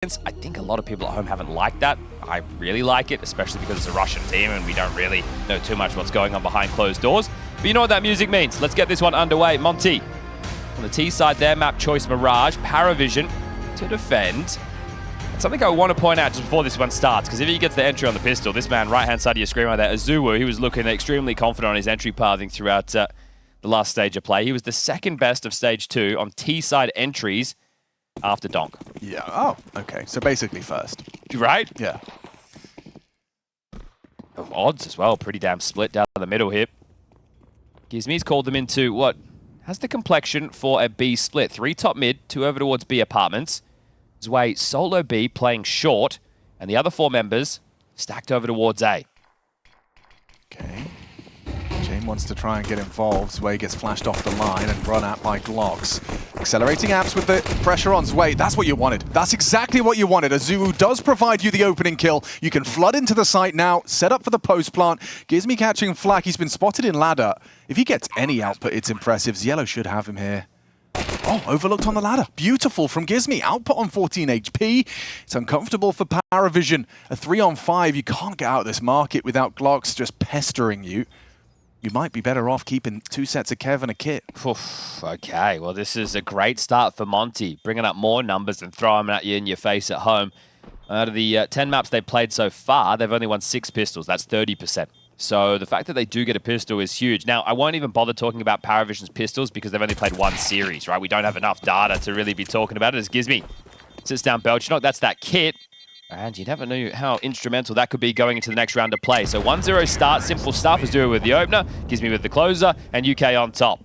I think a lot of people at home haven't liked that. I really like it, especially because it's a Russian team and we don't really know too much what's going on behind closed doors. But you know what that music means. Let's get this one underway. Monte, on the T side there, map choice Mirage, PVISION to defend. And something I want to point out just before this one starts, because if he gets the entry on the pistol, this man right-hand side of your screen right there, Azuwu, he was looking extremely confident on his entry pathing throughout the last stage of play. He was the second best of stage 2 on T-side entries after Donk. Yeah, oh, okay. So basically first. Right? Yeah. Of odds as well, pretty damn split down the middle here. Gizme's called them into what has the complexion for a B split. 3 top mid, 2 over towards B apartments. Zwei solo B playing short, and the other 4 members stacked over towards A. Okay. Jame wants to try and get involved. Zwei gets flashed off the line and run at by Glocks. Accelerating apps with the pressure on Zwei. That's what you wanted. That's exactly what you wanted. Azuwu does provide you the opening kill. You can flood into the site now, set up for the post plant. Gizme catching flak. He's been spotted in ladder. If he gets any output, it's impressive. Yellow should have him here. Oh, overlooked on the ladder. Beautiful from Gizme. Output on 14 HP. It's uncomfortable for PVISION. A 3-on-5. You can't get out of this market without Glocks just pestering you. You might be better off keeping 2 sets of Kev and a kit. Oof, okay, well, this is a great start for Monte, bringing up more numbers and throwing them at you in your face at home. Out of the 10 maps they've played so far, they've only won 6 pistols. That's 30%. So the fact that they do get a pistol is huge. Now, I won't even bother talking about PVISION's pistols because they've only played 1 series, right? We don't have enough data to really be talking about it. As Gizme sits down Belchinok, that's that kit. And you never knew how instrumental that could be going into the next round of play. So 1-0 start, simple stuff. Azuwu with the opener, Gizme with the closer, and UK on top.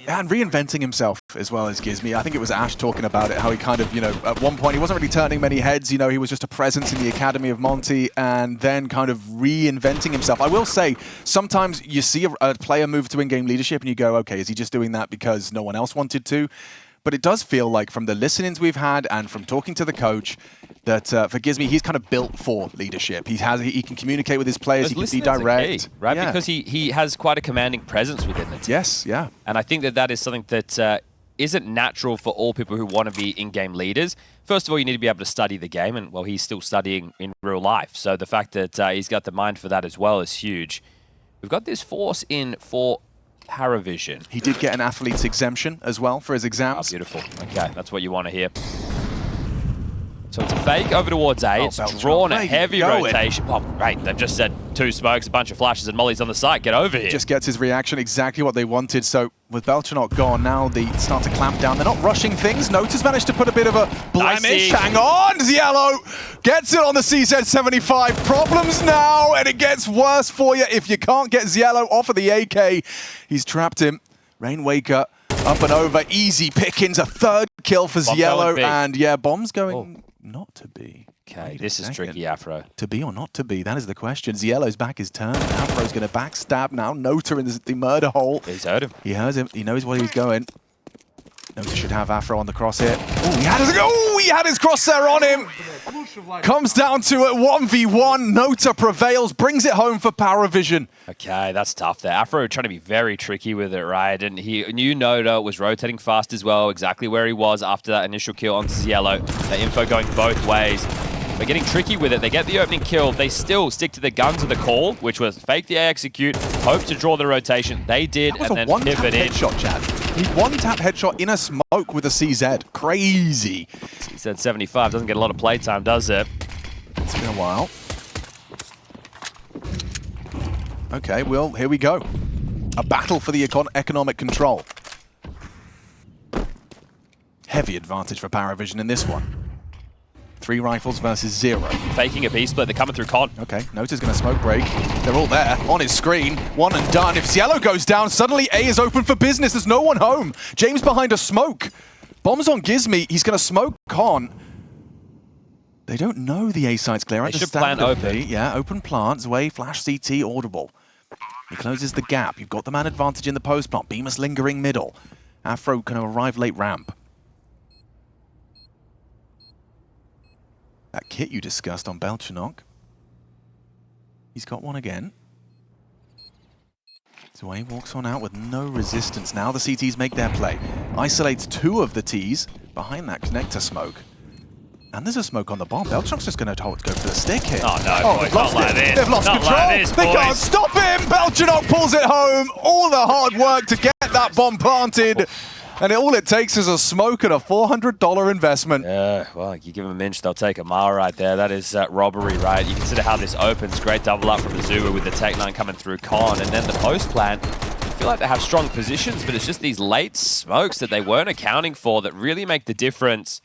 And reinventing himself as well as Gizme. I think it was Ash talking about it, how he kind of, at one point he wasn't really turning many heads. He was just a presence in the Academy of Monte and then kind of reinventing himself. I will say, sometimes you see a player move to in-game leadership and you go, okay, is he just doing that because no one else wanted to? But it does feel like from the listenings we've had and from talking to the coach that for Gizme, he's kind of built for leadership. He can communicate with his players, he can be direct. Key, right? Yeah. Because he has quite a commanding presence within the team. Yes, yeah. And I think that is something that isn't natural for all people who want to be in-game leaders. First of all, you need to be able to study the game, and well, he's still studying in real life. So the fact that he's got the mind for that as well is huge. We've got this force in for PVISION. He did get an athlete's exemption as well for his exams. Oh, beautiful. Okay, that's what you want to hear. So it's a fake over towards A. It's drawn a heavy rotation. Oh, right. They've just said 2 smokes, a bunch of flashes, and Molly's on the site. Get over here. Just gets his reaction exactly what they wanted. So with Belchinok gone, now they start to clamp down. They're not rushing things. Nota's managed to put a bit of a blemish. Hang on! Yellow gets it on the CZ75. Problems now, and it gets worse for you if you can't get Yellow off of the AK. He's trapped him. Rainwaker up and over. Easy pickings. A 3rd kill for Yellow. And yeah, bomb's going not to be. Okay, this is tricky, Afro. To be or not to be? That is the question. Yellow's back is turned. Afro's going to backstab now. Nota in the murder hole. He's heard him. He hears him. He knows where he's going. Nota should have Afro on the crosshair. He had his crosshair on him. Comes down to it. 1v1. Nota prevails. Brings it home for PVISION. Okay, that's tough there. Afro trying to be very tricky with it, right? And he knew Nota was rotating fast as well, exactly where he was after that initial kill on Yellow. The info going both ways. They're getting tricky with it. They get the opening kill. They still stick to the guns of the call, which was fake the A execute, hope to draw the rotation. They did, and then pivot in. Headshot, Chad. He one-tap headshot in a smoke with a CZ. Crazy. CZ75 doesn't get a lot of playtime, does it? It's been a while. Okay, well, here we go. A battle for the economic control. Heavy advantage for PVISION in this one. 3 rifles versus 0. Faking a B split, they're coming through con. Okay, Nota's going to smoke break. They're all there on his screen. 1 and done. If Yellow goes down, suddenly A is open for business. There's no one home. James behind a smoke. Bombs on Gizme. He's going to smoke con. They don't know the A site's clear. They should plant open. Yeah, open plant. Zwei, flash CT, audible. He closes the gap. You've got the man advantage in the post plant. Bemis lingering middle. Afro going to arrive late ramp. That kit you discussed on Belchinok. He's got one again. Zwei walks on out with no resistance. Now the CTs make their play. Isolates 2 of the Ts behind that connector smoke. And there's a smoke on the bomb. Belchuk's just going to go for the stick here. Oh, no, boys, not like this. They've lost Not control. like this, They boys. can't stop him. Belchuk pulls it home. All the hard work to get that bomb planted. And all it takes is a smoke and a $400 investment. Yeah, well, you give them an inch, they'll take a mile right there. That is robbery, right? You consider how this opens. Great double up from Azuma with the Tech 9 coming through Con. And then the post plan, I feel like they have strong positions, but it's just these late smokes that they weren't accounting for that really make the difference.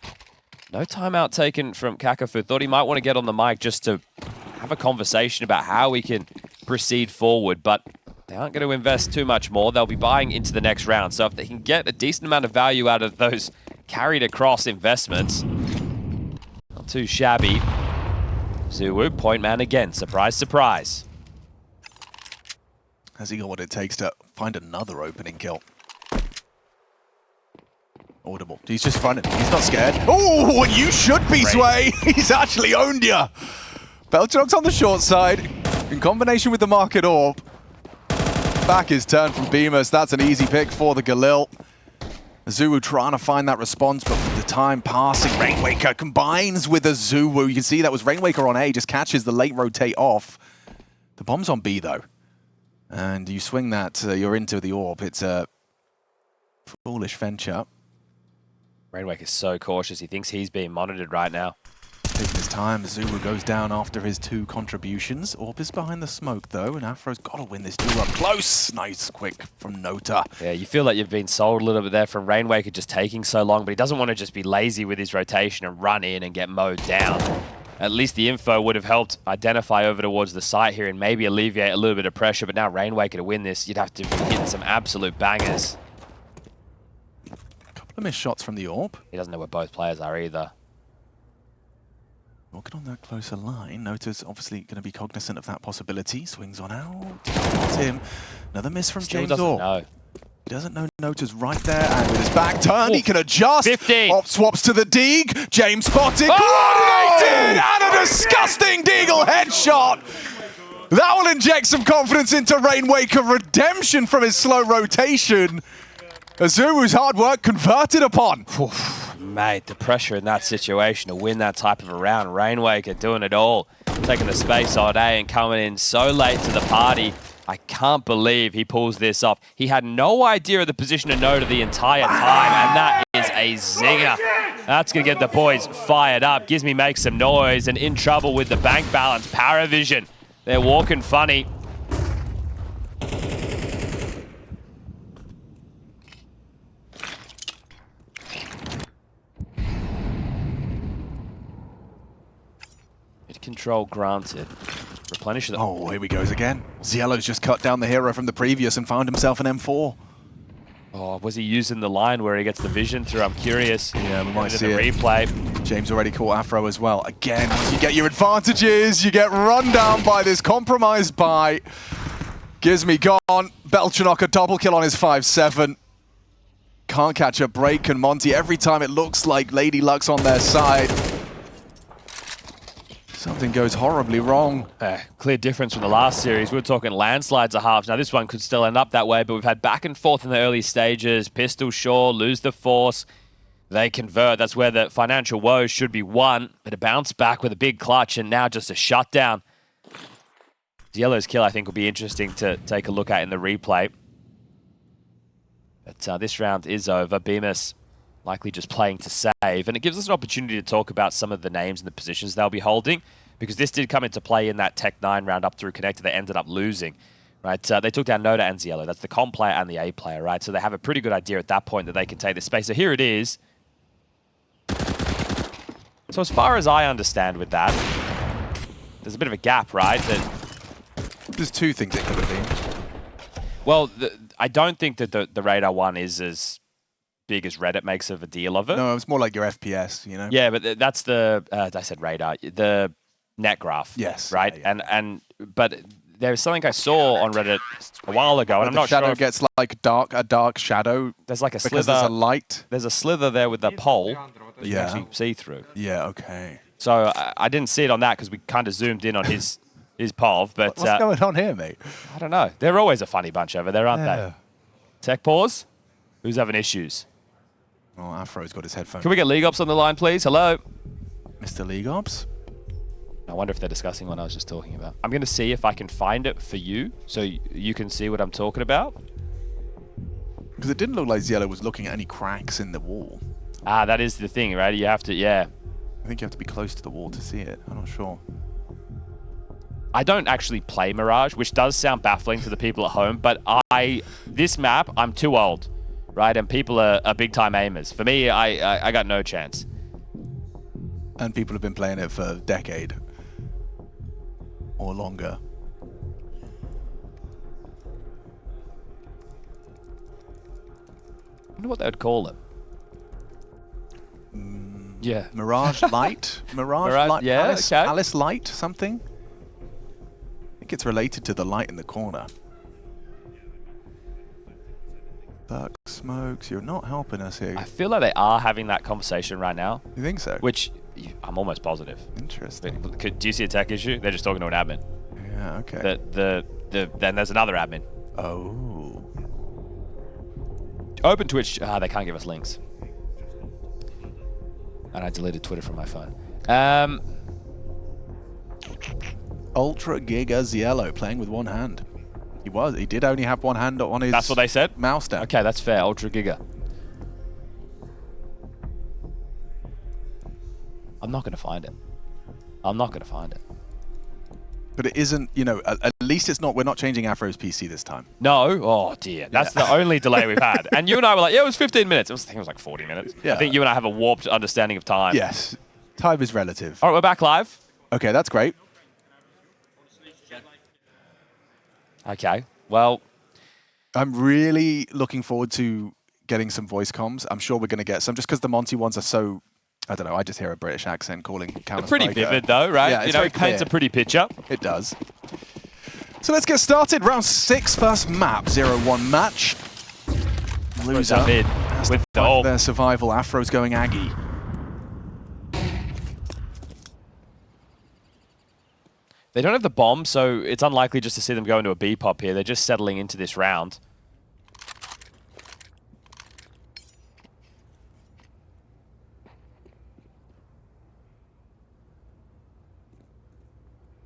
No timeout taken from Kakafu. Thought he might want to get on the mic just to have a conversation about how we can proceed forward, but they aren't going to invest too much more. They'll be buying into the next round. So if they can get a decent amount of value out of those carried across investments, not too shabby. Zuwu, point man again. Surprise, surprise. Has he got what it takes to find another opening kill? Audible. He's just running. He's not scared. Oh, and you should be, Sway. He's actually owned you. Belchuk's on the short side in combination with the Market Orb. Back is turned from Bemis. That's an easy pick for the Galil. Zuwu trying to find that response, but with the time passing, Rainwaker combines with Zuwu. You can see that was Rainwaker on A, just catches the late rotate off. The bomb's on B, though. And you swing that, you're into the orb. It's a foolish venture. Rainwaker is so cautious. He thinks he's being monitored right now. Taking his time, Zuwu goes down after his 2 contributions. Orb is behind the smoke, though, and Afro's got to win this duel up close. Nice, quick from Nota. Yeah, you feel like you've been sold a little bit there from Rainwaker just taking so long, but he doesn't want to just be lazy with his rotation and run in and get mowed down. At least the info would have helped identify over towards the site here and maybe alleviate a little bit of pressure, but now Rainwaker to win this, you'd have to be hitting some absolute bangers. Couple of missed shots from the Orb. He doesn't know where both players are either. Walking on that closer line, Nota's obviously going to be cognizant of that possibility. Swings on out. That's him. Another miss from Still James doesn't Orb. know. He doesn't know Nota's right there, and with his back turned, he can adjust. 15. Op swaps to the Deeg. James spotted. Oh! Coordinated! And a disgusting Deagle headshot. That will inject some confidence into Rainwaker. Redemption from his slow rotation. Azuru's hard work converted upon. Mate, the pressure in that situation to win that type of a round. Rainwaker doing it all, taking the space all day and coming in so late to the party. I can't believe he pulls this off. He had no idea of the position of Nota the entire time, and that is a zinger. That's going to get the boys fired up. Gives me make some noise, and in trouble with the bank balance. PVISION, they're walking funny. Control granted. Replenish the... Oh, here we goes again. Ziello's just cut down the hero from the previous and found himself an M4. Oh, was he using the line where he gets the vision through? I'm curious. Yeah, we might see the it. replay. James already caught Afro as well. Again, once you get your advantages, you get run down by this compromised buy. Gives me gone. Belchuk a double kill on his 5-7. Can't catch a break, and Monte, every time it looks like Lady Luck's on their side, something goes horribly wrong. Clear difference from the last series. We were talking landslides at halves. Now this one could still end up that way, but we've had back and forth in the early stages. Pistol Shaw, lose the force. They convert. That's where the financial woes should be won. But a bounce back with a big clutch and now just a shutdown. Yellow's kill, I think, will be interesting to take a look at in the replay. But this round is over. Bemis likely just playing to save. And it gives us an opportunity to talk about some of the names and the positions they'll be holding, because this did come into play in that Tech 9 round up through Connector. They ended up losing, right? They took down Nota and Ziello. That's the com player and the A player, right? So they have a pretty good idea at that point that they can take this space. So here it is. So as far as I understand with that, there's a bit of a gap, right? There's 2 things it could have been. Well, I don't think that the Radar one is as big as Reddit makes of a deal of it. No, it's more like your FPS, you know? Yeah, but that's the, I said Radar, the net graph. Yes. Right? Yeah. But there's something I saw on Reddit a while ago, and I'm not sure shadow if gets like a dark shadow. there's like a because slither. there's a light. There's a slither there with the pole that you Yeah. actually see through. Yeah, okay. So I didn't see it on that because we kind of zoomed in on his POV, but What's going on here, mate? I don't know. They're always a funny bunch over there, aren't they? Tech pause? Who's having issues? Oh, Afro's got his headphones. Can we get League Ops on the line, please? Hello? Mr. Legobs. I wonder if they're discussing what I was just talking about. I'm going to see if I can find it for you so you can see what I'm talking about. Because it didn't look like Ziello was looking at any cracks in the wall. Ah, that is the thing, right? You have to, yeah. I think you have to be close to the wall to see it. I'm not sure. I don't actually play Mirage, which does sound baffling to the people at home, but this map, I'm too old, right? And people are big-time aimers. For me, I got no chance. And people have been playing it for a decade or longer. I wonder what they would call it. Yeah. Mirage Light? Mirage Light? Yeah, Alice, okay. Alice Light something? I think it's related to the light in the corner. Dark smokes, you're not helping us here. I feel like they are having that conversation right now. You think so? Which, I'm almost positive. Interesting. Do you see a tech issue? They're just talking to an admin. Yeah, okay. Then there's another admin. Oh. Open Twitch. They can't give us links. And I deleted Twitter from my phone. Ultra Giga Ziello playing with one hand. He did only have one hand on his... That's what they said? Mouse down. Okay, that's fair. Ultra Giga. I'm not going to find it. I'm not going to find it. But it isn't, you know, at least it's not, we're not changing Afro's PC this time. No? Oh, dear. That's the only delay we've had. And you and I were like, yeah, it was 15 minutes. I think it was like 40 minutes. Yeah. I think you and I have a warped understanding of time. Yes. Time is relative. All right, we're back live. Okay, that's great. Okay. Well, I'm really looking forward to getting some voice comms. I'm sure we're going to get some, just because the Monte ones are so... I don't know, I just hear a British accent calling Counter-Strike. pretty vivid though, right? Yeah, you know, it paints a pretty picture. It does. So let's get started. Round 6, first map, 0-1 match. Loser Mid has with to the fight their survival. Afro's going Aggie. They don't have the bomb, so it's unlikely just to see them go into a B pop here. They're just settling into this round.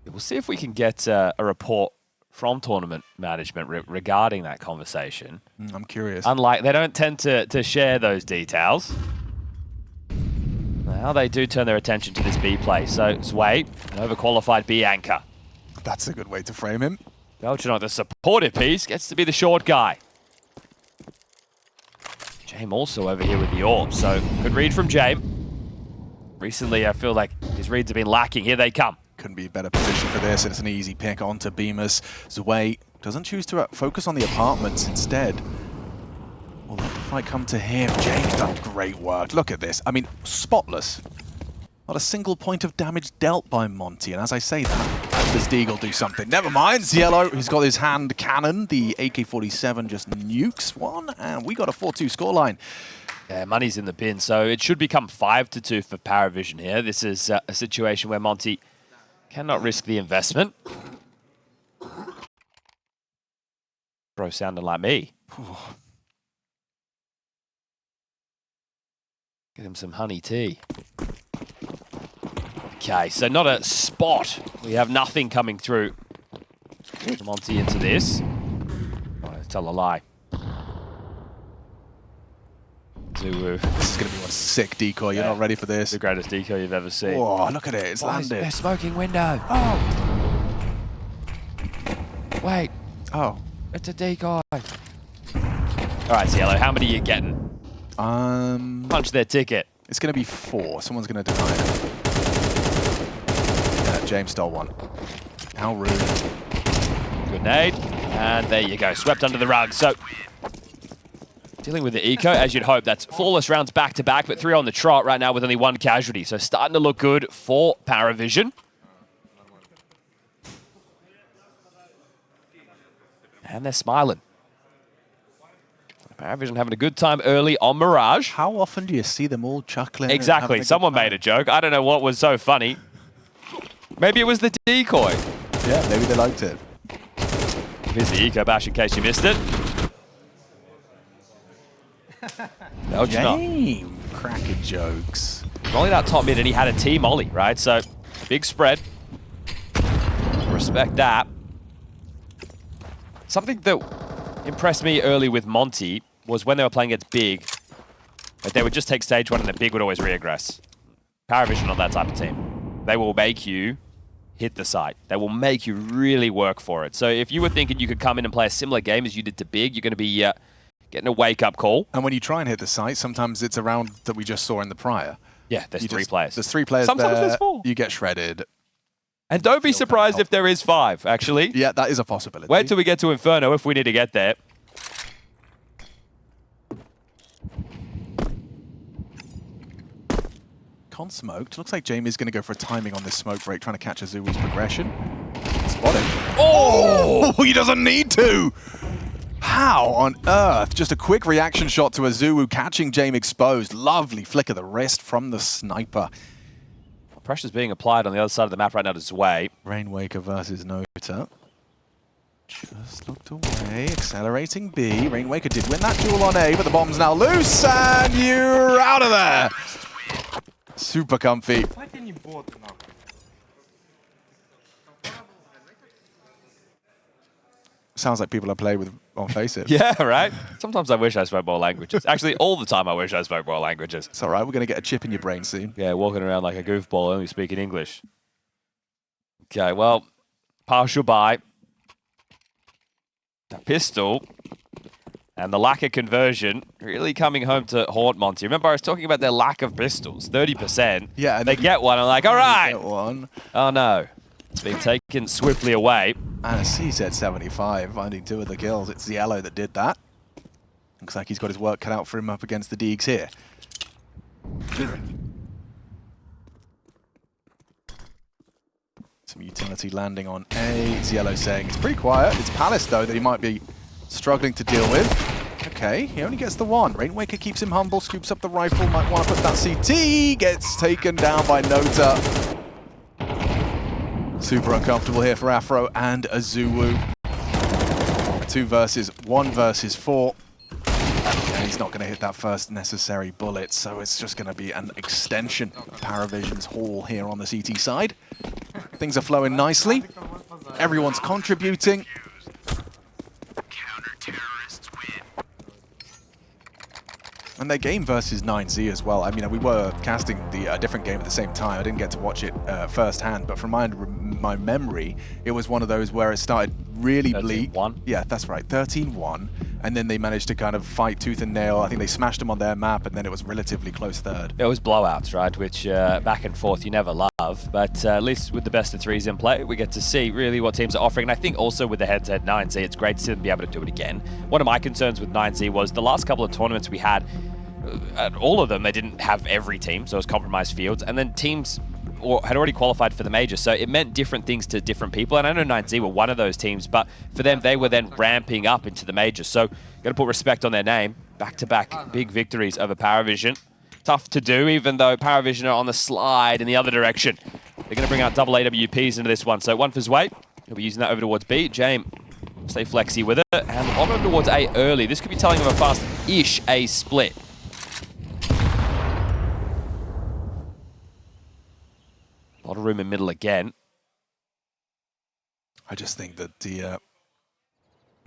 We'll see if we can get a report from tournament management regarding that conversation. I'm curious. Unlike, they don't tend to share those details. Now they do turn their attention to this B play. So Sway, an overqualified B anchor. That's a good way to frame him. Belgian, the supportive piece, gets to be the short guy. Jame also over here with the orb, so good read from Jame. Recently, I feel like his reads have been lacking. Here they come. Couldn't be a better position for this, and it's an easy pick onto Beamers. Zwei doesn't choose to focus on the apartments instead. Will the fight come to him? James done great work. Look at this. I mean, spotless. Not a single point of damage dealt by Monte, and as I say that, does Deagle do something? Never mind, Ziello, he's got his hand cannon. The AK-47 just nukes one, and we got a 4-2 scoreline. Yeah, money's in the bin, so it should become 5-2 for PVISION here. This is a situation where Monte cannot risk the investment. Bro sounding like me. Get him some honey tea. Okay, so not a spot. We have nothing coming through. Monte into this. Oh, tell a lie. Zulu. This is going to be one sick decoy. You're not ready for this. The greatest decoy you've ever seen. Oh, look at it. It's landed. They're smoking window. Oh. Wait. Oh. It's a decoy. All right, Cielo, how many are you getting? Punch their ticket. It's going to be 4. Someone's going to deny it. Yeah, James stole one. How rude. Good nade. And there you go. Swept under the rug. So, dealing with the eco, as you'd hope. That's flawless rounds back-to-back, but 3 on the trot right now with only 1 casualty. So starting to look good for PVISION. And they're smiling. PVISION having a good time early on Mirage. How often do you see them all chuckling? Exactly. Someone made a joke. I don't know what was so funny. Maybe it was the decoy. Yeah, maybe they liked it. Here's the eco bash in case you missed it. Belgium up. Jame, cracking jokes. Only that top mid, and he had a team Ollie, right? So, big spread. Respect that. Something that impressed me early with Monte was when they were playing against Big, that they would just take stage one and the Big would always reaggress. PVISION not that type of team. They will make you hit the site. They will make you really work for it. So if you were thinking you could come in and play a similar game as you did to Big, you're going to be getting a wake-up call. And when you try and hit the site, sometimes it's a round that we just saw in the prior. Yeah, there's three players. There's 3 players. Sometimes there's 4. You get shredded. And don't be surprised if there is 5, actually. Yeah, that is a possibility. Wait till we get to Inferno if we need to get there. Con smoked. Looks like Jamie's going to go for a timing on this smoke break, trying to catch Azuwu's progression. Spot him. Oh! He doesn't need to! How on earth? Just a quick reaction shot to Azuwu, catching Jame exposed. Lovely flick of the wrist from the sniper. Pressure's being applied on the other side of the map right now to Zwei. Rainwaker versus Nota. Just looked away, accelerating B. Rainwaker did win that duel on A, but the bomb's now loose, and you're out of there! Super comfy. Sounds like people I play with on Faceit. Yeah, right? Sometimes I wish I spoke more languages. Actually, all the time I wish I spoke more languages. It's all right, we're going to get a chip in your brain soon. Yeah, walking around like a goofball, only speaking English. Okay, well, partial buy. The pistol and the lack of conversion really coming home to haunt Monte. Remember, I was talking about their lack of pistols, 30%. Yeah, and they get one. I'm like, all right. Get one. Oh, no. It's been taken swiftly away. And a CZ75, finding 2 of the kills. It's Yellow that did that. Looks like he's got his work cut out for him up against the Deegs here. Some utility landing on A. It's Yellow saying it's pretty quiet. It's Palace, though, that he might be struggling to deal with. Okay, he only gets the 1. Rainwaker keeps him humble, scoops up the rifle, might want to put that CT. Gets taken down by Nota. Super uncomfortable here for Afro and Azuwu. 2 versus 1 versus 4. And he's not going to hit that first necessary bullet, so it's just going to be an extension of PVISION's haul here on the CT side. Things are flowing nicely. Everyone's contributing. And their game versus 9Z as well. I mean, we were casting the different game at the same time. I didn't get to watch it firsthand, but from my memory, it was one of those where it started really bleak. 13-1? Yeah, that's right, 13-1. And then they managed to kind of fight tooth and nail. I think they smashed them on their map, and then it was relatively close third. It was blowouts, right? Which back and forth you never love. But at least with the best of 3s in play, we get to see really what teams are offering. And I think also with the head-to-head 9Z, it's great to see them be able to do it again. One of my concerns with 9Z was the last couple of tournaments we had, at all of them, they didn't have every team, so it was compromised fields. And then teams had already qualified for the major, so it meant different things to different people. And I know 9Z were one of those teams, but for them, they were then ramping up into the major. So got to put respect on their name. Back-to-back big victories over PVISION. Tough to do, even though PVISION are on the slide in the other direction. They're going to bring out double AWPs into this one. So 1 for Zwei. He'll be using that over towards B. Jame, stay flexy with it. And on over towards A early. This could be telling them a fast-ish A split. A lot of room in middle again. I just think that the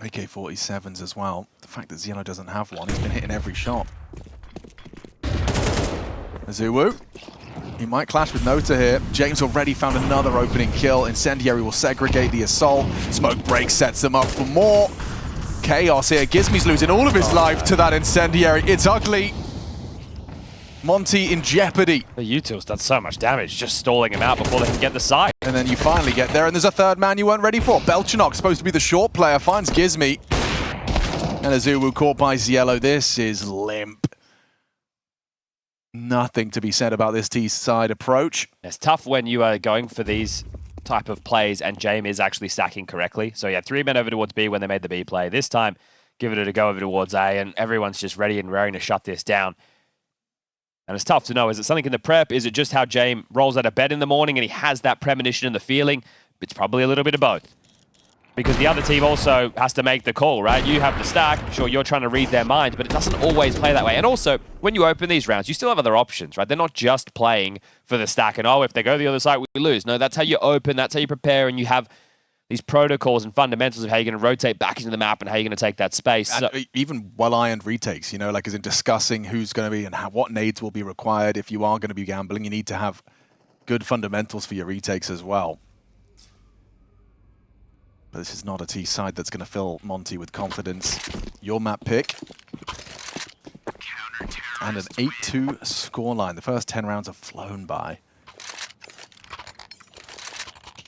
AK-47s as well, the fact that Xeno doesn't have one, he's been hitting every shot. Azuwu, he might clash with Nota here. James already found another opening kill. Incendiary will segregate the assault. Smoke break sets them up for more. Chaos here. Gizmy's losing all of his life to that Incendiary. It's ugly. Monte in jeopardy. The Util's done so much damage, just stalling him out before they can get the side. And then you finally get there, and there's a third man you weren't ready for. Belchanok, supposed to be the short player, finds Gizmy. And Azuwu caught by Ziello. This is limp. Nothing to be said about this T-side approach. It's tough when you are going for these type of plays and Jame is actually stacking correctly. So yeah, 3 men over towards B when they made the B play. This time, giving it a go over towards A, and everyone's just ready and raring to shut this down. And it's tough to know, is it something in the prep? Is it just how Jame rolls out of bed in the morning and he has that premonition and the feeling? It's probably a little bit of both. because the other team also has to make the call, right? You have the stack, sure, you're trying to read their minds, but it doesn't always play that way. And also, when you open these rounds, you still have other options, right? They're not just playing for the stack and, oh, if they go the other side, we lose. No, that's how you open, that's how you prepare, and you have these protocols and fundamentals of how you're going to rotate back into the map and how you're going to take that space. So, even well-ironed retakes, you know, like as in discussing who's going to be and what nades will be required. If you are going to be gambling, you need to have good fundamentals for your retakes as well. But this is not a T side that's going to fill Monte with confidence. Your map pick. And an 8-2 scoreline. The first 10 rounds have flown by.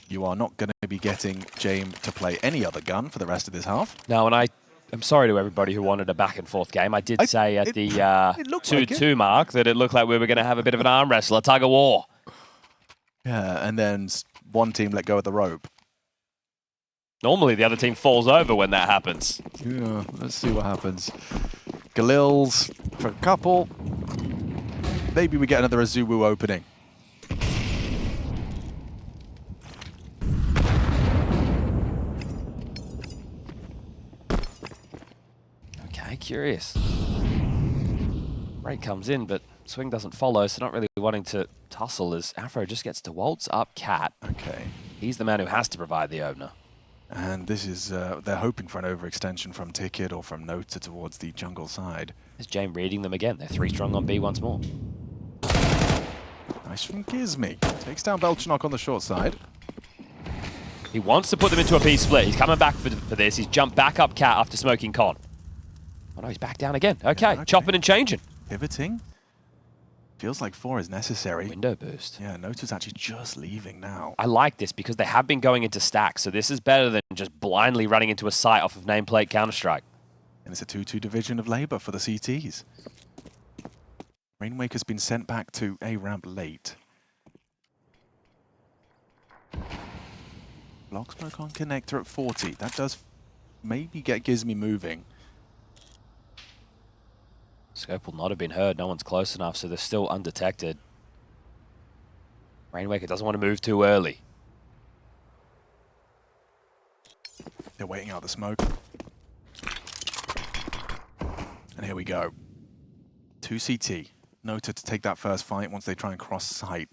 You are not going to be getting Jame to play any other gun for the rest of this half. No, and I'm sorry to everybody who wanted a back and forth game. I did say at the 2-2 mark that it looked like we were going to have a bit of an arm wrestle, a tug of war. Yeah, and then one team let go of the rope. Normally, the other team falls over when that happens. Yeah, let's see what happens. Galil's for a couple. Maybe we get another Azuwu opening. Okay, curious. Break comes in, but swing doesn't follow, so not really wanting to tussle as Afro just gets to waltz up Cat. Okay. He's the man who has to provide the opener. And this is, they're hoping for an overextension from Ticket or from Nota towards the jungle side. Is Jame reading them again? They're 3 strong on B once more. Nice from Gizmi. Takes down Belchenok on the short side. He wants to put them into a P split. He's coming back for this. He's jumped back up Cat after smoking Con. Oh no, he's back down again. Okay, okay. Chopping and changing. Pivoting. Feels like 4 is necessary. Window boost. Yeah, Nota's actually just leaving now. I like this because they have been going into stacks, so this is better than just blindly running into a site off of nameplate Counter-Strike. And it's a 2-2 division of labor for the CTs. Rainwaker's been sent back to A ramp late. Block smoke on connector at 40. That does maybe get Gizmi moving. Scope will not have been heard. No one's close enough, so they're still undetected. Rainwaker doesn't want to move too early. They're waiting out the smoke. And here we go. 2 CT. Nota to take that first fight once they try and cross sight.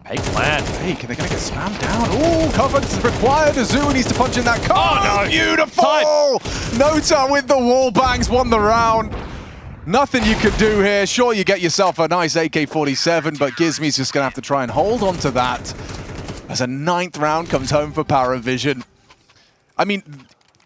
Hey, plan. Hey, they're going to get spammed down. Ooh, cover's required. Azuwu needs to punch in that card. Oh, no. Beautiful! Time. Nota with the wall bangs won the round. Nothing you could do here. Sure, you get yourself a nice AK-47, but Gizmi's just going to have to try and hold on to that as a 9th round comes home for PVISION. I mean,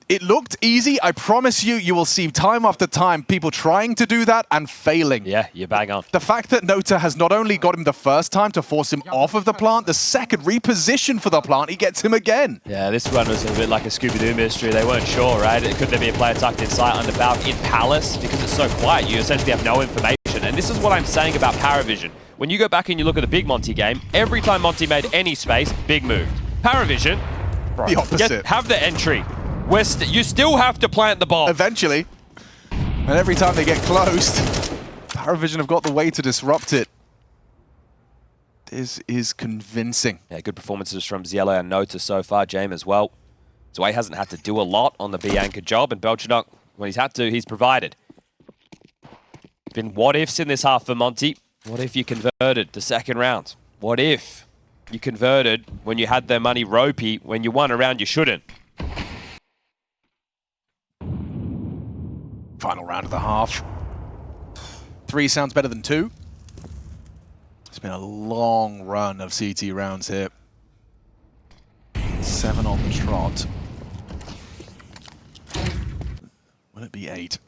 it looked easy. I promise you, you will see time after time people trying to do that and failing. Yeah, you're bang on. The fact that Nota has not only got him the first time to force him off of the plant, the second reposition for the plant, he gets him again. Yeah, this one was a bit like a Scooby-Doo mystery. They weren't sure, right? Could there be a player tucked in sight under Valve in Palace? Because it's so quiet, you essentially have no information. And this is what I'm saying about PVISION. When you go back and you look at the big Monte game, every time Monte made any space, big moved. PVISION, The opposite. have the entry. You still have to plant the bomb. Eventually. And every time they get closed, PVISION have got the way to disrupt it. This is convincing. Yeah, good performances from Ziello and Nota so far. Jame as well. Zwei hasn't had to do a lot on the B anchor job, and Belchenok, when he's had to, he's provided. Been what ifs in this half for Monte. What if you converted the second round? What if you converted when you had their money ropey, when you won a round you shouldn't? Final round of the half. 3 sounds better than 2. It's been a long run of CT rounds here. 7 on the trot. Will it be 8?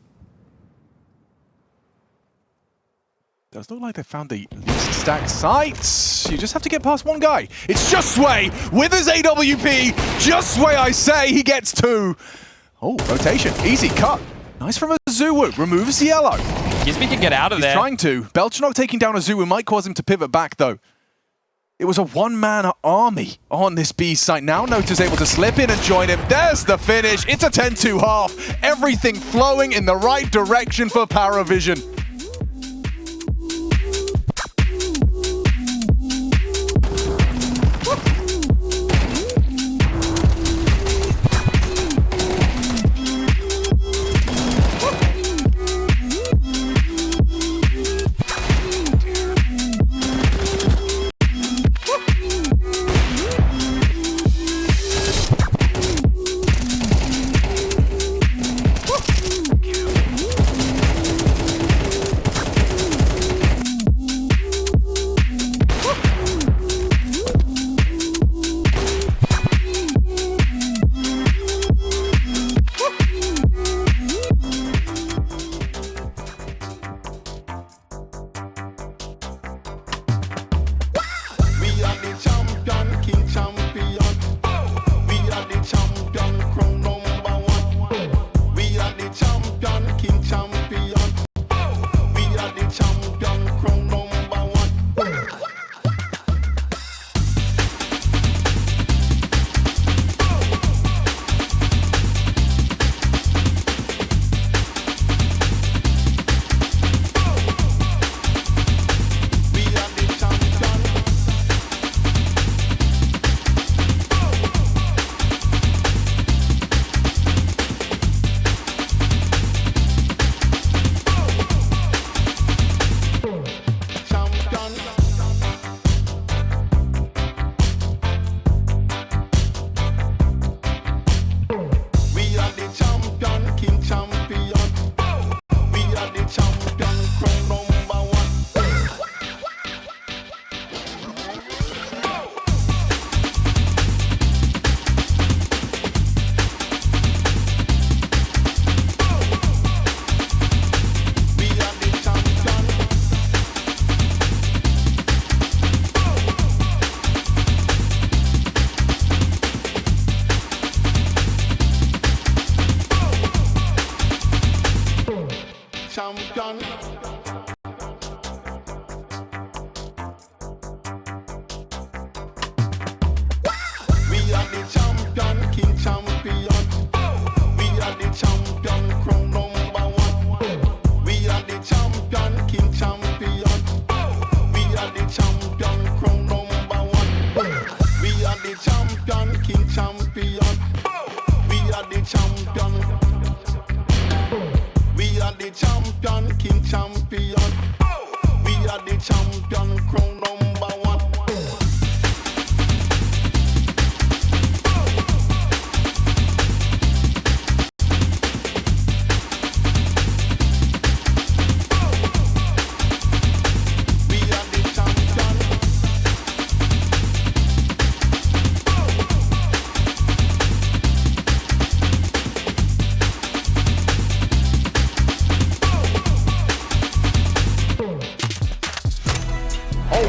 Does look like they found the least stacked sites. You just have to get past one guy. It's just Sway with his AWP. Just Sway, I say. He gets 2. Oh, rotation. Easy cut. Nice from Azuwu. Removes the yellow. Gizmi can get out of there. He's trying to. Belchenok taking down Azuwu might cause him to pivot back, though. It was a one-man army on this B site. Now Nota's able to slip in and join him. There's the finish. It's a 10-2 half. Everything flowing in the right direction for PVISION. champion. We are the champion, king champion. We are the champion, crown #1. We are the champion, king champion. We are the champion, crown #1. We are the champion, king champion. We are the champion. We are the champion, king champion. We are the champion, crown #1.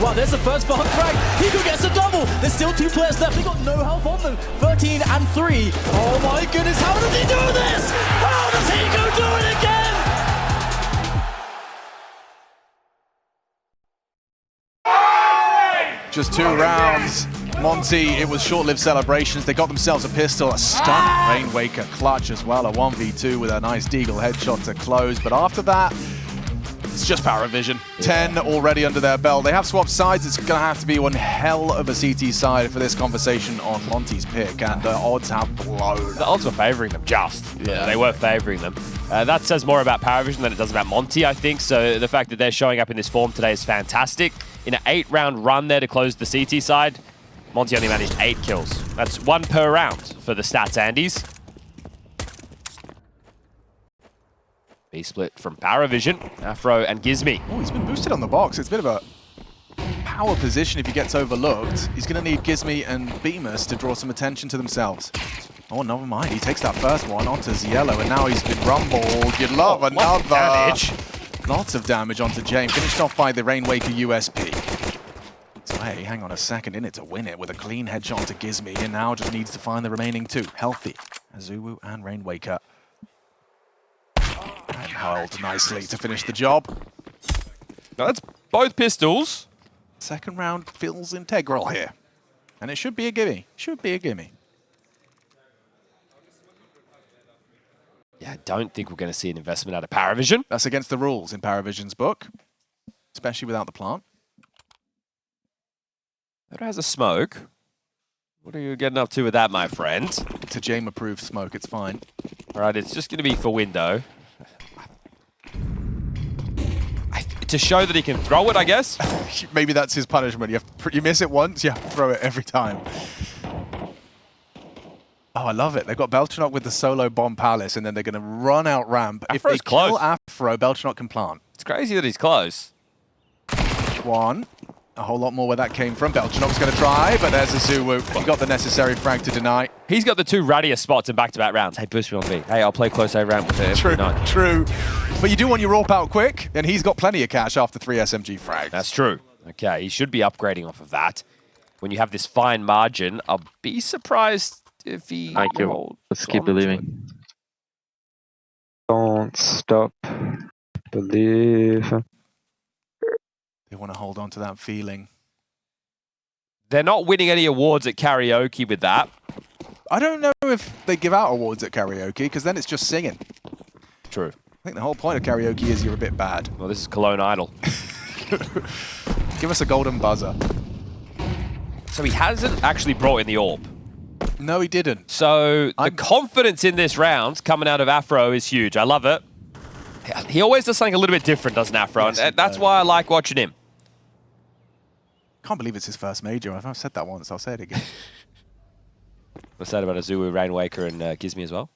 Wow, there's the first for Frag. Hiko gets a double. There's still 2 players left. They got no help on them. 13 and 3. Oh my goodness, how does he do this? How does Hiko do it again? Just 2 rounds. Monte, it was short-lived celebrations. They got themselves a pistol, a stun. Rain Waker clutch as well, a 1v2 with a nice deagle headshot to close. But after that, it's just PVISION. 10 already under their belt. They have swapped sides. It's going to have to be one hell of a CT side for this conversation on Monte's pick, and the odds have blown. The odds were favouring them, just. Yeah. They were favouring them. That says more about PVISION than it does about Monte, I think. So the fact that they're showing up in this form today is fantastic. In an 8-round run there to close the CT side, Monte only managed 8 kills. That's 1 per round for the stats Andes. B-split from PVISION, Afro and Gizmi. Oh, he's been boosted on the box. It's a bit of a power position if he gets overlooked. He's going to need Gizmi and Bemis to draw some attention to themselves. Oh, never mind. He takes that first one onto Ziello, and now he's been rumbled. You'd love another. Damage. Lots of damage onto Jame. Finished off by the Rain Waker USP. So, hey, hang on a second in it to win it with a clean headshot onto Gizmi, and now just needs to find the remaining 2. Healthy. Azuwu and Rain Waker. And held nicely to finish the job. Now that's both pistols. Second round feels integral here. And it should be a gimme. Should be a gimme. Yeah, I don't think we're going to see an investment out of PVISION. That's against the rules in PVISION's book, especially without the plant. That has a smoke. What are you getting up to with that, my friend? It's a Jame-approved smoke, it's fine. All right, it's just going to be for window. To show that he can throw it, I guess. Maybe that's his punishment. You miss it once, you have to throw it every time. Oh, I love it. They've got Beltranok with the solo bomb palace, and then they're going to run out ramp. Afro's if they close. kill Afro, Beltranok can plant. It's crazy that he's close. One. A whole lot more where that came from. Beltranok's going to try, but there's a Azuwu. He got the necessary frag to deny. He's got the 2 radius spots in back-to-back rounds. Hey, boost me on B. Hey, I'll play close A ramp with him. True, No. true. But you do want your AWP out quick, and he's got plenty of cash after 3 SMG frags. That's true. Okay, he should be upgrading off of that. When you have this fine margin, I'll be surprised if he... Thank you. Let's keep believing. Don't stop. Believe. They want to hold on to that feeling. They're not winning any awards at karaoke with that. I don't know if they give out awards at karaoke, because then it's just singing. True. I think the whole point of karaoke is you're a bit bad. Well, this is Cologne Idol. Give us a golden buzzer. So he hasn't actually brought in the AWP. No, he didn't. So the confidence in this round coming out of Afro is huge. I love it. He always does something a little bit different, doesn't Afro? Yes, and that's why I like watching him. Can't believe it's his first major. I've said that once, I'll say it again. What's that about Azuwu, Rain Waker, and Gizmi as well?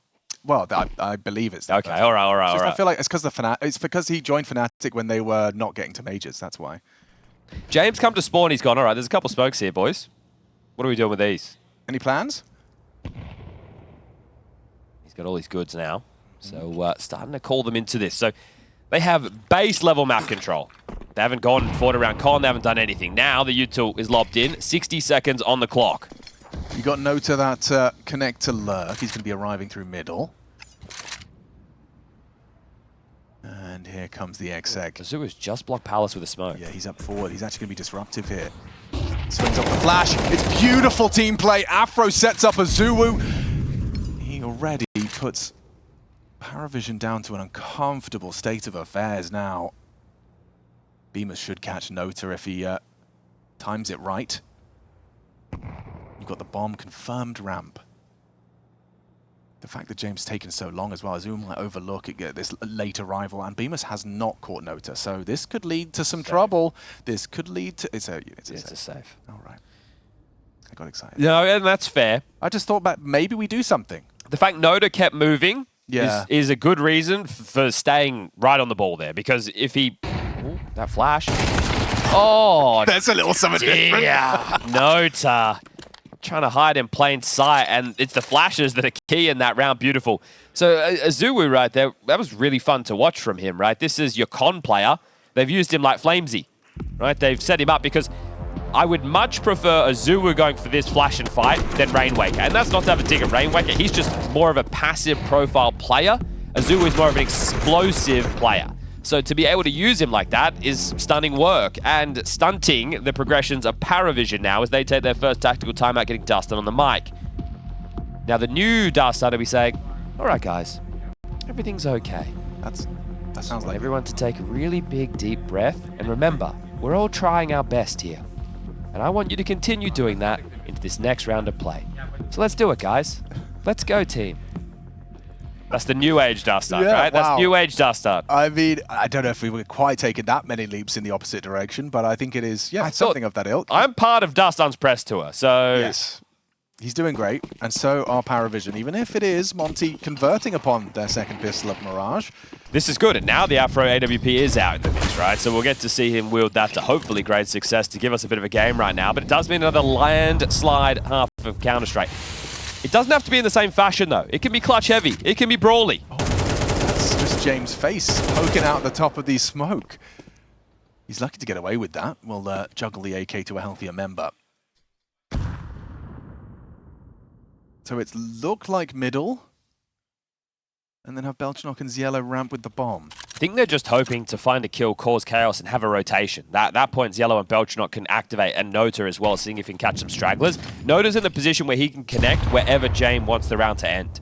Well, I believe it's Okay, all right. I feel like it's because it's because he joined Fnatic when they were not getting to majors. That's why. James come to spawn. He's gone. All right, there's a couple smokes here, boys. What are we doing with these? Any plans? He's got all his goods now. So starting to call them into this. So they have base level map control. They haven't gone forward around con. They haven't done anything. Now the util is lobbed in. 60 seconds on the clock. You got note to that connect to lurk. He's going to be arriving through middle. And And here comes the exec. Azuu's just blocked Palace with a smoke. Yeah, he's up forward. He's actually going to be disruptive here. Swings up the flash. It's beautiful team play. Afro sets up Azuu. He already puts PVISION down to an uncomfortable state of affairs now. Bemis should catch Nota if he times it right. You've got the bomb confirmed ramp. The fact that James taken so long as well, Azuu might overlook it, this late arrival, and Bemis has not caught Nota, so this could lead to some trouble. This could lead to... It's a save. All right. I got excited. No, and that's fair. I just thought that maybe we do something. The fact Nota kept moving Yeah. is a good reason for staying right on the ball there, because if he... Ooh, that flash. Oh, There's a little something different. yeah. Nota. Trying to hide in plain sight, and it's the flashes that are key in that round. Beautiful. So Azuu right there, that was really fun to watch from him, right? This is your con player. They've used him like Flamesy, right? They've set him up because I would much prefer Azuu going for this flash and fight than Rainwaker. And that's not to have a dig at Rainwaker. He's just more of a passive profile player. Azuu is more of an explosive player. So to be able to use him like that is stunning work and stunting the progressions of PVISION now as they take their first tactical timeout, getting Dustin on the mic. Now the new Dustin will be saying, all right guys, everything's okay. That sounds like Everyone to take a really big deep breath and remember, we're all trying our best here. And I want you to continue doing that into this next round of play. So let's do it guys. Let's go team. That's the new age Dustin, Yeah, right? That's wow. new age Dustin. I mean, I don't know if we were quite taking that many leaps in the opposite direction, but I think it is, yeah, something of that ilk. I'm part of Dustin's press tour, so... Yes. He's doing great, and so are PVISION, even if it is Monte converting upon their second pistol of Mirage. This is good, and now the Afro AWP is out in the mix, right? So we'll get to see him wield that to hopefully great success to give us a bit of a game right now, but it does mean another landslide half of Counter-Strike. It doesn't have to be in the same fashion, though. It can be clutch heavy. It can be brawly. Oh, that's just James' face poking out the top of the smoke. He's lucky to get away with that. We'll juggle the AK to a healthier member. So it's looked like middle. And then have Belchnok and Ziello ramp with the bomb. I think they're just hoping to find a kill, cause chaos, and have a rotation. At that point, Ziello and Belchnok can activate, and Nota as well, seeing if he can catch some stragglers. Nota's in the position where he can connect wherever Jame wants the round to end.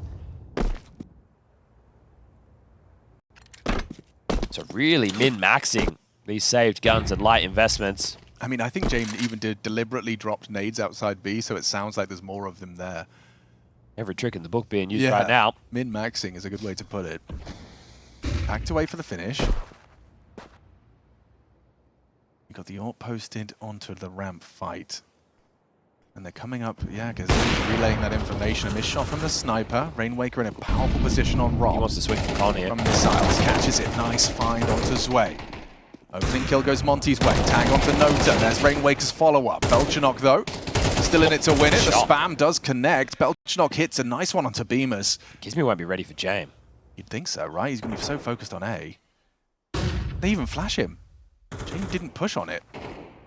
So really min-maxing these saved guns and light investments. I mean, I think James even deliberately dropped nades outside B, so it sounds like there's more of them there. Every trick in the book being used right now. Min-maxing is a good way to put it. Back to wait for the finish. You got the AWP posted onto the ramp fight. And they're coming up, yeah, because relaying that information. A missed shot from the sniper. Rainwaker in a powerful position on Rob. He wants to swing from Con here. From missiles, catches it. Nice find onto Zwei. Opening kill goes Monte's way. Tag onto Nota. There's Rainwaker's follow-up. Belchnok, though, still in it to win it. The spam does connect. Belchnok hits a nice one onto Bemis. Gizmi won't be ready for Jame. You'd think so, right? He's going to be so focused on A. They even flash him. Jame didn't push on it.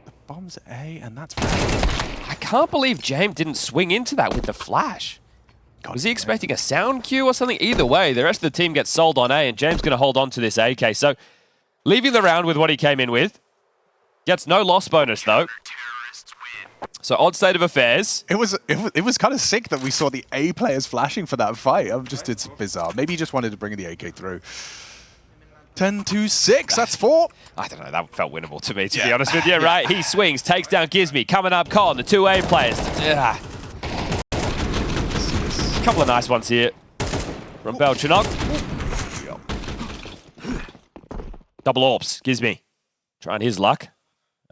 The bomb's A, and that's ready. I can't believe Jame didn't swing into that with the flash. Was he expecting a sound cue or something? Either way, the rest of the team gets sold on A, and James going to hold on to this AK. So, leaving the round with what he came in with. Gets no loss bonus, though. So, odd state of affairs. It was kind of sick that we saw the A players flashing for that fight. It's bizarre. Maybe he just wanted to bring the AK through. 10-6, that's 4. I don't know, that felt winnable to me, to be honest with you, right? He swings, takes down Gizmi, coming up Con, the two A players. A couple of nice ones here from Belchnok. Double AWPs, Gizmi. Trying his luck.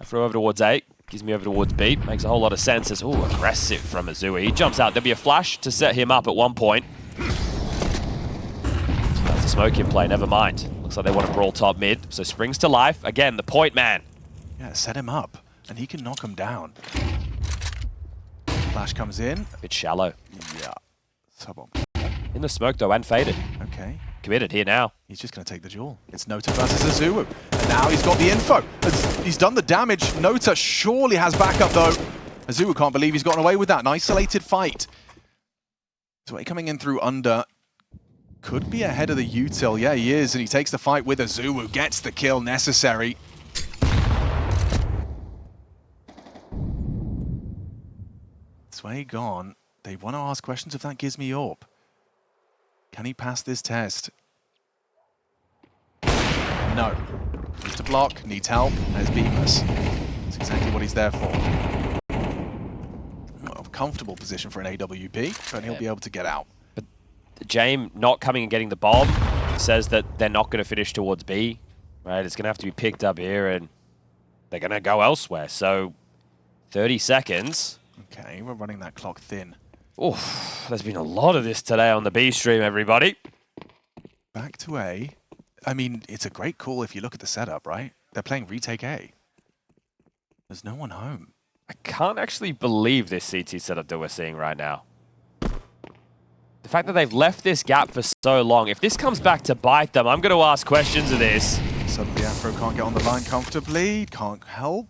Throw over towards A, Gizmi over towards B. Makes a whole lot of sense. It's aggressive from Azuu. He jumps out. There'll be a flash to set him up at one point. That's a smoke in play, never mind. Looks like they want to brawl top mid. So springs to life. Again, the point man. Yeah, set him up, and he can knock him down. Flash comes in. A bit shallow. Yeah. Sub-bomb. In the smoke, though, and faded. Okay. Committed here now. He's just going to take the duel. It's Nota versus Azuu. And now he's got the info. He's done the damage. Nota surely has backup, though. Azuu can't believe he's gotten away with that. An isolated fight. Zwei coming in through under. Could be ahead of the util. Yeah, he is, and he takes the fight with Azuwu, gets the kill necessary. Sway gone. They want to ask questions if that gives me AWP. Can he pass this test? No. Needs to block, needs help. There's Bemis. That's exactly what he's there for. A comfortable position for an AWP, but he'll be able to get out. Jame not coming and getting the bomb says that they're not going to finish towards B, right? It's going to have to be picked up here, and they're going to go elsewhere. So 30 seconds. Okay, we're running that clock thin. Oof, there's been a lot of this today on the B stream, everybody. Back to A. I mean, it's a great call if you look at the setup, right? They're playing retake A. There's no one home. I can't actually believe this CT setup that we're seeing right now. The fact that they've left this gap for so long, if this comes back to bite them, I'm going to ask questions of this. Suddenly Afro can't get on the line comfortably, can't help.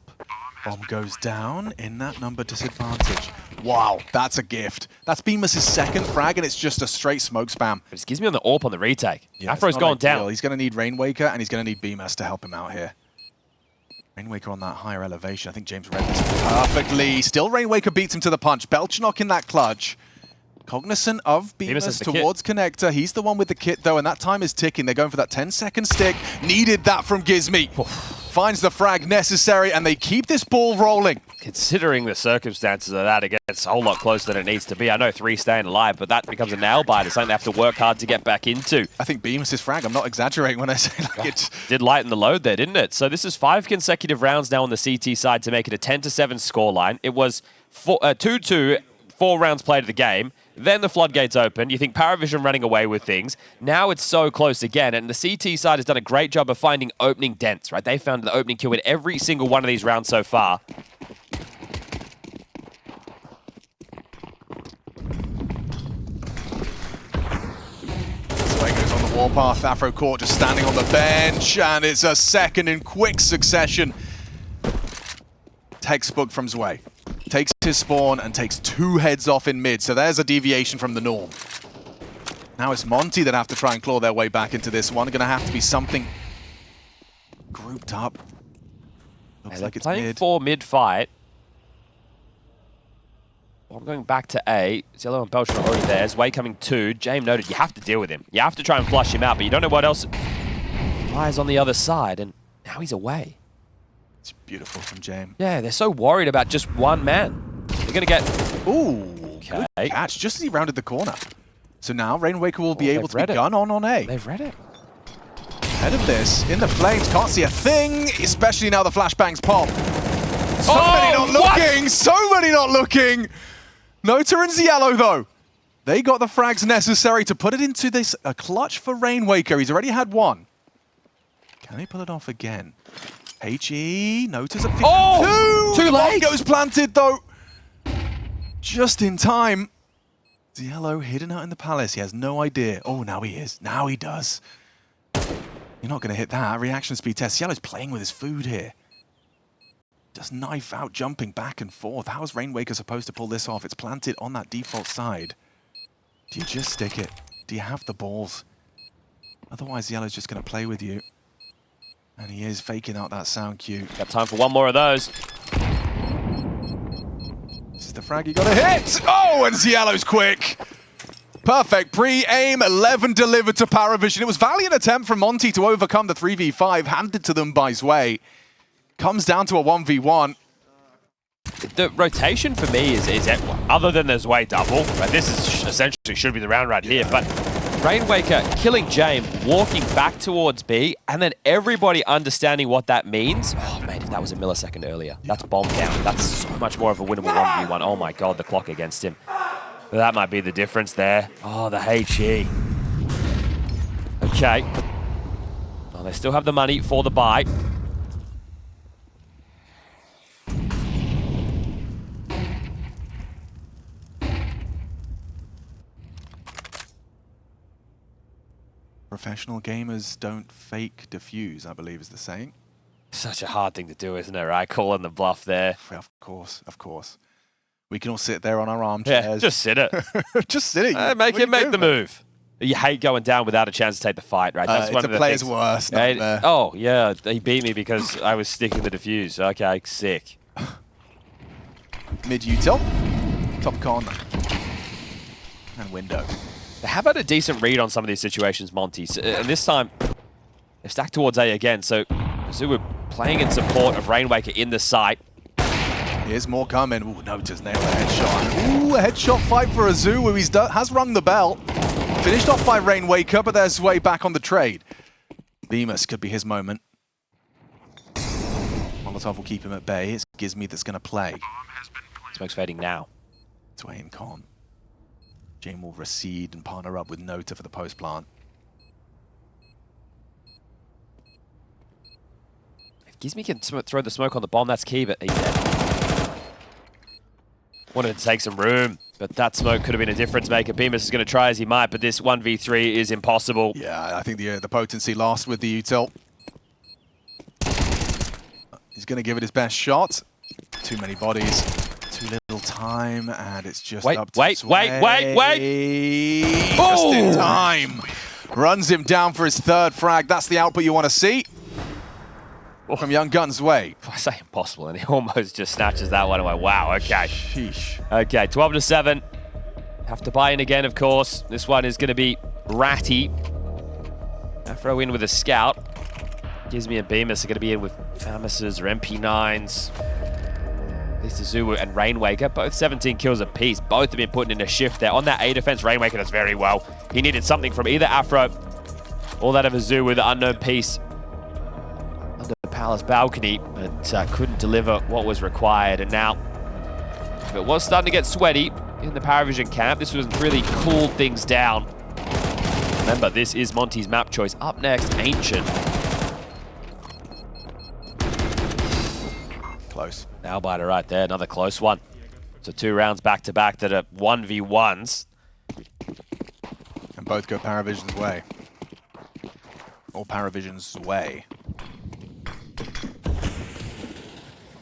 Bomb goes down in that number disadvantage. Wow, that's a gift. That's Bemis' second frag, and it's just a straight smoke spam. It gives me on the AWP on the retake. Yeah, Afro's gone down. He's going to need Rainwaker, and he's going to need Bemis to help him out here. Rainwaker on that higher elevation. I think James read this perfectly. Still Rainwaker beats him to the punch. Belchnock in that clutch. Cognizant of Bemis towards Connector. He's the one with the kit, though, and that time is ticking. They're going for that 10-second stick. Needed that from Gizmy. Finds the frag necessary, and they keep this ball rolling. Considering the circumstances of that, it gets a whole lot closer than it needs to be. I know 3 staying alive, but that becomes a nail-biter, something they have to work hard to get back into. I think Bemis' frag, I'm not exaggerating when I say like it. Did lighten the load there, didn't it? So this is 5 consecutive rounds now on the CT side to make it a 10-7 scoreline. It was 2-2, 4 rounds played of the game. Then the floodgates opened. You think PVISION running away with things. Now it's so close again, and the CT side has done a great job of finding opening dents, right? They found the opening kill in every single one of these rounds so far. Sway goes on the warpath. Afro Court just standing on the bench, and it's a second in quick succession. Textbook from Zwei. Takes his spawn and takes 2 heads off in mid, so there's a deviation from the norm. Now it's Monte that have to try and claw their way back into this one. Going to have to be something grouped up. Looks like it's playing mid. for mid-fight. Well, I'm going back to A. Zello and Belcher are already there. Zwei coming 2. Jame noted you have to deal with him. You have to try and flush him out, but you don't know what else lies on the other side, and now he's away. It's beautiful from Jame. Yeah, they're so worried about just one man. They're going to get... Ooh, Okay. good catch, just as he rounded the corner. So now Rainwaker will be able to be gun on A. They've read it. Ahead of this, in the flames, can't see a thing, especially now the flashbangs pop. So many not looking, so many not looking. Nota and Ziello, though. They got the frags necessary to put it into this, a clutch for Rainwaker. He's already had 1. Can he pull it off again? HE, Nota's at 52. Oh, too The bomb late. goes planted, though. Just in time. Ziello hidden out in the palace. He has no idea. Oh, now he is. Now he does. You're not going to hit that. Reaction speed test. Ziello's playing with his food here. Just knife out, jumping back and forth. How is Rainwaker supposed to pull this off? It's planted on that default side. Do you just stick it? Do you have the balls? Otherwise, Ziello's just going to play with you. And he is faking out that sound cue. Got time for one more of those. This is the frag you got to hit. Oh, and Ziello's quick. Perfect pre-aim, 11 delivered to PVISION. It was valiant attempt from Monte to overcome the 3v5, handed to them by Zwei. Comes down to a 1v1. The rotation for me is other than the Zwei double, right? This is essentially should be the round right here, but Rainwaker killing Jame, walking back towards B, and then everybody understanding what that means. Oh, mate, if that was a millisecond earlier, that's bomb down. That's so much more of a winnable 1v1. Oh my god, the clock against him. That might be the difference there. Oh, the HE. Okay. Oh, they still have the money for the buy. Professional gamers don't fake defuse, I believe is the saying. Such a hard thing to do, isn't it, right? Calling the bluff there. Of course, of course. We can all sit there on our armchairs. Yeah, just sit it. Just sit it. Make him make the move. You hate going down without a chance to take the fight, right? That's one it's of a the player's things. worst Yeah, nightmare. oh, yeah, he beat me because I was sticking the defuse. Okay, sick. Mid-util, top corner, and window. They have had a decent read on some of these situations, Monte. And this time, they're stacked towards A again. So Zuu playing in support of Rainwaker in the site. Here's more coming. Ooh, Nota's nailed a headshot. Ooh, a headshot fight for Azuu. He's has rung the bell. Finished off by Rainwaker, but there's Way back on the trade. Bemis could be his moment. Molotov will keep him at bay. It's Gizmi that's going to play. Smoke's fading now. It's IEM Cologne. Jame will recede and partner up with Nota for the post plant. If Gizmi can throw the smoke on the bomb, that's key, but he's dead. Wanted to take some room, but that smoke could have been a difference maker. Bemis is going to try as he might, but this 1v3 is impossible. Yeah, I think the potency lost with the util. He's going to give it his best shot. Too many bodies, too little time, and it's just up to wait! Just in time. Runs him down for his third frag. That's the output you want to see from Young Gun's Way. I say impossible, and he almost just snatches that one away. Wow, okay. Sheesh. Okay, 12-7. Have to buy in again, of course. This one is going to be ratty. Afro in with a scout. Gizmi and Bemis are going to be in with Famis's or MP9s. This is Zuu and Rainwaker, both 17 kills apiece. Both have been putting in a shift there. On that A defense, Rainwaker does very well. He needed something from either Afro or that of Zuu with the unknown piece under the palace balcony, but couldn't deliver what was required. And now, if it was starting to get sweaty in the PVISION camp, this was really cooled things down. Remember, this is Monte's map choice. Up next, Ancient. Close. Nail biter right there, another close one. So 2 rounds back-to-back that are 1v1s. And both go PVISION's way. Or PVISION's way.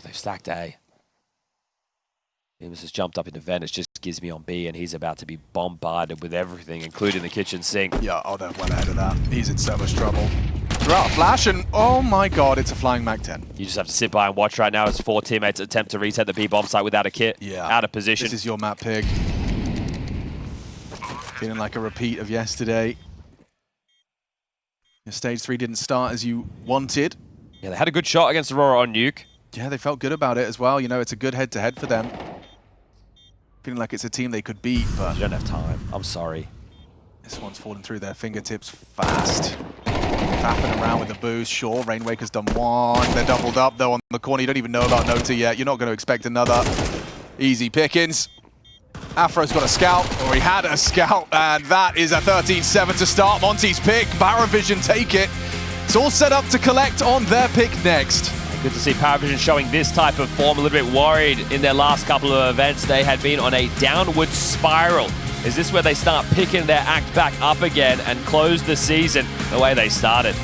They've stacked A. Bemis has jumped up into vent. It's just Gizmi on B, and he's about to be bombarded with everything, including the kitchen sink. Yeah, oh, they're well ahead of that. He's in so much trouble. Throughout flash, and oh my god, it's a flying Mag 10. You just have to sit by and watch right now as 4 teammates attempt to reset the B bomb site without a kit. Yeah. Out of position. This is your map, Pig. Feeling like a repeat of yesterday. Your stage 3 didn't start as you wanted. Yeah, they had a good shot against Aurora on Nuke. Yeah, they felt good about it as well. You know, it's a good head-to-head for them. Feeling like it's a team they could beat, but You don't have time. I'm sorry. this one's falling through their fingertips fast. Faffing around with the boost. Sure, Rainwaker's done one. They're doubled up, though, on the corner. You don't even know about Nota yet. You're not going to expect another easy pickings. Afro's got a scout, or he had a scout, and that is a 13-7 to start Monte's pick. PVISION take it. It's all set up to collect on their pick next. Good to see PVISION showing this type of form. A little bit worried in their last couple of events. They had been on a downward spiral. Is this where they start picking their act back up again and close the season the way they started?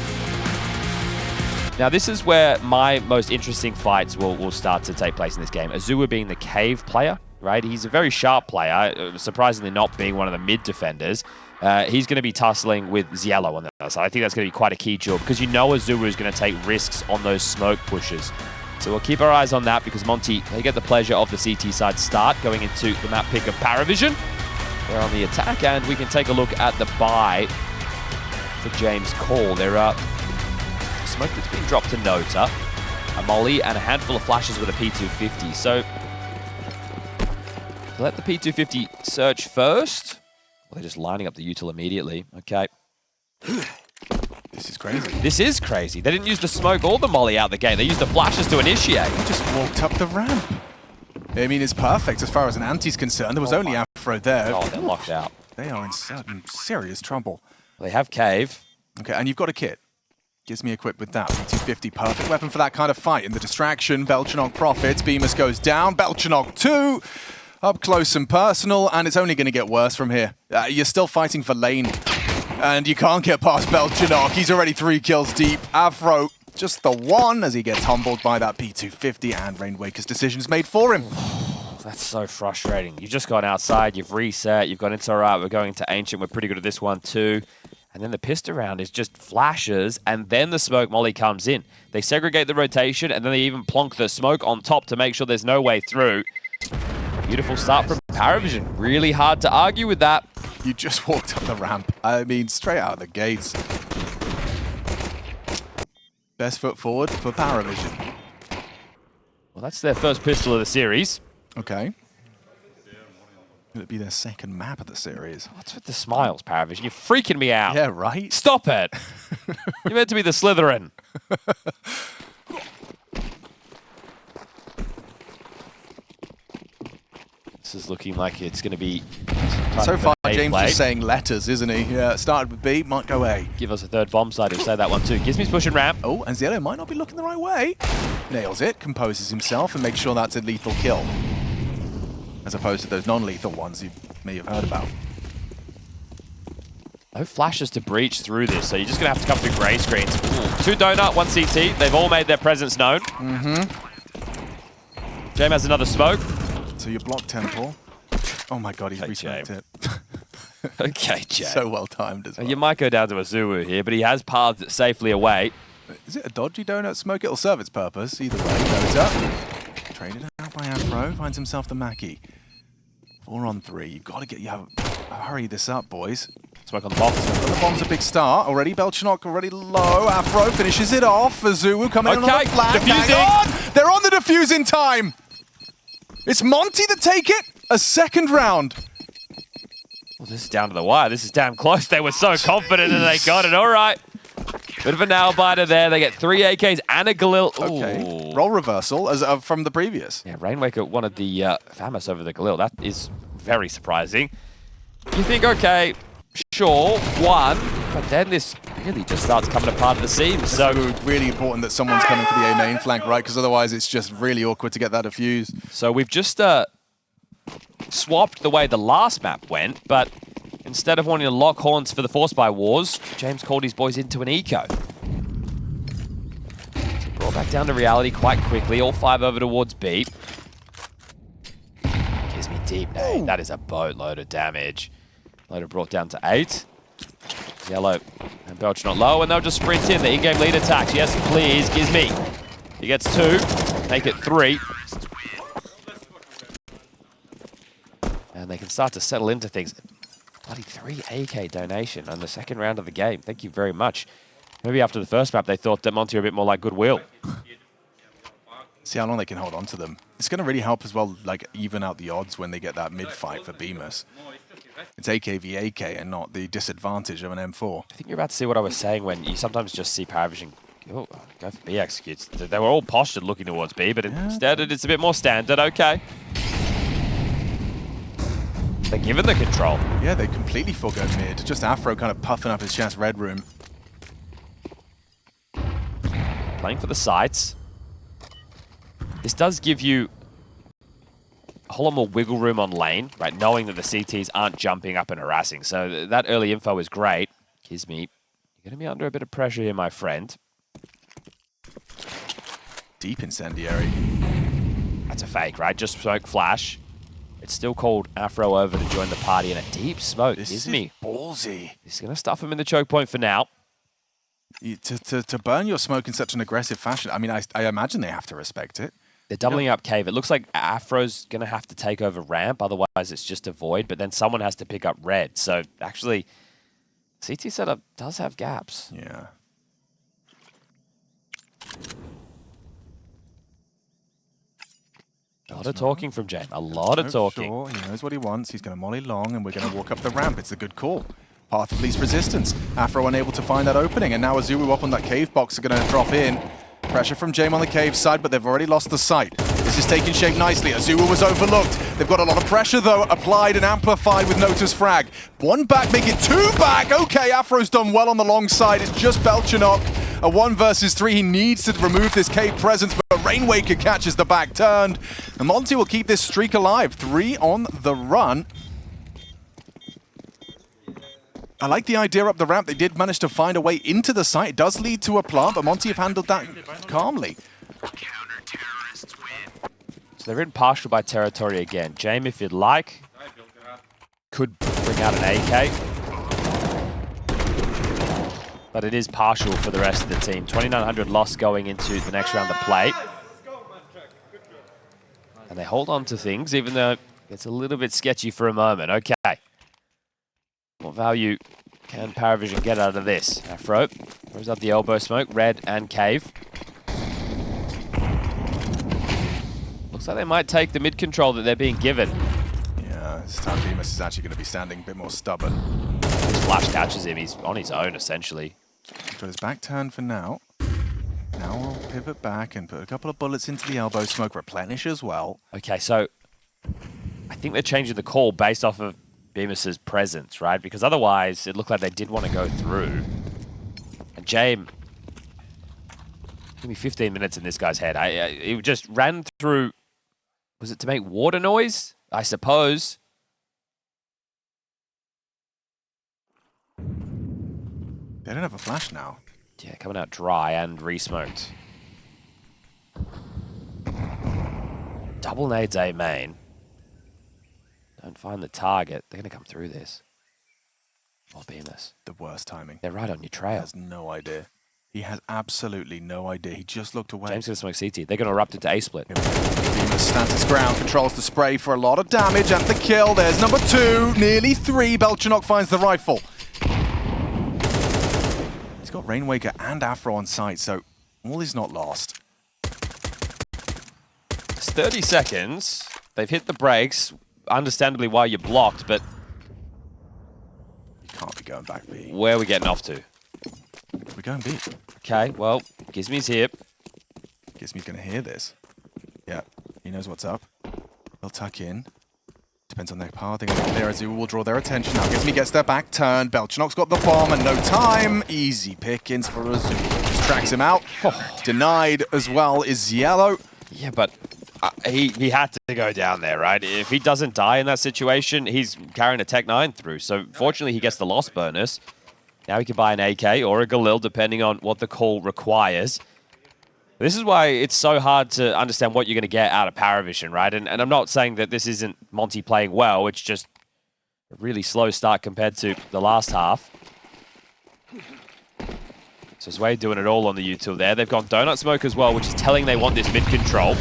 Now, this is where my most interesting fights will start to take place in this game. Azuu being the cave player, right? He's a very sharp player, surprisingly not being one of the mid defenders. He's going to be tussling with Ziello on the other side. I think that's going to be quite a key duel because you know Azuu is going to take risks on those smoke pushes. So we'll keep our eyes on that because Monte, they get the pleasure of the CT side start going into the map pick of PVISION. They're on the attack, and we can take a look at the buy for James Call. There are smoke that's been dropped to Nota, a molly, and a handful of flashes with a P250. So let the P250 search first. Well, they're just lining up the util immediately. Okay. This is crazy. This is crazy. They didn't use the smoke or the molly out the gate. They used the flashes to initiate. He just walked up the ramp. I mean, it's perfect as far as an anti's concerned. There was only Afro there. Oh, they're locked out. They are in certain serious trouble. They have cave. Okay, and you've got a kit. Gives me equipped with that. P250, perfect weapon for that kind of fight. In the distraction, Belchanog profits. Bemis goes down. Belchanog 2. Up close and personal, and it's only going to get worse from here. You're still fighting for lane, and you can't get past Belchanog. He's already 3 kills deep. Afro, just the one as he gets humbled by that P250, and Rainwaker's decision's made for him. That's so frustrating. You've just gone outside, you've reset, you've gone, it's all right, we're going to Ancient, we're pretty good at this one too. And then the pistol round is just flashes, and then the smoke molly comes in. They segregate the rotation, and then they even plonk the smoke on top to make sure there's no way through. Beautiful start from PVISION. Really hard to argue with that. You just walked up the ramp. I mean, straight out of the gates. Best foot forward for PVISION. Well, that's their first pistol of the series. Okay. Will it be their second map of the series? What's with the smiles, PVISION? You're freaking me out. Yeah, right? Stop it. You're meant to be the Slytherin. This is looking like it's going to be... So far, James play. is saying letters, isn't he? Yeah, started with B, might go A. Give us a third bomb side. He'll say that one too. Gizmy's pushing ramp. Oh, and Zielo might not be looking the right way. Nails it, composes himself, and makes sure that's a lethal kill. As opposed to those non-lethal ones you may have heard about. No flashes to breach through this, so you're just going to have to come through grey screens. Two donut, one CT. They've all made their presence known. Jame has another smoke. So you block Temple. Oh my god, he's resmoked it. Okay, Jame. So well timed as well. You might go down to a Zulu here, but he has pathed it safely away. Is it a dodgy donut smoke? It'll serve its purpose. Either way, goes up. Traded out by Afro, finds himself the Mackie. 4 on 3. You've got to get hurry this up, boys. Smoke on the box. The bomb's a big start already. Belchanok already low. Afro finishes it off. Azuu coming in on the flag. Defusing. Hang on! They're on the defusing time. It's Monte that take it. A second round. Well, this is down to the wire. This is damn close. They were so confident and they got it. All right. Bit of a nail biter there. They get 3 AKs and a Galil. Okay. Roll reversal as from the previous. Yeah, Rainwaker wanted the Famas over the Galil. That is very surprising. You think, okay, sure, one, but then this really just starts coming apart at the seams. So really important that someone's coming for the A main flank, right? Because otherwise it's just really awkward to get that defused. So we've just swapped the way the last map went, but instead of wanting to lock horns for the Force by Wars, James called his boys into an eco. So brought back down to reality quite quickly. All 5 over towards B. Gives me deep nade. That is a boatload of damage. Loader brought down to 8. Yellow and Belch not low, and they'll just sprint in. The in-game lead attacks. Yes, please. Gizmy. He gets 2. Make it 3. And they can start to settle into things. Bloody 3 AK donation on the second round of the game. Thank you very much. Maybe after the first map, they thought that Monte were a bit more like Goodwill. See how long they can hold on to them. It's going to really help as well, like, even out the odds when they get that mid-fight for Bemis. It's AK v AK and not the disadvantage of an M4. I think you're about to see what I was saying when you sometimes just see PVISION go for B executes. They were all postured looking towards B, but instead it's a bit more standard. Okay. They're given the control. Yeah, they completely forgo mid. Just Afro kind of puffing up his chest red room. Playing for the sights. This does give you a whole lot more wiggle room on lane, right? Knowing that the CTs aren't jumping up and harassing. So that early info is great. Gizmy, you're going to be under a bit of pressure here, my friend. Deep incendiary. That's a fake, right? Just smoke flash. It's still called Afro over to join the party, and a deep smoke. This Gizmy. is ballsy. He's going to stuff him in the choke point for now. To burn your smoke in such an aggressive fashion, I mean, I imagine they have to respect it. They're doubling up cave. It looks like Afro's going to have to take over ramp, otherwise it's just a void, but then someone has to pick up red. So actually, CT setup does have gaps. Yeah. A lot of talking from Jame. A lot of talking. Sure, he knows what he wants. He's going to molly long, and we're going to walk up the ramp. It's a good call. Path of least resistance. Afro unable to find that opening, and now Azuu up on that cave box are going to drop in. Pressure from Jame on the cave side, but they've already lost the sight. This is taking shape nicely. Azuu was overlooked. They've got a lot of pressure, though, applied and amplified with Nota's frag. 1 back, make it 2 back. Okay, Afro's done well on the long side. It's just Belchanok. A 1 versus 3. He needs to remove this cave presence, but Rainwaker catches the back turned. And Monte will keep this streak alive. 3 on the run. I like the idea up the ramp. They did manage to find a way into the site. It does lead to a plant, but Monte have handled that calmly. So they're in partial by territory again. Jame, if you'd like, could bring out an AK. But it is partial for the rest of the team. 2,900 loss going into the next round of play. And they hold on to things, even though it's a little bit sketchy for a moment. Okay. What value can PVISION get out of this? Afro throws up the elbow smoke, Red and Cave. Looks like they might take the mid control that they're being given. Yeah, this time Bemis is actually going to be standing a bit more stubborn. His flash catches him, he's on his own essentially. Got his back turned for now. Now we'll pivot back and put a couple of bullets into the elbow smoke, replenish as well. Okay, so I think they're changing the call based off of Bemis's presence, right? Because otherwise, it looked like they did want to go through. And Jame, give me 15 minutes in this guy's head. He just ran through, was it to make water noise? I suppose. They don't have a flash now. Yeah, coming out dry and re-smoked. Double nades A main. Don't find the target. They're going to come through this. Or Bemis. The worst timing. They're right on your He trail. has no idea. He has absolutely no idea. He just looked away. James going to smoke CT. They're going to erupt into A-split. Bemis stands his ground, controls the spray for a lot of damage and the kill. There's number 2, nearly 3. Belchanok finds the rifle. He's got Rainwaker and Afro on site, so all is not lost. It's 30 seconds. They've hit the brakes. Understandably why you're blocked, but You can't be going back B. where are we getting off to? We're going B. Okay, well, Gizmy's here. Gizmy's going to hear this. Yeah, he knows what's up. They'll tuck in. Depends on their path. They're going to clear. Azul will draw their attention. Now Gizmy gets their back turned. Belchanok's got the bomb and no time. Easy pickings for Azul. Just tracks him out. Denied as well is Yellow. Yeah, but he had to go down there, right? If he doesn't die in that situation, he's carrying a Tech 9 through. So fortunately, he gets the loss bonus. Now he can buy an AK or a Galil, depending on what the call requires. This is why it's so hard to understand what you're going to get out of PVISION, right? And I'm not saying that this isn't Monte playing well. It's just a really slow start compared to the last half. So Zway doing it all on the util there. They've gone Donut Smoke as well, which is telling they want this mid control.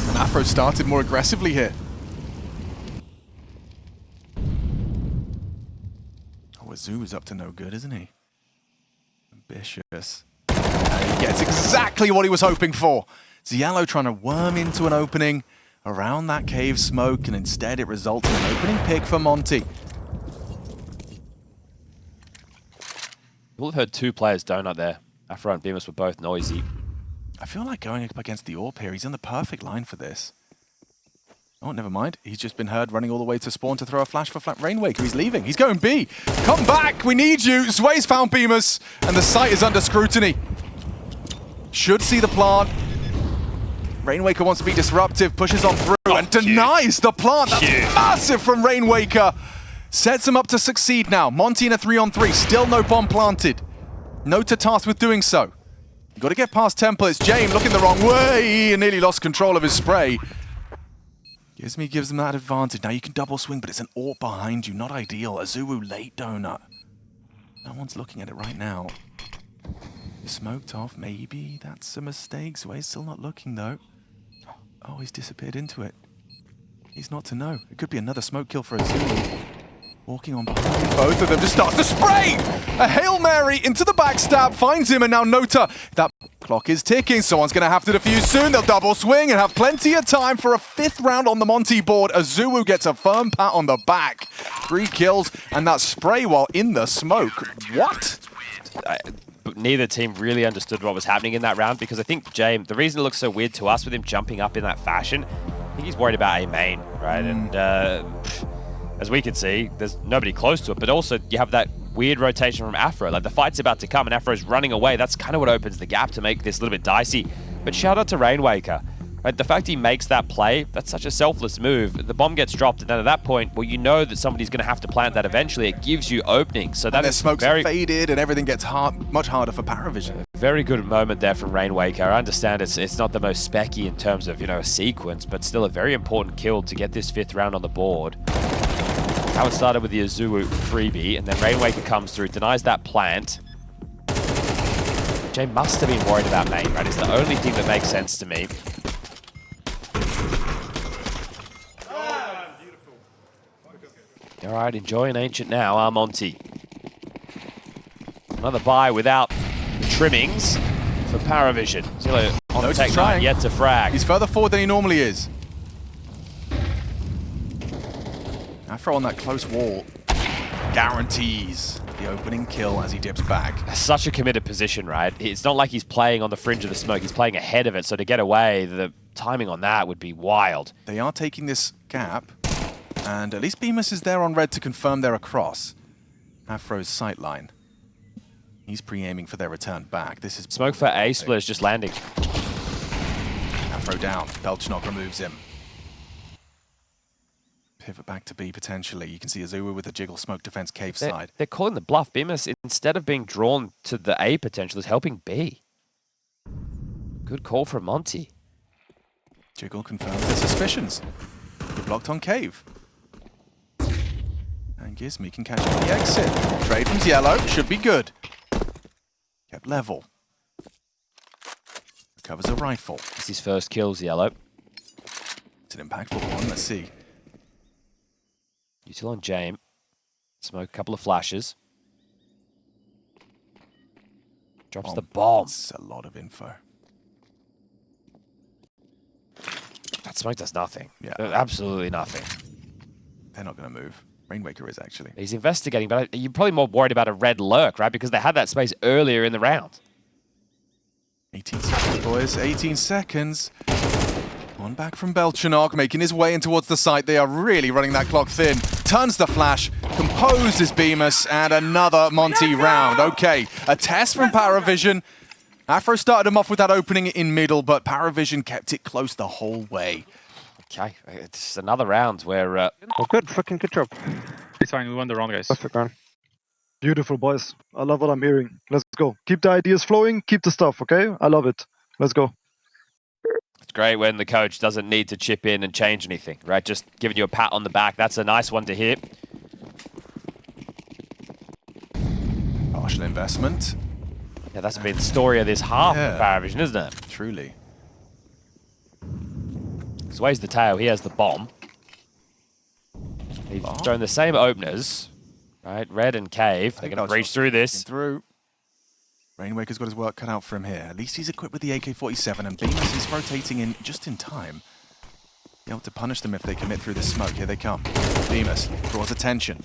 And Afro started more aggressively here. Oh, Azul is up to no good, isn't he? Ambitious. And he gets exactly what he was hoping for. Ziello trying to worm into an opening around that cave smoke, and instead it results in an opening pick for Monte. You'll have heard two players donut there. Afro and Bemis were both noisy. I feel like going up against the AWP here, he's in the perfect line for this. Oh, never mind. He's just been heard running all the way to spawn to throw a flash for Rainwaker. He's leaving. He's going B. Come back. We need you. Zway's found Bemis, and the site is under scrutiny. Should see the plant. Rainwaker wants to be disruptive, pushes on through, and denies the plant. That's massive from Rainwaker. Sets him up to succeed now. Monte in a 3-on-3. Still no bomb planted. No to task with doing so. You've got to get past Temple. It's Jame looking the wrong way and nearly lost control of his spray. Gizmy gives him that advantage. Now you can double swing, but it's an AWP behind you. Not ideal. Azulu late donut. No one's looking at it right now. Smoked off, maybe. That's a mistake. Zway's still not looking, though. Oh, he's disappeared into it. He's not to know. It could be another smoke kill for Azulu. Walking on behind both of them, just starts to spray! A Hail Mary into the backstab, finds him, and now Nota. That clock is ticking. Someone's going to have to defuse soon. They'll double swing and have plenty of time for a 5th round on the Monte board. Azulu gets a firm pat on the back. 3 kills, and that spray while in the smoke. What? Neither team really understood what was happening in that round, because I think Jame, the reason it looks so weird to us with him jumping up in that fashion, I think he's worried about A main, right? And as we can see, there's nobody close to it, but also you have that weird rotation from Afro. Like, the fight's about to come and Afro's running away. That's kind of what opens the gap to make this a little bit dicey. But shout out to Rainwaker. Right? The fact he makes that play, that's such a selfless move. The bomb gets dropped, and then at that point, well, you know that somebody's going to have to plant that eventually. It gives you openings. So that and is smoke's very faded, and everything gets much harder for PVISION. Very good moment there from Rainwaker. I understand it's not the most specky in terms of, a sequence, but still a very important kill to get this 5th round on the board. How it started with the Azuwu freebie, and then Rainwaker comes through, denies that plant. Jame must have been worried about main, right? It's the only thing that makes sense to me. All right, enjoying Ancient now, Monte. Another buy without the trimmings for PVISION. Zillow on the tech nine, yet to frag. He's further forward than he normally is. Afro on that close wall guarantees the opening kill as he dips back. That's such a committed position, right? It's not like he's playing on the fringe of the smoke. He's playing ahead of it, so to get away, the timing on that would be wild. They are taking this gap, and at least Bemis is there on red to confirm they're across Afro's sightline. He's pre-aiming for their return back. This is smoke for A, Split is just landing. Afro down, Belchnok removes him. Pivot back to B potentially. You can see Azuwu with a jiggle smoke defense cave side. They're calling the bluff. Bemis, instead of being drawn to the A potential, is helping B. Good call from Monte. Jiggle confirms their suspicions. You're blocked on cave. And Gizmy can catch him on the exit. Trade from Yellow, should be good. Kept level. Recovers a rifle. It's his first kills, Yellow. It's an impactful one, let's see. Util on Jame. Smoke a couple of flashes. Drops the bomb. That's a lot of info. That smoke does nothing. Yeah. Absolutely nothing. They're not going to move. Rainwaker is actually. He's investigating, but you're probably more worried about a red lurk, right? Because they had that space earlier in the round. 18 seconds, boys. 18 seconds. One back from Belchnok, making his way in towards the site. They are really running that clock thin. Turns the flash, composes Bemis, and another Monte round. Okay, a test from PVISION. Afro started him off with that opening in middle, but PVISION kept it close the whole way. Okay, it's another round where... Oh, good. Fucking good job. It's fine, we won the round, guys. Perfect round. Beautiful, boys. I love what I'm hearing. Let's go. Keep the ideas flowing. Keep the stuff, okay? I love it. Let's go. It's great when the coach doesn't need to chip in and change anything, right? Just giving you a pat on the back. That's a nice one to hear. Partial investment. Yeah, that's been the story of this half of PVISION, isn't it? Truly. Sways the tail. He has the bomb. They've thrown the same openers, right? Red and Cave. They're going to breach through this. Through. Rainwaker's got his work cut out for him here. At least he's equipped with the AK-47, and Bemis is rotating in just in time. Be able to punish them if they commit through this smoke. Here they come. Bemis draws attention.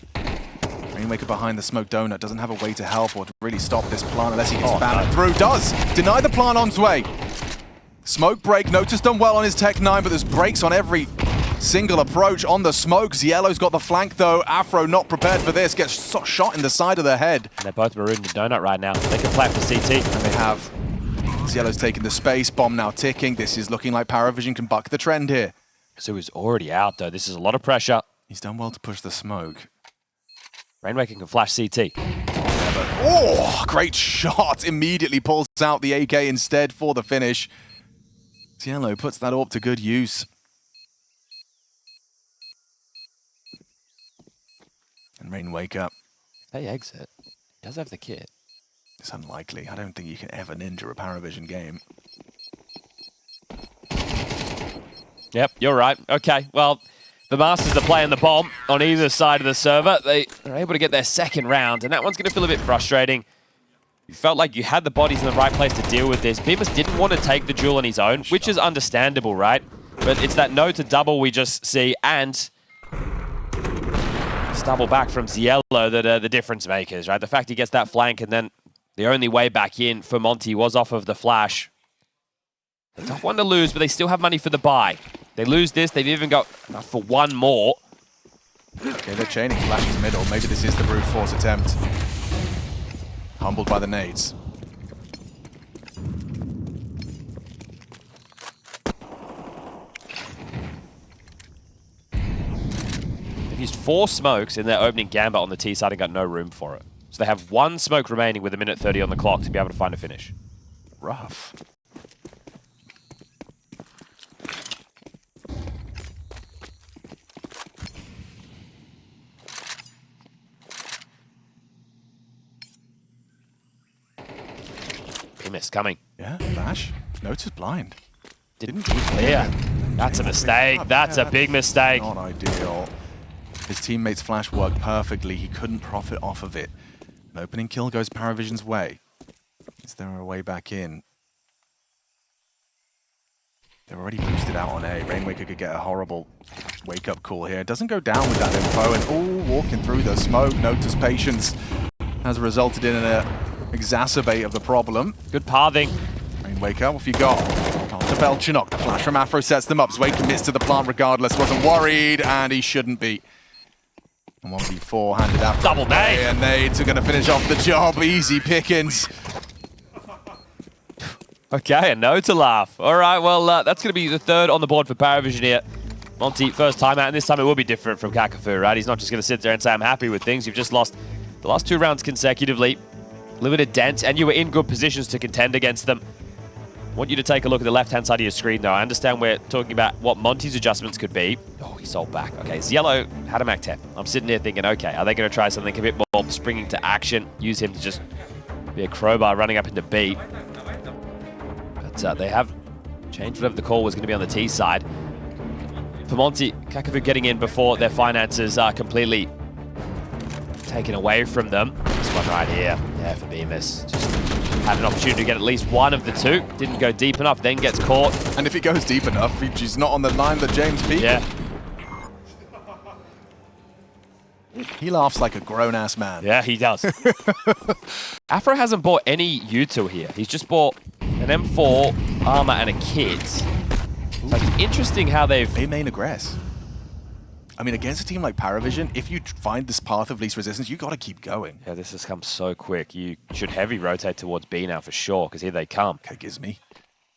Rainwaker behind the smoke donut doesn't have a way to help or to really stop this plant unless he gets spammed through. Does! Deny the plant on its way. Smoke break. Notice done well on his Tech 9, but there's breaks on every single approach on the smokes. Yellow's got the flank though. Afro not prepared for this. Gets shot in the side of the head. And they're both marooned in the donut right now. They can play for CT. And they have. Yellow's taking the space. Bomb now ticking. This is looking like PVISION can buck the trend here. So he's already out though. This is a lot of pressure. He's done well to push the smoke. Rainwaker can flash CT. Oh, great shot. Immediately pulls out the AK instead for the finish. Yellow puts that AWP to good use. And Rainwaker. They exit. He does have the kit. It's unlikely. I don't think you can ever ninja a PVISION game. Yep, you're right. Okay, well, the Masters are playing the bomb on either side of the server. They are able to get their second round, and that one's going to feel a bit frustrating. You felt like you had the bodies in the right place to deal with this. Bemis didn't want to take the duel on his own, which is understandable, right? But it's that no to double we just see, and double back from Ziello that are the difference makers, right? The fact he gets that flank, and then the only way back in for Monte was off of the flash. A tough one to lose, but they still have money for the buy. They lose this, they've even got enough for one more. Okay, they're chaining flashes middle. Maybe this is the brute force attempt. Humbled by the nades. They've used 4 smokes in their opening gambit on the T side and got no room for it. So they have 1 smoke remaining with 1:30 on the clock to be able to find a finish. rough. Bemis coming. Yeah, Bash. Notice blind. Didn't keep clear. That's a mistake. That's a big mistake. Not ideal. His teammates' flash worked perfectly. He couldn't profit off of it. An opening kill goes PVISION's way. Is there a way back in? They're already boosted out on A. Rainwaker could get a horrible wake-up call here. Doesn't go down with that info, and walking through the smoke. Notice patience has resulted in an exacerbate of the problem. Good pathing. Rainwaker, what have you got? On to Belchinok. The flash from Afro sets them up. Zway commits to the plant regardless. Wasn't worried, and he shouldn't be. And 1v4 handed out. Double nade. And nades are going to finish off the job. Easy pickings. Okay, a no to laugh. All right, well, that's going to be the third on the board for PVISION here. Monte, first time out, and this time it will be different from Kakafu, right? He's not just going to sit there and say, I'm happy with things. You've just lost the last 2 rounds consecutively. Limited dent, and you were in good positions to contend against them. I want you to take a look at the left-hand side of your screen, though. I understand we're talking about what Monte's adjustments could be. Oh, he sold back. Okay, Yellow had a Mac 10. I'm sitting here thinking, okay, are they going to try something a bit more springing to action? Use him to just be a crowbar running up into B. But they have changed whatever the call was going to be on the T side. For Monte, Kakafu getting in before their finances are completely taken away from them. This one right here, yeah, for Bemis. Just had an opportunity to get at least one of the 2. Didn't go deep enough, then gets caught. And if he goes deep enough, he's not on the line that James peaked. Yeah. He laughs like a grown-ass man. Yeah, he does. Afro hasn't bought any util here. He's just bought an M4 armor and a kit. So it's interesting how they've... They main aggress. I mean, against a team like PVISION, if you find this path of least resistance, you got to keep going. Yeah, this has come so quick. You should heavy rotate towards B now for sure, because here they come. Okay, Gizmy.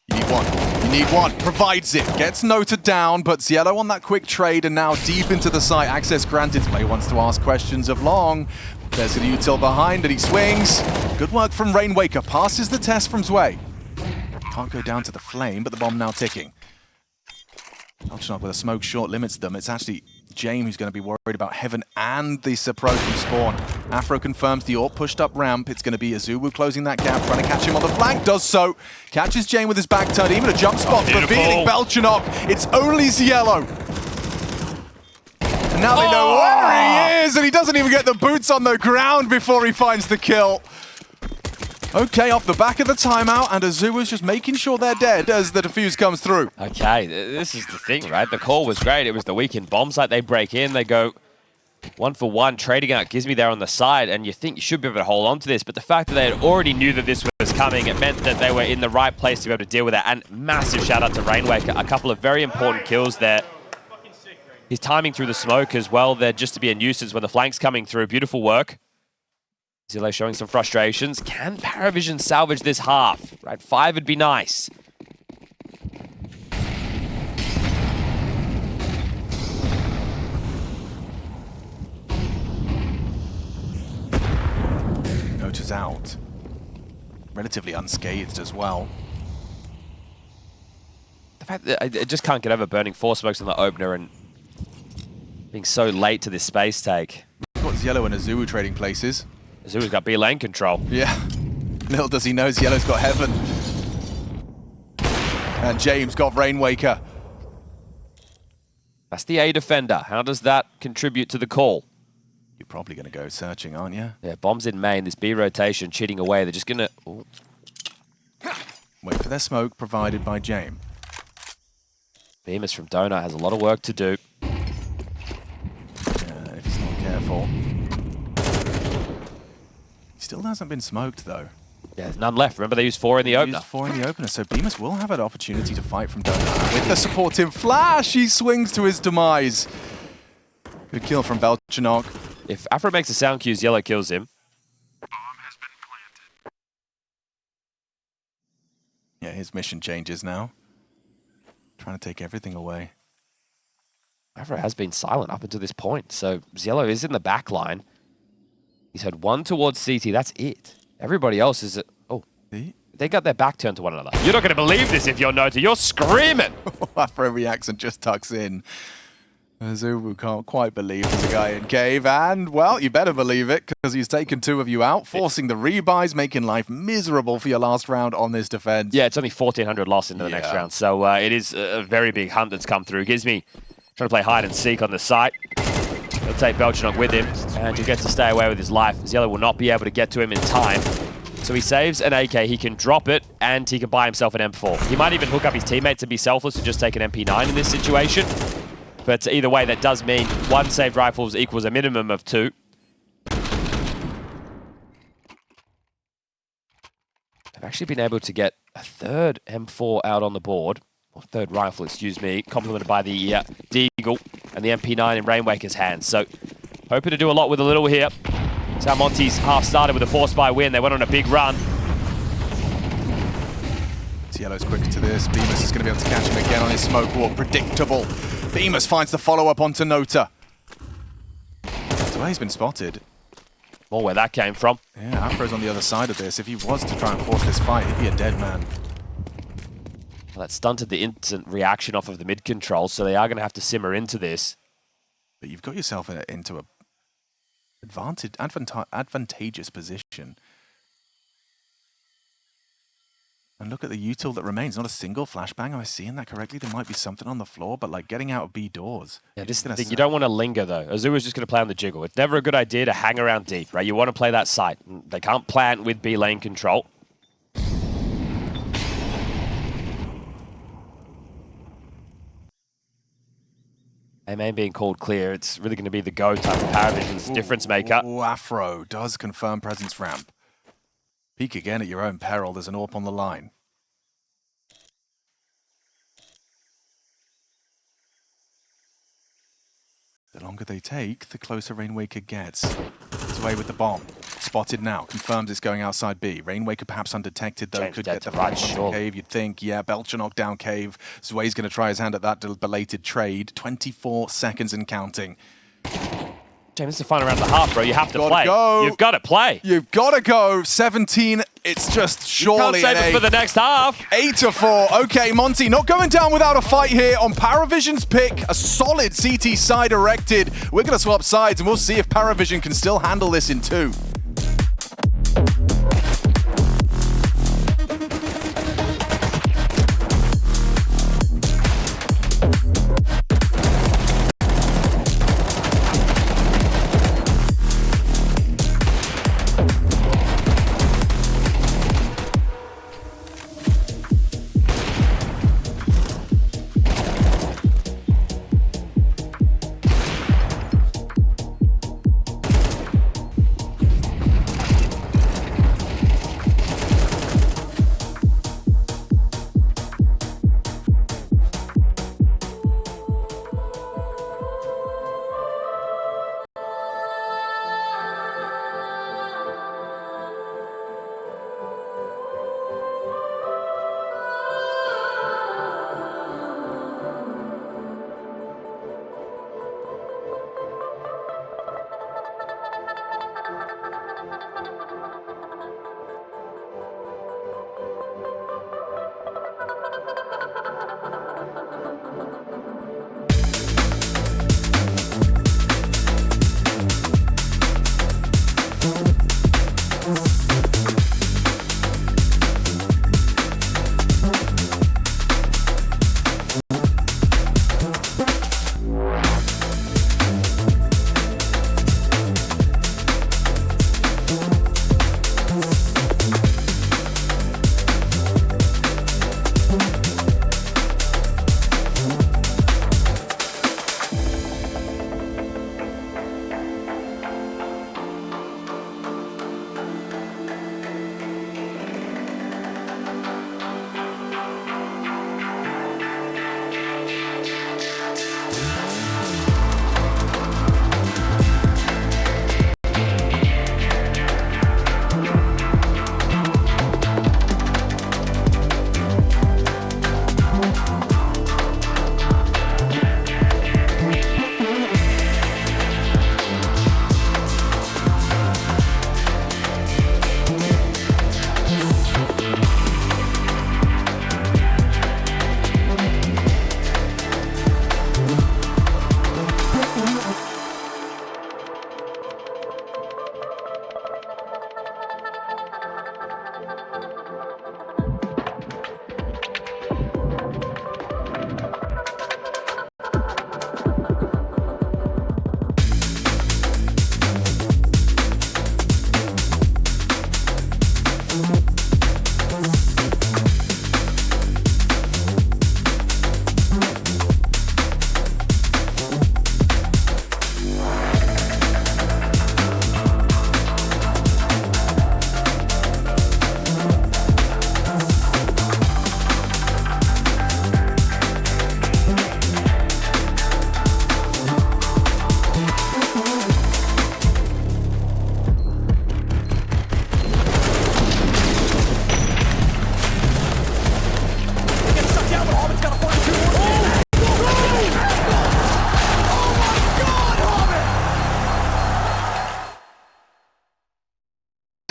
You need one. You need one. Provides it. Gets noted down, but Cielo on that quick trade and now deep into the site. Access granted. Zway wants to ask questions of Long. There's a util behind and he swings. Good work from Rainwaker. Passes the test from Zway. Can't go down to the flame, but the bomb now ticking. Belchinok with a smoke short limits them. It's actually Jame who's going to be worried about Heaven and this approach from Spawn. Afro confirms the AWP pushed up ramp. It's going to be Azuwu closing that gap, trying to catch him on the flank. Does so. Catches Jame with his back turn. Even a jump spot revealing Belchinok. It's only Cielo. And now they know where he is, and he doesn't even get the boots on the ground before he finds the kill. Okay, off the back of the timeout, and Azuwu's just making sure they're dead as the defuse comes through. Okay, this is the thing, right? The call was great. It was the weekend bomb site. They break in, they go 1-for-1, trading out Gizmy there on the side, and you think you should be able to hold on to this, but the fact that they had already knew that this was coming, it meant that they were in the right place to be able to deal with it, and massive shout out to Rainwaker. A couple of very important kills there. His timing through the smoke as well there, just to be a nuisance when the flank's coming through. Beautiful work. Zillow showing some frustrations. Can PVISION salvage this half? Right, 5 would be nice. Nota's out. Relatively unscathed as well. The fact that I just can't get over burning 4 smokes on the opener and being so late to this space take. Got Yellow and Azuwu trading places. Azuwu's got B lane control. Yeah. Little does he know, Yellow's got Heaven. And James got Rainwaker. That's the A defender. How does that contribute to the call? You're probably going to go searching, aren't you? Yeah, bombs in main. This B rotation cheating away. They're just going to... Wait for their smoke provided by Jame. Bemis from Donut has a lot of work to do. If he's not careful. He still hasn't been smoked, though. Yeah, there's none left. Remember, they used 4 in the opener. Used 4 in the opener, so Bemis will have an opportunity to fight from Donut. With the supportive flash, he swings to his demise. Good kill from Belchinok. If Afro makes a sound cues, Yellow kills him. Yeah, his mission changes now. Trying to take everything away. Afro has been silent up until this point, so Yellow is in the back line. He's had 1 towards CT, that's it. Everybody else is at... Oh, See? They got their back turned to one another. You're not going to believe this if you're Nota. You're screaming. Afro reacts and just tucks in. Zubu can't quite believe there's a guy in cave, and, well, you better believe it, because he's taken 2 of you out, forcing the rebuys, making life miserable for your last round on this defense. Yeah, it's only 1,400 loss into the next round, so it is a very big hunt that's come through. Gizmi trying to play hide and seek on the site. He'll take Belchanok with him, and he'll get to stay away with his life. Ziello will not be able to get to him in time. So he saves an AK, he can drop it, and he can buy himself an M4. He might even hook up his teammates and be selfless and just take an MP9 in this situation. But either way, that does mean 1 saved rifles equals a minimum of 2. They've actually been able to get a 3rd M4 out on the board. Or 3rd rifle, excuse me, complemented by the Deagle and the MP9 in Rainwaker's hands. So, hoping to do a lot with a little here. That's how Monte's half started with a 4-spy win. They went on a big run. Yellow's quick to this. Bemis is going to be able to catch him again on his smoke walk. Predictable. Bemis finds the follow-up onto Nota. So he's been spotted. More where that came from. Yeah, Afro's on the other side of this. If he was to try and force this fight, he'd be a dead man. Well, that stunted the instant reaction off of the mid control, so they are going to have to simmer into this. But you've got yourself into a advantageous position. And look at the util that remains. Not a single flashbang. Am I seeing that correctly? There might be something on the floor, but like getting out of B doors. Yeah, this is the thing. You don't want to linger, though. Azua's just going to play on the jiggle. It's never a good idea to hang around deep, right? You want to play that site. They can't plant with B lane control. A main being called clear. It's really going to be the go type of PVISION's difference maker. Ooh, Afro does confirm presence ramp. Peek again at your own peril. There's an AWP on the line. The longer they take, the closer Rainwaker gets. It's away with the bomb. Spotted now. Confirms it's going outside B. Rainwaker perhaps undetected, though. James Could dead get the to right, flash sure. cave, you'd think. Yeah, Belchanok down cave. Zway's going to try his hand at that belated trade. 24 seconds and counting. James, it's the final round and a half, bro. You have to play. Go. You've got to play. You've got to go. 17. It's just surely You can't save it for the next half. 8-4. Okay, Monte not going down without a fight here on PVISION's pick. A solid CT side erected. We're going to swap sides and we'll see if PVISION can still handle this in 2.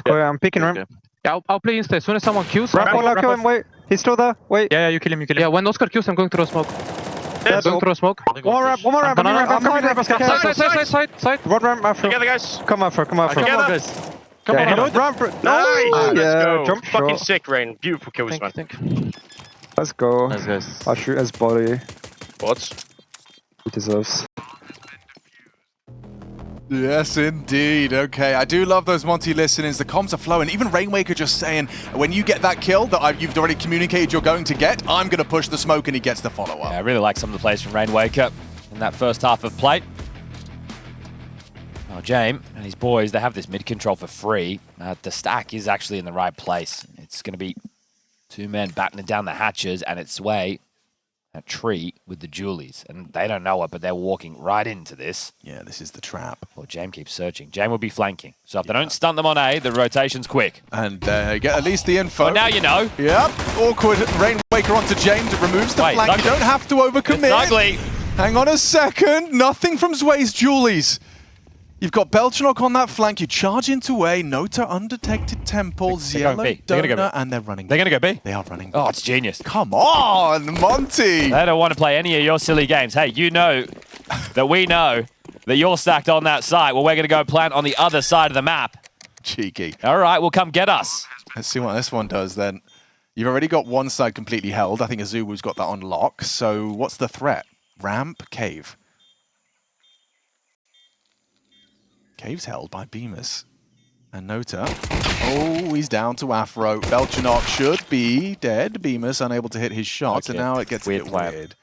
I'm picking ramp. Yeah, I'll play insta as soon as someone kills. Ramp one, I'll kill him. Wait, he's still there. Wait. Yeah, you kill him, Yeah, when Oscar kills, I'm going to throw smoke. Dead. Going to throw smoke. One ramp, I'm coming ramp. Side. One ramp, Afro. Together, guys. Come Afro. Together. Come on, Ramp. Nice. Yeah, Let's go. jump Fucking shot. sick, Rain. Beautiful kills, man. Let's go. Nice, guys. I'll shoot his body. What? He deserves. Yes, indeed. Okay, I do love those Monte listenings. The comms are flowing. Even Rainwaker just saying, when you get that kill that you've already communicated you're going to get, I'm going to push the smoke, and he gets the follow-up. Yeah, I really like some of the plays from Rainwaker in that first half of play. Now, Jame and his boys, they have this mid-control for free. The stack is actually in the right place. It's going to be two men battening down the hatches, and it's Sway, a tree with the Julies. And they don't know it, but they're walking right into this. Yeah, this is the trap. Well, Jame keeps searching. Jame will be flanking. So if they don't stunt them on A, the rotation's quick. And get at least the info. Well, now you know. Yep, awkward. Rainwaker onto James. It removes the flank. ugly. You don't have to overcommit. It's ugly. Hang on a second. Nothing from Zway's Julies. You've got Belchenok on that flank. You charge into A. Nota undetected temple. They're going Ziello, B. They're gonna go Donor, B. and they're running. They're going to go B. They are running. Oh, it's genius. Come on, Monte. They don't want to play any of your silly games. Hey, you know that we know that you're stacked on that side. Well, we're going to go plant on the other side of the map. Cheeky. All right, well, come get us. Let's see what this one does then. You've already got one side completely held. I think Azubu's got that on lock. So what's the threat? Ramp, cave. Cave's held by Bemis. And Nota. Oh, he's down to Afro. Belchenok should be dead. Bemis unable to hit his shot. Okay. And now it gets a bit Weird weird.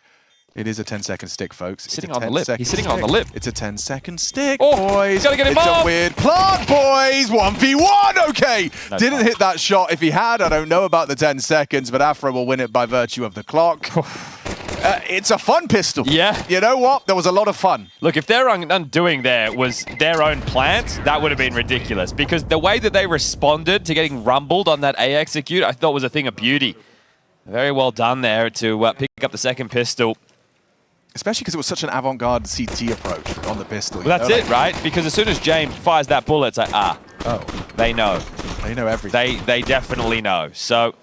It is a 10-second stick, folks. Sitting It's a on the lip. 10-second He's sitting stick. on the lip. It's a 10-second stick, Oh, boys. he's gotta get it's involved. a weird plant, boys. 1v1. Okay. No Didn't chance. hit that shot. If he had, I don't know about the 10 seconds, but Afro will win it by virtue of the clock. It's a fun pistol. Yeah. You know what? There was a lot of fun. Look, if their undoing there was their own plant, that would have been ridiculous. Because the way that they responded to getting rumbled on that A execute, I thought was a thing of beauty. Very well done there to pick up the second pistol. Especially because it was such an avant-garde CT approach on the pistol. Well, that's it, right? Because as soon as Jame fires that bullet, it's like, they know. They know everything. They definitely know. So,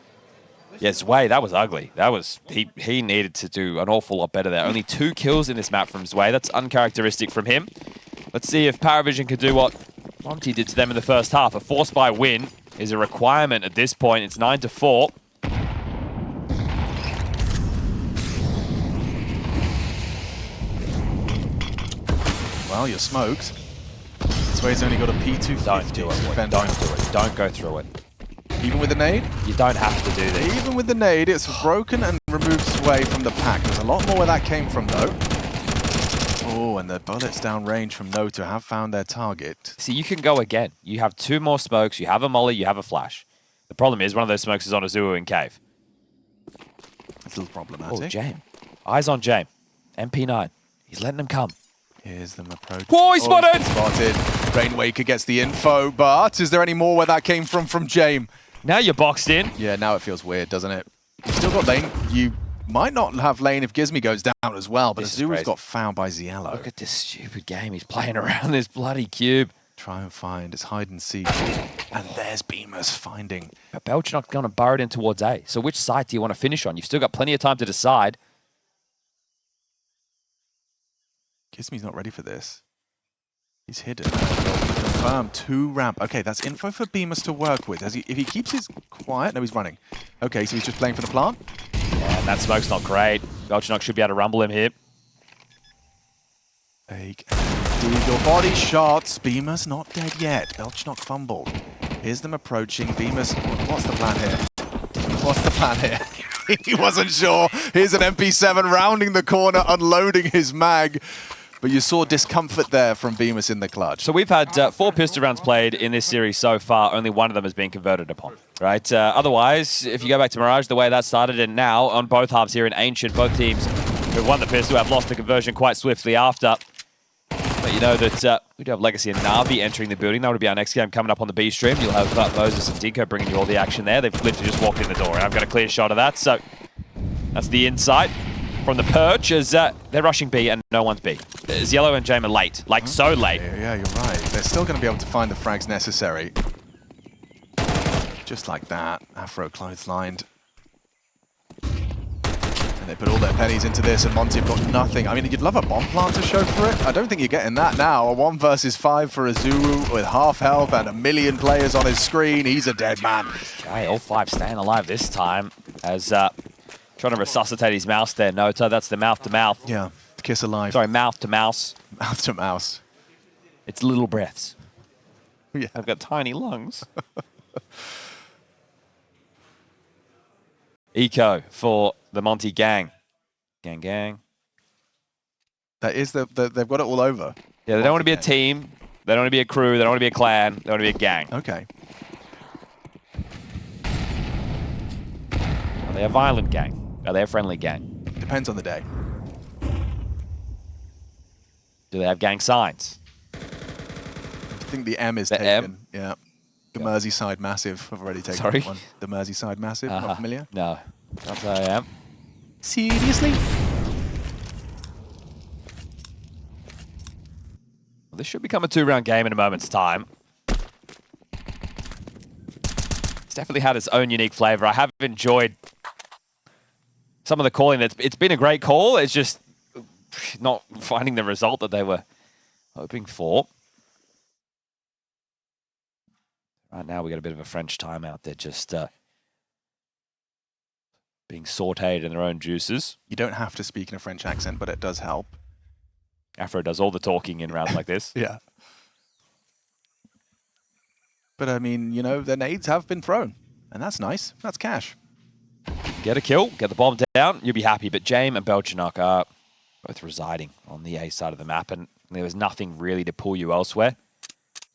yes, Zway, that was ugly. That was he needed to do an awful lot better there. Only 2 kills in this map from Zway. That's uncharacteristic from him. Let's see if PVISION can do what Monte did to them in the first half. A force by win is a requirement at this point. It's 9-4. Well, you're smoked. This way's only got a P250. Don't do it. Defend. Don't do it. Don't go through it. Even with the nade? You don't have to do this. Even with the nade, it's broken and removed Sway from the pack. There's a lot more where that came from, though. Oh, and the bullets downrange from Nota have found their target. See, you can go again. You have 2 more smokes. You have a molly. You have a flash. The problem is one of those smokes is on Azubu in cave. It's a little Oh, problematic. Jame. Eyes on Jame. MP9. He's letting them come. Here's them approach. Whoa, he's spotted! He's been spotted. Rainwaker gets the info, but is there any more where that came from Jame? Now you're boxed in. Yeah, now it feels weird, doesn't it? You've still got lane. You might not have lane if Gizmy goes down as well, but This is Azuru's crazy. got found by Ziello. Look at this stupid game. He's playing around this bloody cube. Try and find. It's hide and seek. And there's Bemis finding. But Belchenok's going to burrow it in towards A. So which side do you want to finish on? You've still got plenty of time to decide. Gizmy's not ready for this. He's hidden. Confirmed 2 ramp. Okay, that's info for Bemis to work with. If he keeps his quiet, no, he's running. Okay, so he's just playing for the plant. Yeah, that smoke's not great. Belchenok should be able to rumble him here. Fake. Eagle body shots. Bemis not dead yet. Belchenok fumbled. Here's them approaching. Bemis, what's the plan here? What's the plan here? He wasn't sure. Here's an MP7 rounding the corner, unloading his mag. But you saw discomfort there from Bemis in the clutch. So we've had 4 pistol rounds played in this series so far. Only one of them has been converted upon, right? Otherwise, if you go back to Mirage, the way that started, and now on both halves here in Ancient, both teams who won the pistol have lost the conversion quite swiftly after. But you know that we do have Legacy and Na'Vi entering the building. That would be our next game coming up on the B stream. You'll have Moses and Dinko bringing you all the action there. They've literally just walked in the door, and I've got a clear shot of that. So that's the insight from the perch as they're rushing B and no one's B. Yellow and Jame are late, like so late. Yeah, you're right. They're still going to be able to find the frags necessary. Just like that. Afro clotheslined. And they put all their pennies into this, and Monte have got nothing. I mean, you'd love a bomb plant to show for it. I don't think you're getting that now. A 1 versus 5 for Azuru with half health and 1 million players on his screen. He's a dead man. Okay, all 5 staying alive this time as trying to resuscitate his mouse there, Noto. That's the mouth to mouth. Yeah, kiss alive. Sorry, mouth to mouse. Mouth to mouse. It's little breaths. Yeah. I've got tiny lungs. Eco for the Monte gang. Gang. That is they've got it all over. Yeah, they don't want to be a team. They don't want to be a crew. They don't want to be a clan. They want to be a gang. Okay. Are they a violent gang? Are they a friendly gang? Depends on the day. Do they have gang signs? I think the M is The taken. M? Yeah. The Merseyside Massive. I've already taken Sorry? that one. The Merseyside Massive. Not familiar? No. That's how I am. Seriously? Well, this should become a 2-round game in a moment's time. It's definitely had its own unique flavor. I have enjoyed some of the calling. It's been a great call. It's just not finding the result that they were hoping for. Right now, we got a bit of a French timeout. They're just being sauteed in their own juices. You don't have to speak in a French accent, but it does help. Afro does all the talking in rounds like this. Yeah. But I mean, you know, their nades have been thrown, and that's nice. That's cash. Get a kill, get the bomb down, you'll be happy. But Jame and Belchanok are both residing on the A side of the map, and there was nothing really to pull you elsewhere.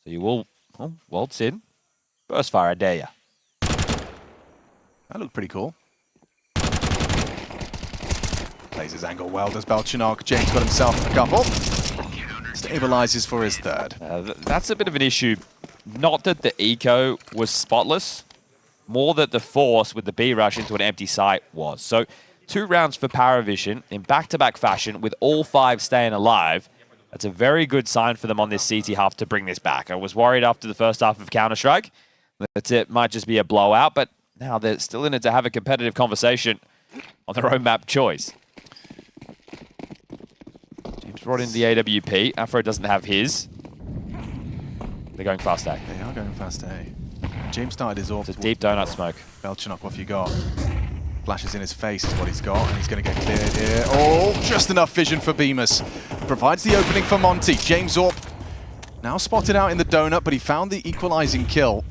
So you will waltz in. Burst fire, I dare ya. That looked pretty cool. Plays his angle well, does Belchanok. James got himself a couple. Stabilizes for his third. That's a bit of an issue. Not that the eco was spotless, more that the force with the B rush into an empty site was. So 2 rounds for PVISION in back-to-back fashion with all 5 staying alive. That's a very good sign for them on this CT half to bring this back. I was worried after the first half of Counter-Strike that it might just be a blowout, but now they're still in it to have a competitive conversation on their own map choice. James brought in the AWP. Afro doesn't have his. They're going fast A. They are going fast A. James started his AWP. It's a deep donut smoke. Belchanok, what have you got? Flashes in his face is what he's got, and he's going to get cleared here. Oh, just enough vision for Bemis. Provides the opening for Monte. James AWP now spotted out in the donut, but he found the equalizing kill.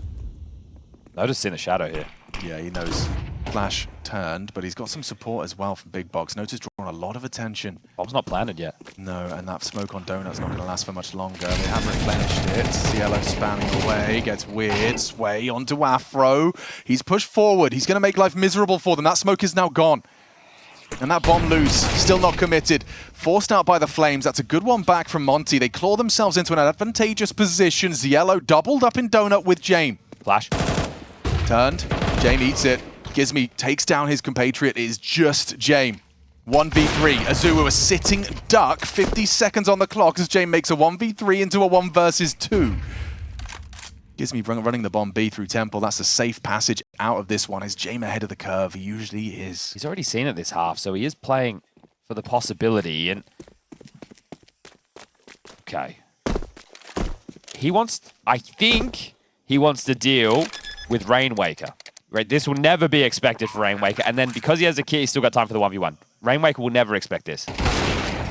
Notice in the shadow here. Yeah, he knows. Flash turned, but he's got some support as well from Big Box. Notice drawn a lot of attention. Bomb's not planted yet. No, and that smoke on Donut's not going to last for much longer. They have replenished it. Cielo spamming away, gets weird. Sway onto Afro. He's pushed forward. He's going to make life miserable for them. That smoke is now gone. And that bomb loose, still not committed. Forced out by the flames. That's a good one back from Monte. They claw themselves into an advantageous position. Ziello doubled up in Donut with Jame. Flash. Turned. Jame eats it. Gizmy takes down his compatriot. It is just Jame. 1v3. Azuru a sitting duck. 50 seconds on the clock as Jame makes a 1v3 into a 1 versus 2. Gizmy running the bomb B through Temple. That's a safe passage out of this one. Is Jame ahead of the curve? He usually is. He's already seen it this half, so he is playing for the possibility. And okay. He wants, I think he wants to deal with Rainwaker. Right, this will never be expected for Rainwaker, and then because he has a key, he's still got time for the 1v1. Rainwaker will never expect this.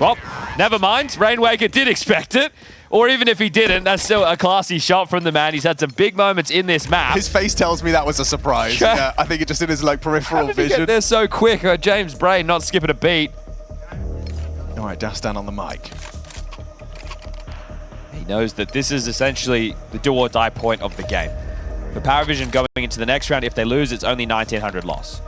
Well, never mind. Rainwaker did expect it. Or even if he didn't, that's still a classy shot from the man. He's had some big moments in this map. His face tells me that was a surprise. Yeah, I think it just in his like peripheral How did he vision. get there so quick? James' brain not skipping a beat. All right, Dastan on the mic. He knows that this is essentially the do or die point of the game. For PVISION going into the next round, if they lose, it's only 1900 loss.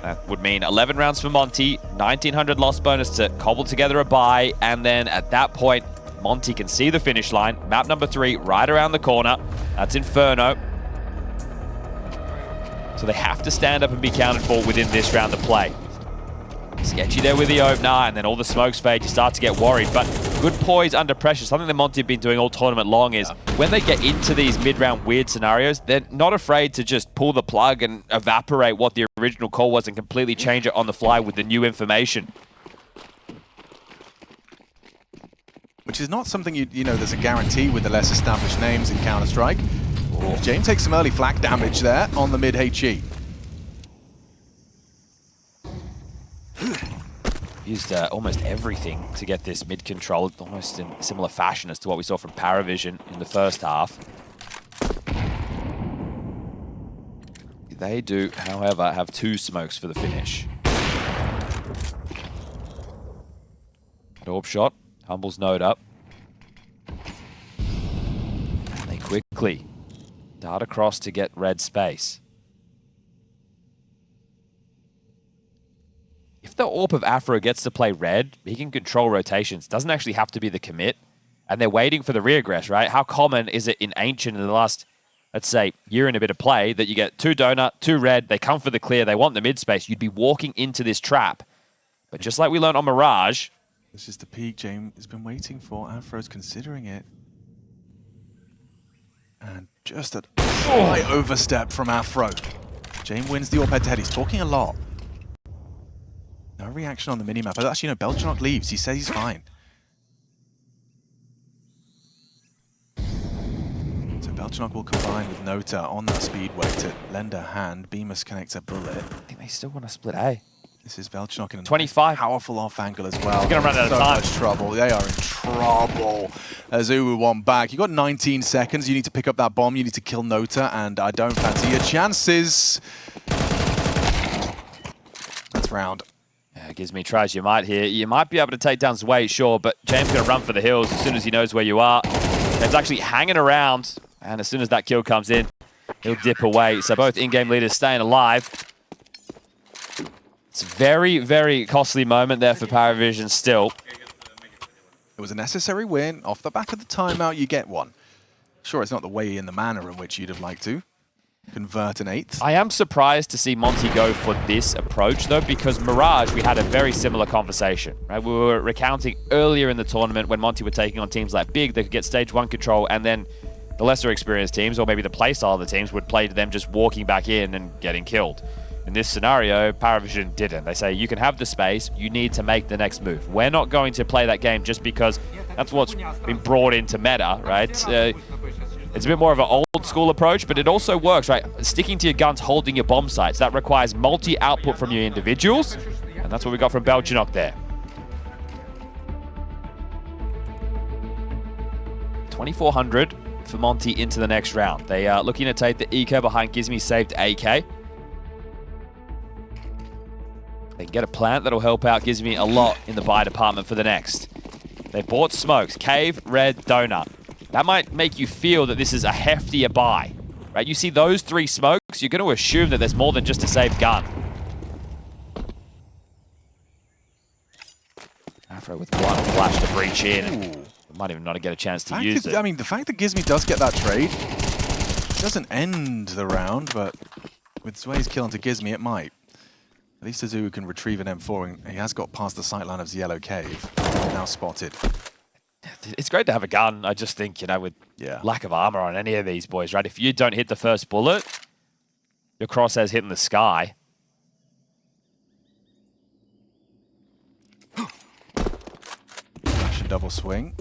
That would mean 11 rounds for Monte, 1900 loss bonus to cobble together a bye, and then at that point, Monte can see the finish line. Map number 3, right around the corner. That's Inferno. So they have to stand up and be counted for within this round of play. Sketchy there with the opener, and then all the smokes fade. You start to get worried, but good poise under pressure. Something that Monte have been doing all tournament long is when they get into these mid-round weird scenarios, they're not afraid to just pull the plug and evaporate what the original call was and completely change it on the fly with the new information. Which is not something you know there's a guarantee with the less established names in Counter-Strike. Jame takes some early flak damage there on the mid-HE. Used almost everything to get this mid control, almost in similar fashion as to what we saw from PVISION in the first half. They do, however, have 2 smokes for the finish. Orb shot, Humble's node up. And they quickly dart across to get red space. If the AWP of Afro gets to play red, he can control rotations. Doesn't actually have to be the commit. And they're waiting for the reaggress, right? How common is it in Ancient in the last, let's say, year and a bit of play that you get 2 donut, 2 red, they come for the clear, they want the mid space. You'd be walking into this trap. But just like we learned on Mirage, this is the peak Jame has been waiting for. Afro's considering it. And just a slight overstep from Afro. Jame wins the AWP head-to-head. He's talking a lot. No reaction on the minimap. But actually, no, Belchanok leaves. He says he's fine. So Belchanok will combine with Nota on that speedway to lend a hand. Bemis connects a bullet. I think they still want to split A. This is Belchanok in a 25. powerful off angle as well. He's going to run out of time. So much trouble. They are in trouble. Azuwu one back. You got 19 seconds. You need to pick up that bomb. You need to kill Nota, and I don't fancy your chances. That's round. Yeah, gives me tries you might here. You might be able to take down Zway, sure, but James going to run for the hills as soon as he knows where you are. James actually hanging around, and as soon as that kill comes in, he'll dip away. So both in-game leaders staying alive. It's a very, very costly moment there for PVISION still. It was a necessary win. Off the back of the timeout, you get one. Sure, it's not the way and the manner in which you'd have liked to convert an 8th. I am surprised to see Monte go for this approach, though, because Mirage, we had a very similar conversation, right? We were recounting earlier in the tournament when Monte were taking on teams like Big, they could get stage 1 control, and then the lesser experienced teams, or maybe the playstyle of the teams, would play to them just walking back in and getting killed. In this scenario, PVISION didn't. They say, you can have the space, you need to make the next move. We're not going to play that game just because that's what's been brought into meta, right? It's a bit more of an old school approach, but it also works, right? Sticking to your guns, holding your bomb sites. That requires multi-output from your individuals, and that's what we got from Belchanok there. 2,400 for Monte into the next round. They are looking to take the eco behind Gizmy saved AK. They can get a plant that'll help out Gizmy a lot in the buy department for the next. They bought smokes, cave, red, donut. That might make you feel that this is a heftier buy, right? You see those 3 smokes, you're going to assume that there's more than just a saved gun. Afro with one flash to breach in. Might even not get a chance to use it. I mean, the fact that Gizmy does get that trade doesn't end the round, but with Zway's kill onto Gizmy, it might. At least Azuwu can retrieve an M4, and he has got past the sightline of the yellow cave. Now spotted. It's great to have a gun. I just think, you know, with lack of armor on any of these boys, right? If you don't hit the first bullet, your crosshair's hitting the sky. Flash and double swing.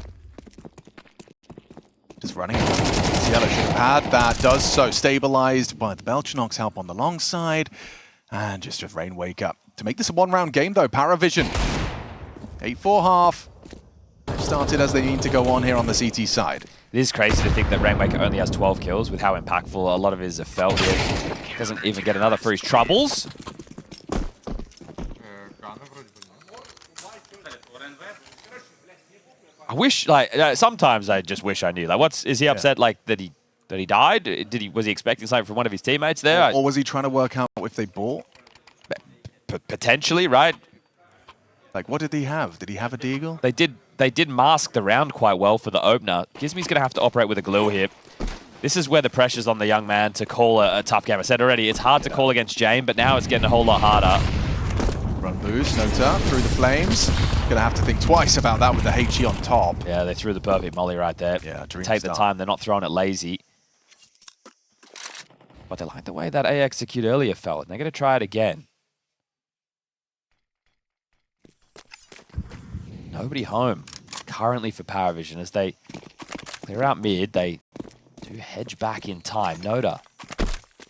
Just running. Yellow should have had that. Does so. Stabilized by the Belchanok's help on the long side. And just Rain wake up. To make this a 1-round game, though, PVISION 8-4 half. Started as they need to go on here on the CT side. It is crazy to think that Rainmaker only has 12 kills with how impactful a lot of his are felt here. Doesn't even get another for his troubles. I wish, like, sometimes I just wish I knew. Like, is he upset, like, that he died? Was he expecting something from one of his teammates there? Or was he trying to work out if they bought? Potentially, right? Like, what did he have? Did he have a deagle? They did mask the round quite well for the opener. Gizmy's going to have to operate with a glue here. This is where the pressure's on the young man to call a tough game. I said already, it's hard to call against Jame, but now it's getting a whole lot harder. Run boost, Nota through the flames. Gonna have to think twice about that with the HE on top. Yeah, they threw the perfect molly right there. Yeah, dream Take start. the time, they're not throwing it lazy. But they like the way that A execute earlier felt, and they're going to try it again. Nobody home currently for PVISION as they clear out mid. They do hedge back in time. Nota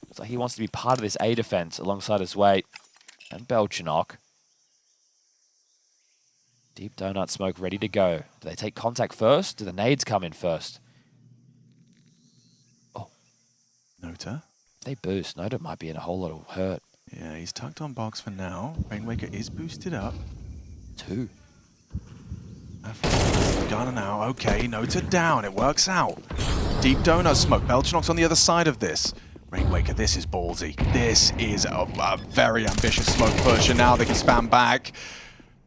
looks like he wants to be part of this A defense alongside his weight and Belchinok. Deep donut smoke ready to go. Do they take contact first? Do the nades come in first? Oh, Nota. they boost. Nota might be in a whole lot of hurt. Yeah, he's tucked on box for now. Rainmaker is boosted up. 2. Gunner now. Okay, Nota down. It works out. Deep donut smoke. Belchinok's on the other side of this. Rainmaker, this is ballsy. This is a very ambitious smoke push, and now they can spam back.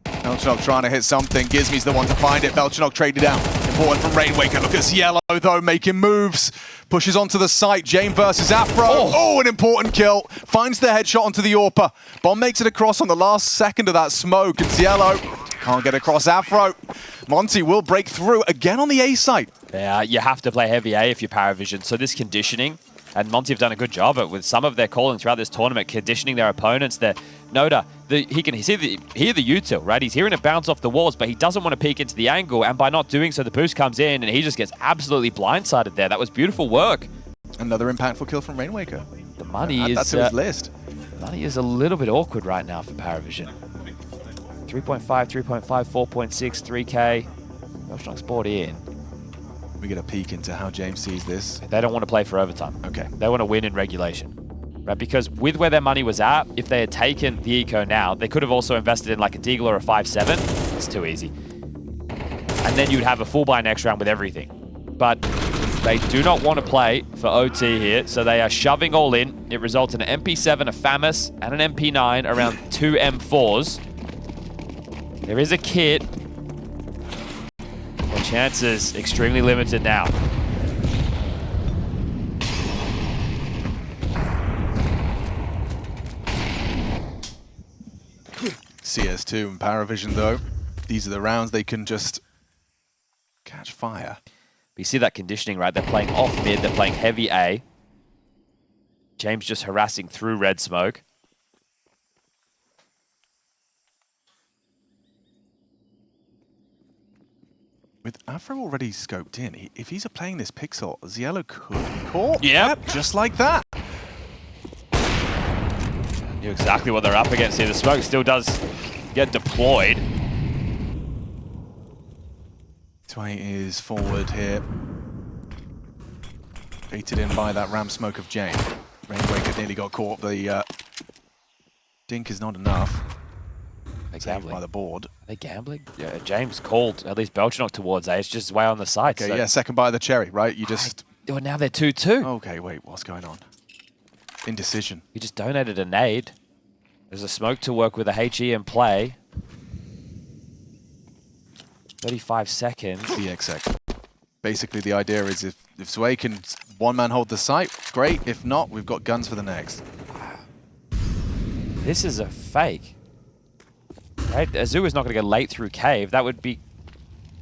Belchinok trying to hit something. Gizmy's the one to find it. Belchinok traded out. Important from Rainmaker. Look at Cielo, though, making moves. Pushes onto the site. Jame versus Afro. Oh, an important kill. Finds the headshot onto the AWPer. Bomb makes it across on the last second of that smoke, and Cielo can't get across Afro. Monte will break through again on the A site. Yeah, you have to play heavy A if you're PVISION. So this conditioning, and Monte have done a good job with some of their calling throughout this tournament, conditioning their opponents. Nota, he can hear the util, right? He's hearing it bounce off the walls, but he doesn't want to peek into the angle, and by not doing so, the boost comes in, and he just gets absolutely blindsided there. That was beautiful work. Another impactful kill from Rainmaker. The money That's his list. Money is a little bit awkward right now for PVISION. 3.5, 3.5, 4.6, 3K. Belchinok's bought in. We get a peek into how James sees this. They don't want to play for overtime. Okay. They want to win in regulation. Right? Because with where their money was at, if they had taken the eco now, they could have also invested in like a Deagle or a 5-7. It's too easy. And then you'd have a full buy next round with everything. But they do not want to play for OT here, so they are shoving all in. It results in an MP7, a FAMAS, and an MP9, around 2 M4s. There is a kit. Well, chances extremely limited now. CS2 and PVISION, though. These are the rounds they can just catch fire. But you see that conditioning, right? They're playing off mid, they're playing heavy A. James just harassing through red smoke. With Afro already scoped in, if he's playing this pixel, Cielo could be caught. Yep. Just like that. Knew exactly what they're up against here. The smoke still does get deployed. Tway is forward here. Baited in by that ram smoke of Jame. Rainwaker nearly got caught. The dink is not enough. They're Saved gambling. by the board. Are they gambling? Yeah, James called at least Belchinok towards A. It's just way on the side. Okay, so yeah, second by the cherry, right? You just... Well, now they're 2-2. Okay, wait, what's going on? Indecision. You just donated a nade. There's a smoke to work with a HE in play. 35 seconds. EXX. Basically, the idea is if Sway can one-man hold the site, great. If not, we've got guns for the next. This is a fake. Right? Azu is not going to go late through cave. That would be...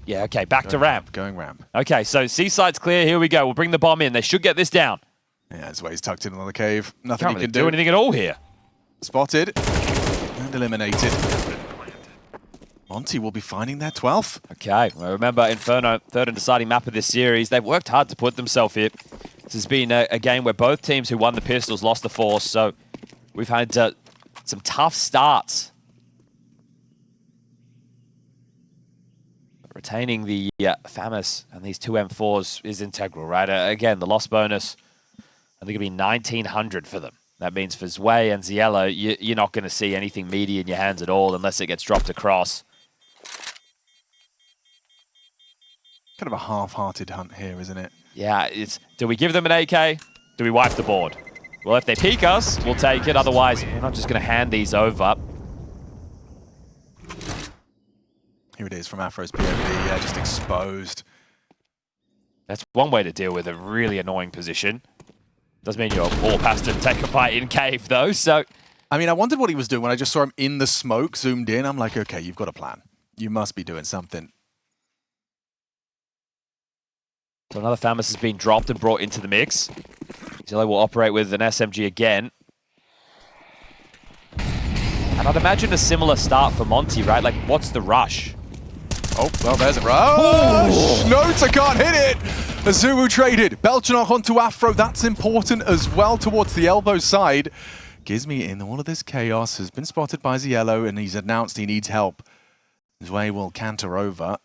Yeah, okay, back to ramp. Going ramp. Okay, so C-side's clear. Here we go. We'll bring the bomb in. They should get this down. Yeah, Sway's tucked in on the cave. Nothing Can't he really can do anything at all here. Spotted and eliminated. Monte will be finding their 12th. Okay, well, remember Inferno, third and deciding map of this series. They've worked hard to put themselves here. This has been a game where both teams who won the pistols lost the force, so we've had some tough starts. retaining the FAMAS and these two M4s is integral, right? Again, the loss bonus, I think it'll be 1,900 for them. That means for Zwei and Ziello, you're not going to see anything meaty in your hands at all unless it gets dropped across. Kind of a half-hearted hunt here, isn't it? Yeah, do we give them an AK? Do we wipe the board? Well, if they peek us, we'll take it. Otherwise, we're not just going to hand these over. Here it is from Afro's POV, yeah, just exposed. That's one way to deal with a really annoying position. Does mean your AWP has to take a fight in cave, though, so... I mean, I wondered what he was doing when I just saw him in the smoke, zoomed in. I'm like, okay, you've got a plan. You must be doing something. So another FAMAS has been dropped and brought into the mix. Zillow will operate with an SMG again. And I'd imagine a similar start for Monte, right? Like, what's the rush? Oh, well, there's a rush. Nota can't hit it. Azuwu traded. Belchanok onto Afro. That's important as well towards the elbow side. Gizmi in all of this chaos has been spotted by Ziello and he's announced he needs help. Zwei will canter over.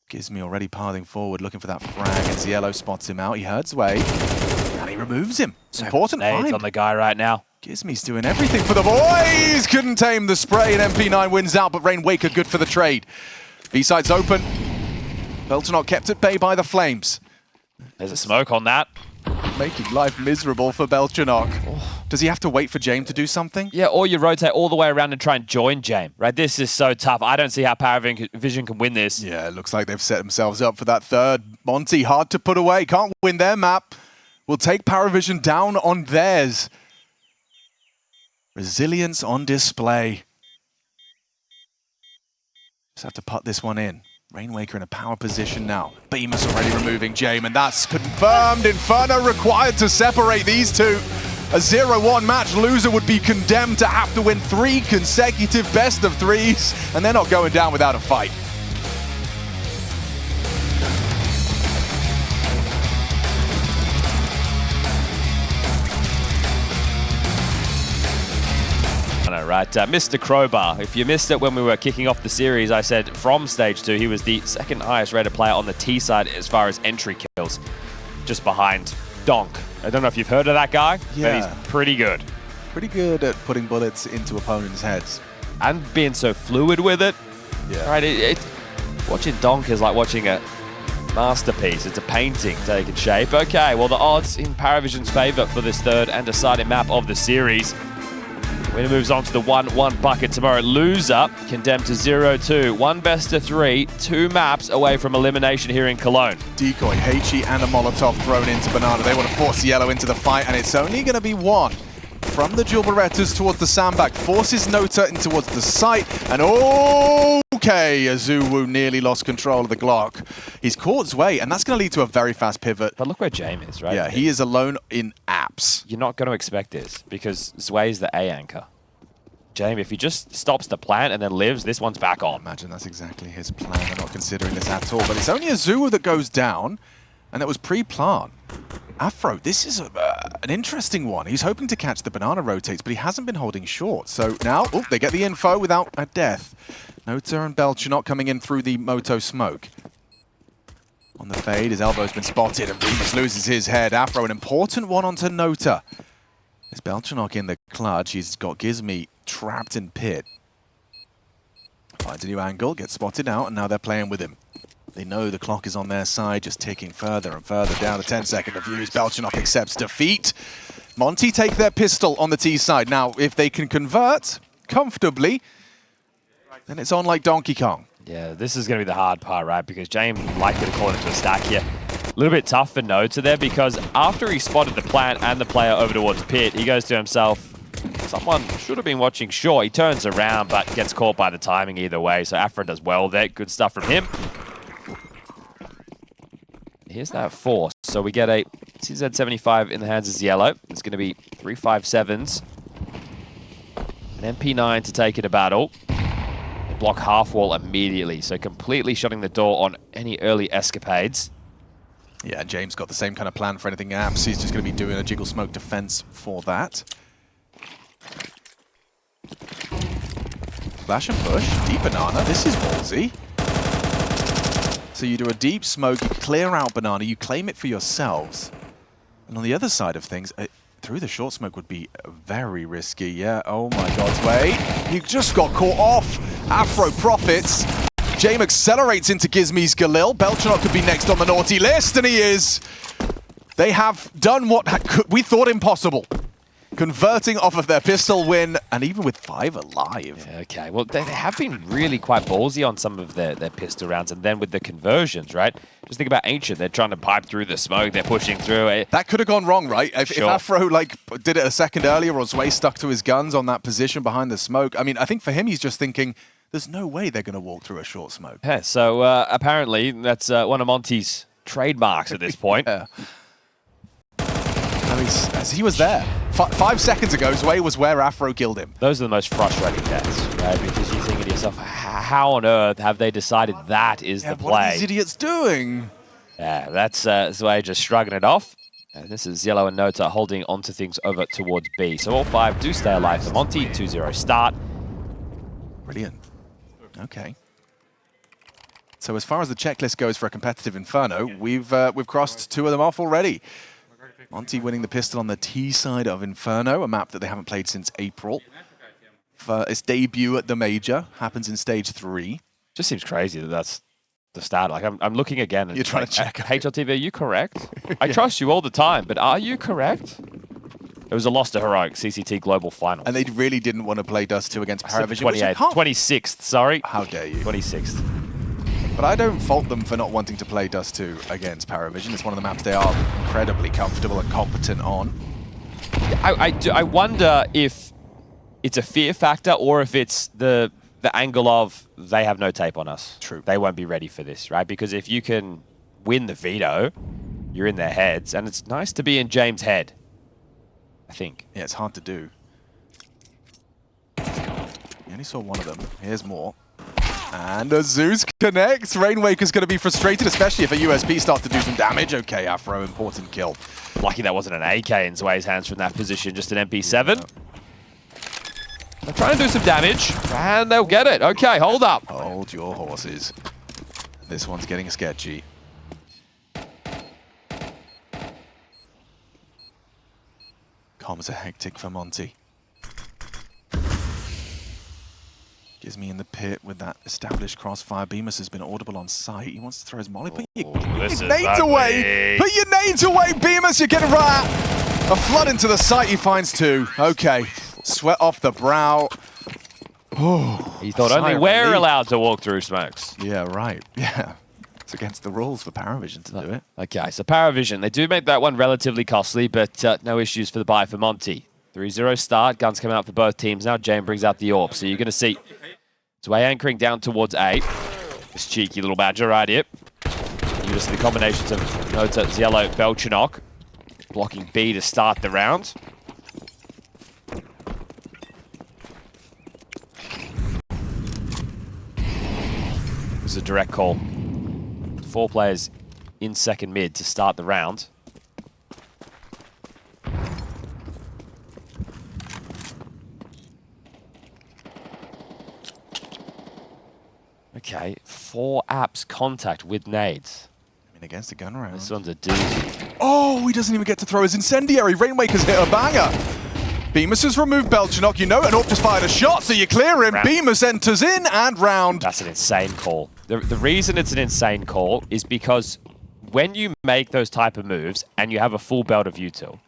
Gizmi already pathing forward, looking for that frag, and Ziello spots him out. He heard Zwei, and he removes him. It's important find. On the guy right now. Gizmi's doing everything for the boys! Couldn't tame the spray, and MP9 wins out, but Rainwaker good for the trade. B-side's open. Belchanok kept at bay by the flames. There's a smoke on that. Making life miserable for Belchanok. Does he have to wait for Jame to do something? Yeah, or you rotate all the way around and try and join Jame, right? This is so tough. I don't see how PVISION can win this. Yeah, it looks like they've set themselves up for that third. Monte, hard to put away. Can't win their map. Will take PVISION down on theirs. Resilience on display. Just have to put this one in. Rainwaker in a power position now. Beamer's already removing Jame, and that's confirmed. Inferno required to separate these two. A 0-1 match. Loser would be condemned to have to win 3 consecutive best of 3s, and they're not going down without a fight. Right, Mr. Crowbar. If you missed it when we were kicking off the series, I said from Stage 2, he was the second highest rated player on the T side as far as entry kills, just behind Donk. I don't know if you've heard of that guy, but he's pretty good. Pretty good at putting bullets into opponents' heads. And being so fluid with it. Yeah. Right, watching Donk is like watching a masterpiece. It's a painting taking shape. Okay, well, the odds in PVISION's favor for this third and deciding map of the series. Winner moves on to the 1-1 bucket tomorrow. Loser condemned to 0-2. 1 best of 3, 2 maps away from elimination here in Cologne. Decoy, Heichi, and a Molotov thrown into Banana. They want to force Yellow into the fight, and it's only going to be 1. From the Dual Berettas towards the sandbag, forces Nota in towards the site, and okay, Azuwu nearly lost control of the Glock. He's caught Zwei, and that's going to lead to a very fast pivot. But look where Jame is, right? Yeah, he is alone in apps. You're not going to expect this, because Zwei is the A anchor. Jame, if he just stops the plant and then lives, this one's back on. Imagine that's exactly his plan. They're not considering this at all, but it's only Azuwu that goes down, and that was pre-plant. Afro, this is an interesting one. He's hoping to catch the banana rotates, but he hasn't been holding short. So now, they get the info without a death. Nota and Belchanok coming in through the Moto smoke. On the fade, his elbow's been spotted, and Remus loses his head. Afro, an important one onto Nota. There's Belchanok in the clutch. He's got Gizmi trapped in pit. Finds a new angle, gets spotted out, and now they're playing with him. They know the clock is on their side, just ticking further and further down. A 10-second reviews. Belchanok accepts defeat. Monte take their pistol on the T side. Now, if they can convert comfortably, then it's on like Donkey Kong. Yeah, this is going to be the hard part, right? Because Jame likely to call it into a stack here. A little bit tough for Nota there, because after he spotted the plant and the player over towards pit, he goes to himself, someone should have been watching short. He turns around, but gets caught by the timing either way. So Afro does well there. Good stuff from him. Here's that force. So we get a CZ75 in the hands of Yellow. It's going to be 357s. An MP9 to take it to battle. They block half wall immediately, so completely shutting the door on any early escapades. Yeah, James got the same kind of plan for anything apps. He's just going to be doing a jiggle smoke defense for that. Flash and push, deep banana. This is ballsy. So you do a deep smoke, you clear out Banana, you claim it for yourselves. And on the other side of things, through the short smoke would be very risky. Yeah, oh my god, wait. You just got caught off. Afro profits. Jame accelerates into Gizmi's Galil. Belchanok could be next on the naughty list, and he is. They have done what we thought impossible. Converting off of their pistol win, and even with 5 alive. Yeah, okay, well, they have been really quite ballsy on some of their pistol rounds, and then with the conversions, right? Just think about Ancient. They're trying to pipe through the smoke. They're pushing through it. That could have gone wrong, right? If Afro did it a second earlier, or Zway stuck to his guns on that position behind the smoke. I mean, I think for him, he's just thinking, there's no way they're going to walk through a short smoke. Yeah, so apparently that's one of Monte's trademarks at this point. Yeah. I mean, as he was there. 5 seconds ago, Zway was where Afro killed him. Those are the most frustrating deaths, right? Because you're thinking to yourself, how on earth have they decided that is the play? What are these idiots doing? Yeah, that's Zway just shrugging it off. And this is Yellow and Nota holding onto things over towards B. So all 5 do stay alive for Monte. 2-0 start. Brilliant. Okay. So as far as the checklist goes for a competitive Inferno, we've crossed 2 of them off already. Monte winning the pistol on the T side of Inferno, a map that they haven't played since April. Its debut at the Major happens in stage 3. Just seems crazy that that's the start. Like I'm looking again. And you're trying to check. HLTV, are you correct? I trust you all the time, but are you correct? It was a loss to Heroic, CCT Global Final. And they really didn't want to play Dust 2 against PVISION. 26th, sorry. How dare you? 26th. But I don't fault them for not wanting to play Dust 2 against PVISION. It's one of the maps they are incredibly comfortable and competent on. I wonder if it's a fear factor or if it's the angle of they have no tape on us. True. They won't be ready for this, right? Because if you can win the veto, you're in their heads, and it's nice to be in James' head, I think. Yeah, it's hard to do. You only saw one of them. Here's more. And a Zeus connects. Rainwaker's going to be frustrated, especially if a USP starts to do some damage. Okay, Afro, important kill. Lucky that wasn't an AK in Zway's hands from that position, just an MP7. Yeah. They're trying to do some damage, and they'll get it. Okay, hold up. Hold your horses. This one's getting sketchy. Comms are hectic for Monte. Gives me in the pit with that established crossfire. Bemis has been audible on site. He wants to throw his molly. Put your nades away! Put your nades away, Bemis! You're getting right. A flood into the site. He finds 2. Okay. Sweat off the brow. Oh, he thought only we're allowed to walk through smokes. Yeah, right. Yeah. It's against the rules for PVISION to do it. Okay, so PVISION, they do make that one relatively costly, but no issues for the buy for Monte. 3-0 start. Guns coming out for both teams. Now Jame brings out the AWP. So you're going to see Zway anchoring down towards A. This cheeky little badger right here. You're going to see the combinations of Nota, Yellow, Belchanok blocking B to start the round. This is a direct call. 4 players in second mid to start the round. Okay, 4 apps contact with nades. I mean, against a gun round. This one's a doozy. Oh, he doesn't even get to throw his incendiary. Rainwaker's hit a banger. Bemis has removed Belchanok, you know, and AWP just fired a shot, so you clear him. Bemis enters in, and round. That's an insane call. The reason it's an insane call is because when you make those type of moves and you have a full belt of util,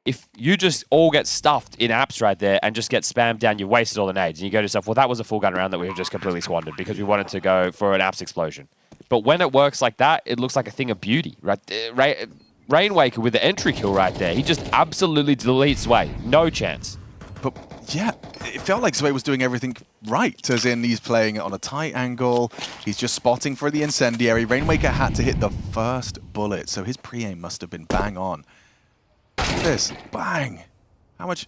if you just all get stuffed in apps right there and just get spammed down, you wasted all the nades, and you go to yourself, well, that was a full gun round that we have just completely squandered because we wanted to go for an apps explosion. But when it works like that, it looks like a thing of beauty, right? Rainwaker with the entry kill right there. He just absolutely deletes Zway. No chance. But yeah, it felt like Zway was doing everything right, as in he's playing it on a tight angle. He's just spotting for the incendiary. Rainwaker had to hit the first bullet, so his pre-aim must have been bang on. Look at this. Bang. How much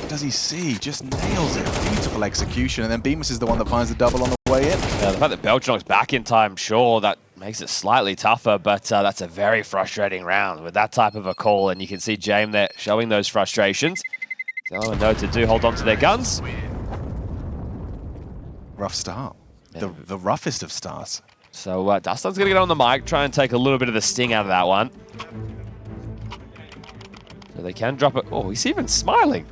does he see? Just nails it. Beautiful execution. And then Bemis is the one that finds the double on the way in. Yeah, the fact that Belchanok's back in time, sure, that makes it slightly tougher, but that's a very frustrating round with that type of a call. And you can see Jame there showing those frustrations. So Nota do hold on to their guns. Rough start. The roughest of starts. So Dustin's going to get on the mic, try and take a little bit of the sting out of that one. So they can drop it. Oh, he's even smiling.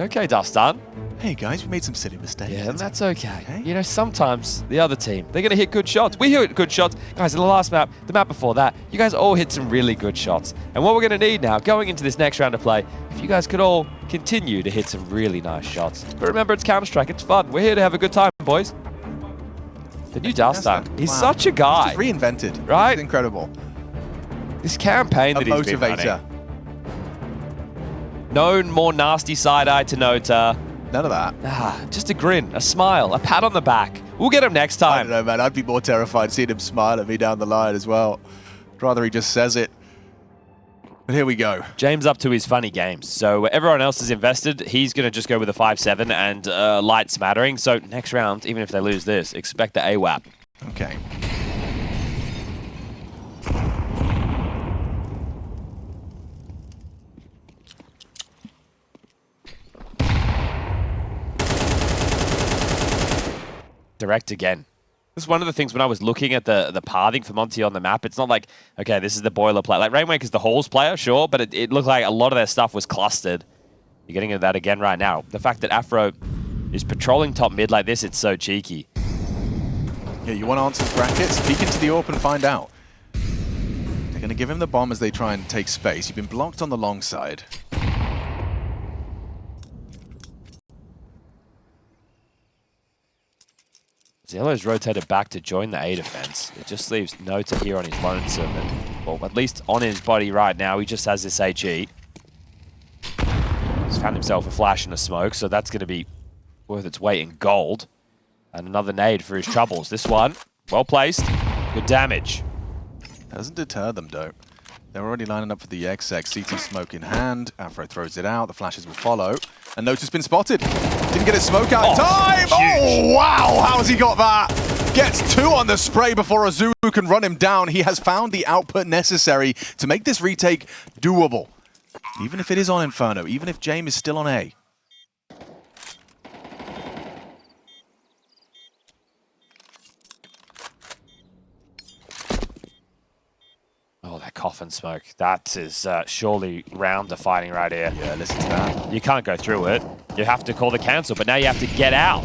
Okay, Dustin. Hey guys, we made some silly mistakes. Yeah, and that's okay. You know, sometimes the other team, they're going to hit good shots. We hit good shots. Guys, in the last map, the map before that, you guys all hit some really good shots. And what we're going to need now, going into this next round of play, if you guys could all continue to hit some really nice shots. But remember, it's Counter-Strike. It's fun. We're here to have a good time, boys. The new Dustin. He's such a guy. He's just reinvented. Right? It's incredible. This campaign that he's been running. Motivator. No more nasty side-eye to Nota. None of that. Just a grin, a smile, a pat on the back. We'll get him next I time. don't know, man. I'd be more terrified seeing him smile at me down the line as well. Rather he just says it. But here we go. James up to his funny games. So everyone else is invested. He's going to just go with a 5-7 and light smattering. So next round, even if they lose this, expect the AWAP. Okay. Direct again. This is one of the things when I was looking at the pathing for Monte on the map, it's not like, okay, this is the boilerplate. Like Rainwaker's the halls player, sure, but it looked like a lot of their stuff was clustered. You're getting into that again right now. The fact that Afro is patrolling top mid like this, it's so cheeky. Yeah, you want to answer brackets? Peek into the AWP and find out. They're going to give him the bomb as they try and take space. You've been blocked on the long side. Yellow's rotated back to join the A defense. It just leaves Nota here on his lonesome. And, well, at least on his body right now, he just has this HE. He's found himself a flash and a smoke, so that's going to be worth its weight in gold. And another nade for his troubles. This one, well placed, good damage. Doesn't deter them, though. They're already lining up for the XX. CT smoke in hand. Afro throws it out. The flashes will follow. And Nota's been spotted. Didn't get his smoke out in time. Oh, wow. How has he got that? Gets two on the spray before Azu can run him down. He has found the output necessary to make this retake doable. Even if it is on Inferno. Even if Jame is still on A. Oh, that coffin smoke. That is surely Round fighting right here. Yeah, listen to that. You can't go through it. You have to call the cancel, but now you have to get out.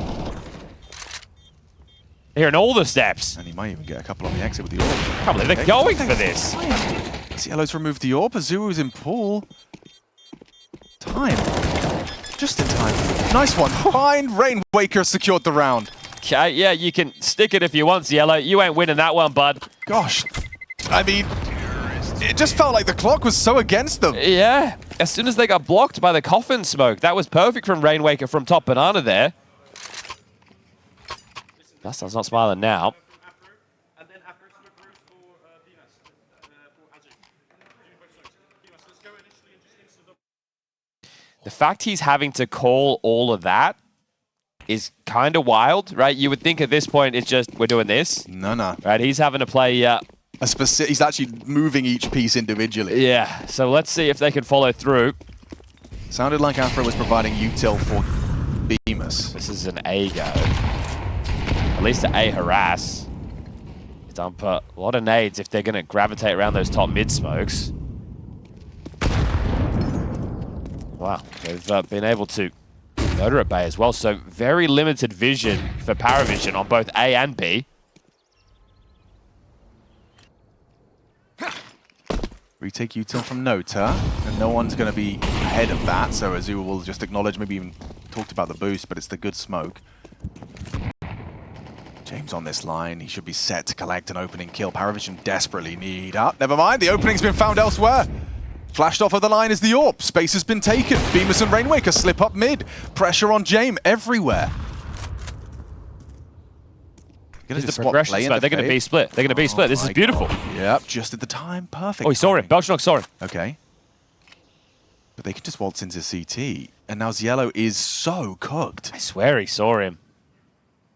Hearing all the steps. And he might even get a couple on the exit with the AWP. Can't believe they're going for this. Yellow's removed the AWP. Azu in pool. Time. Just in time. Nice one. Fine. Rainwaker secured the round. Okay, yeah, you can stick it if you want, Yellow. You ain't winning that one, bud. Gosh. I mean, it just felt like the clock was so against them. Yeah. As soon as they got blocked by the coffin smoke, that was perfect from Rainwaker from top banana there. Dustin's not smiling now. The fact he's having to call all of that is kind of wild, right? You would think at this point it's just, we're doing this. No. Right, he's having to play... he's actually moving each piece individually. Yeah, so let's see if they can follow through. Sounded like Afro was providing util for Bemis. This is an A go. At least an A harass. Dump a lot of nades if they're going to gravitate around those top mid smokes. Wow, they've been able to murder at Bay as well, so very limited vision for PVISION on both A and B. Retake util from Nota, and no one's going to be ahead of that, so Azu will just acknowledge, maybe even talked about the boost, but it's the good smoke. James on this line, he should be set to collect an opening kill. PVISION desperately need... never mind, the opening's been found elsewhere. Flashed off of the line is the AWP. Space has been taken. Bemis and Rainwaker slip up mid. Pressure on Jame everywhere. They're going to be split. They're going to be split. This is beautiful. Yep, just at the time. Perfect. Oh, he saw him. Belchnok saw him. Okay. But they can just waltz into CT. And now Yellow is so cooked. I swear he saw him.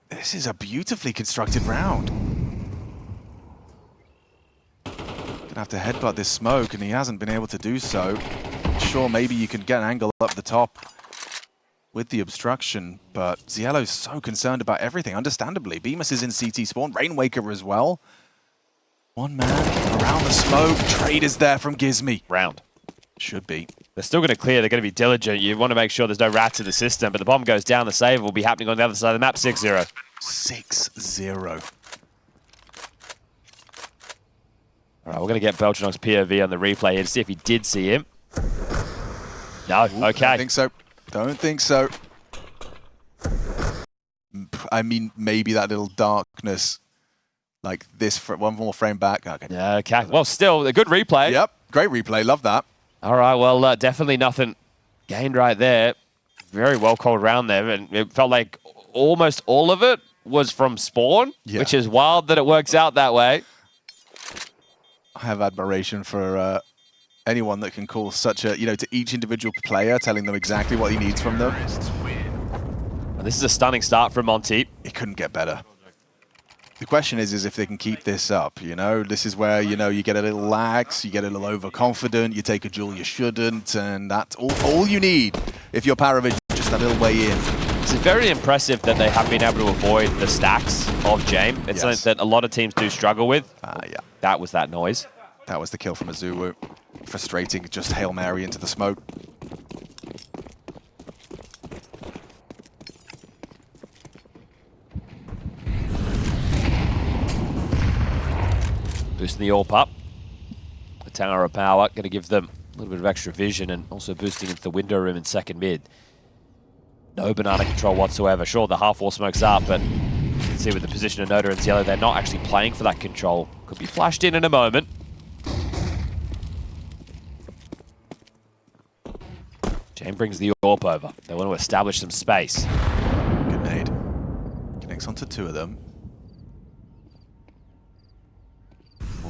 This is a beautifully constructed round. Gonna have to headbutt this smoke, and he hasn't been able to do so. Sure, maybe you can get an angle up the top with the obstruction, but Zielo's so concerned about everything, understandably. Bemis is in CT spawn, Rainwaker as well. One man around the smoke. Trade is there from Gizmy. Round. Should be. They're still going to clear. They're going to be diligent. You want to make sure there's no rats in the system, but the bomb goes down. The save will be happening on the other side of the map. 6-0. 6-0. All right, we're going to get Belchanok's POV on the replay here to see if he did see him. No, okay. Don't think so. Don't think so. I mean, maybe that little darkness, like this, one more frame back. Okay. Okay. Well, still, a good replay. Yep. Great replay. Love that. All right, well, definitely nothing gained right there. Very well called round there, and it felt like almost all of it was from spawn, which is wild that it works out that way. I have admiration for anyone that can call such a, to each individual player, telling them exactly what he needs from them. And this is a stunning start from Monte. It couldn't get better. The question is if they can keep this up, This is where, you get a little lax, you get a little overconfident, you take a duel you shouldn't, and that's all you need if you're Paravision, just a little way in. It's very impressive that they have been able to avoid the stacks of Jame. It's something that a lot of teams do struggle with. Yeah. That was that noise. That was the kill from Azuwu. Frustrating, just Hail Mary into the smoke. Boosting the AWP up. The Tower of Power, going to give them a little bit of extra vision and also boosting into the window room in second mid. No banana control whatsoever. Sure, the half wall smoke's up, but you can see with the position of Noda and Cielo, they're not actually playing for that control. Could be flashed in a moment. Jame brings the AWP over. They want to establish some space. Good nade. Connects onto two of them.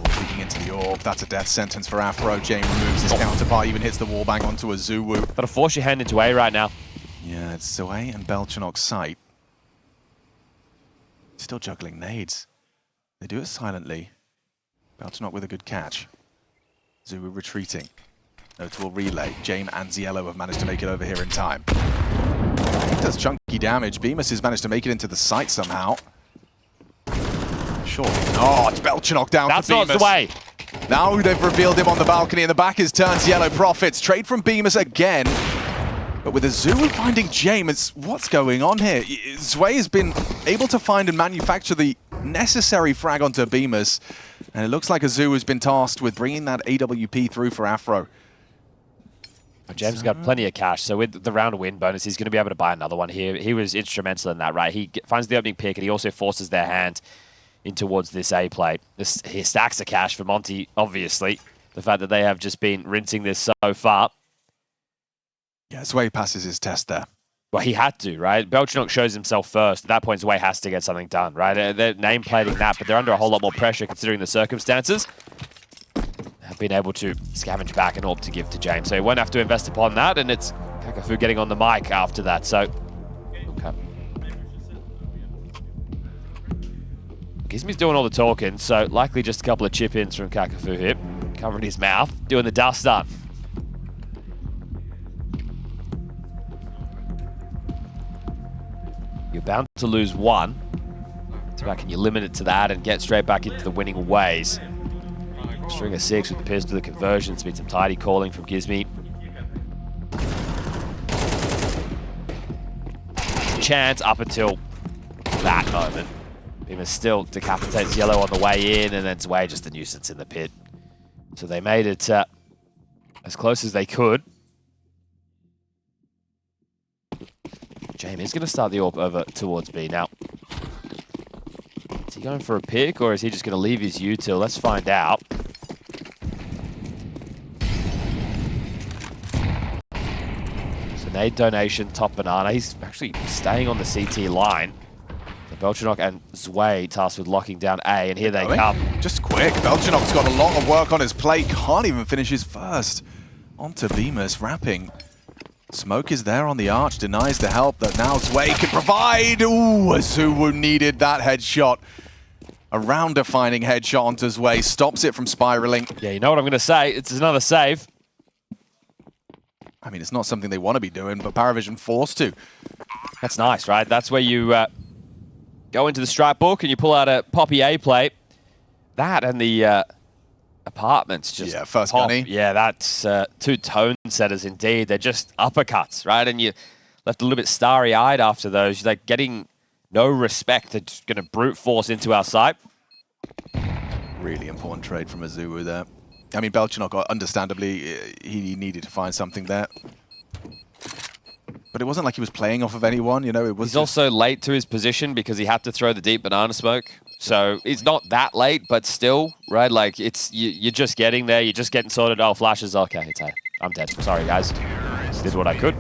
Peeking into the AWP. That's a death sentence for Afro. Jame removes his counterpart, even hits the wallbang onto Azuwu. Got to force your hand into A right now. Yeah, it's Zoe and Belchanok's sight. Still juggling nades. They do it silently. Belchanok with a good catch. Azuwu retreating. Notable relay. Jame and Zielo have managed to make it over here in time. He does chunky damage. Bemis has managed to make it into the site somehow. Surely. Oh, it's Belchanok down That's for Bemis. not Zwei. Now they've revealed him on the balcony, and the back is turned. Zielo profits. Trade from Bemis again. But with Azuwu finding Jame, what's going on here? Zwei has been able to find and manufacture the necessary frag onto Bemis, and it looks like Azuwu has been tasked with bringing that AWP through for Afro. James got plenty of cash, so with the round win bonus, he's going to be able to buy another one here. He was instrumental in that, right? He finds the opening pick, and he also forces their hand in towards this A play. He stacks the cash for Monte, obviously. The fact that they have just been rinsing this so far. Yeah, Zwei passes his test there. Well, he had to, right? Belchanok shows himself first. At that point, Zwei has to get something done, right? They're name-plating that, but they're under a whole lot more pressure considering the circumstances. Have been able to scavenge back an AWP to give to James, so he won't have to invest upon that, and it's Kakafu getting on the mic after that, so... Okay. Gizmy's doing all the talking, so likely just a couple of chip-ins from Kakafu here. Covering his mouth, doing the dust up. You're bound to lose one. So how can you limit it to that and get straight back into the winning ways? String of 6 with the pistol, the conversion. It's been some tidy calling from Gizmy. Chance up until that moment. Bemis still decapitates Yellow on the way in, and then Zwei just a nuisance in the pit. So they made it as close as they could. Jame is going to start the AWP over towards B. Now, is he going for a pick, or is he just going to leave his util? Let's find out. So nade donation, top banana. He's actually staying on the CT line. So Belchanok and Zwei tasked with locking down A, and here they come. Just quick. Belchanok's got a lot of work on his plate. Can't even finish his first. Onto Bemis, wrapping. Smoke is there on the arch, denies the help that now Zwei can provide. Ooh, Azuwu needed that headshot. A round-defining headshot onto Zwei, stops it from spiraling. Yeah, you know what I'm going to say. It's another save. I mean, it's not something they want to be doing, but PVISION forced to. That's nice, right? That's where you go into the strike book and you pull out a Poppy A plate. That and the apartments just first pop. gunny. Yeah, that's two tone setters indeed. They're just uppercuts, right? And you left a little bit starry-eyed after those. You're like getting no respect. They're just going to brute force into our site. Really important trade from Azuu there. I mean, Belchinok, understandably, he needed to find something there. But it wasn't like he was playing off of anyone, you know. It was. He's also late to his position because he had to throw the deep banana smoke. So it's not that late, but still, right? Like, it's you're just getting there. You're just getting sorted. Oh, flashes. Okay, I'm dead. Sorry, guys. Did what I could.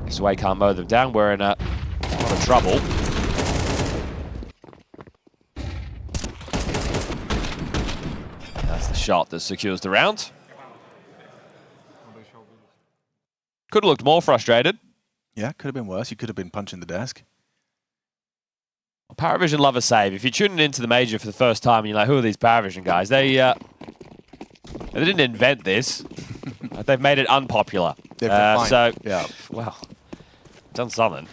Zwei can't mow them down. We're in a lot of trouble. That's the shot that secures the round. Could have looked more frustrated. Yeah, could have been worse. You could have been punching the desk. PVISION love a save. If you're tuning into the major for the first time and you're like, who are these PVISION guys? They didn't invent this. They've made it unpopular. So, yeah. Well, done something.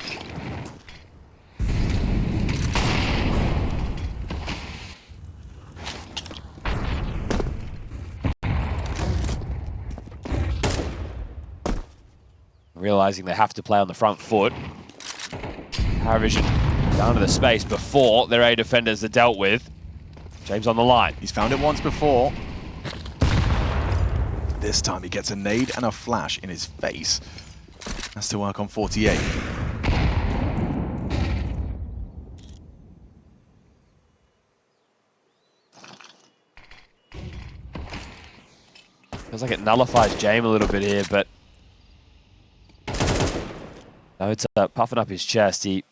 Realizing they have to play on the front foot. PVISION down to the space before their A defenders are dealt with. James on the line. He's found it once before. This time he gets a nade and a flash in his face. Has to work on 48. Feels like it nullifies Jame a little bit here, but no, it's puffing up his chest. He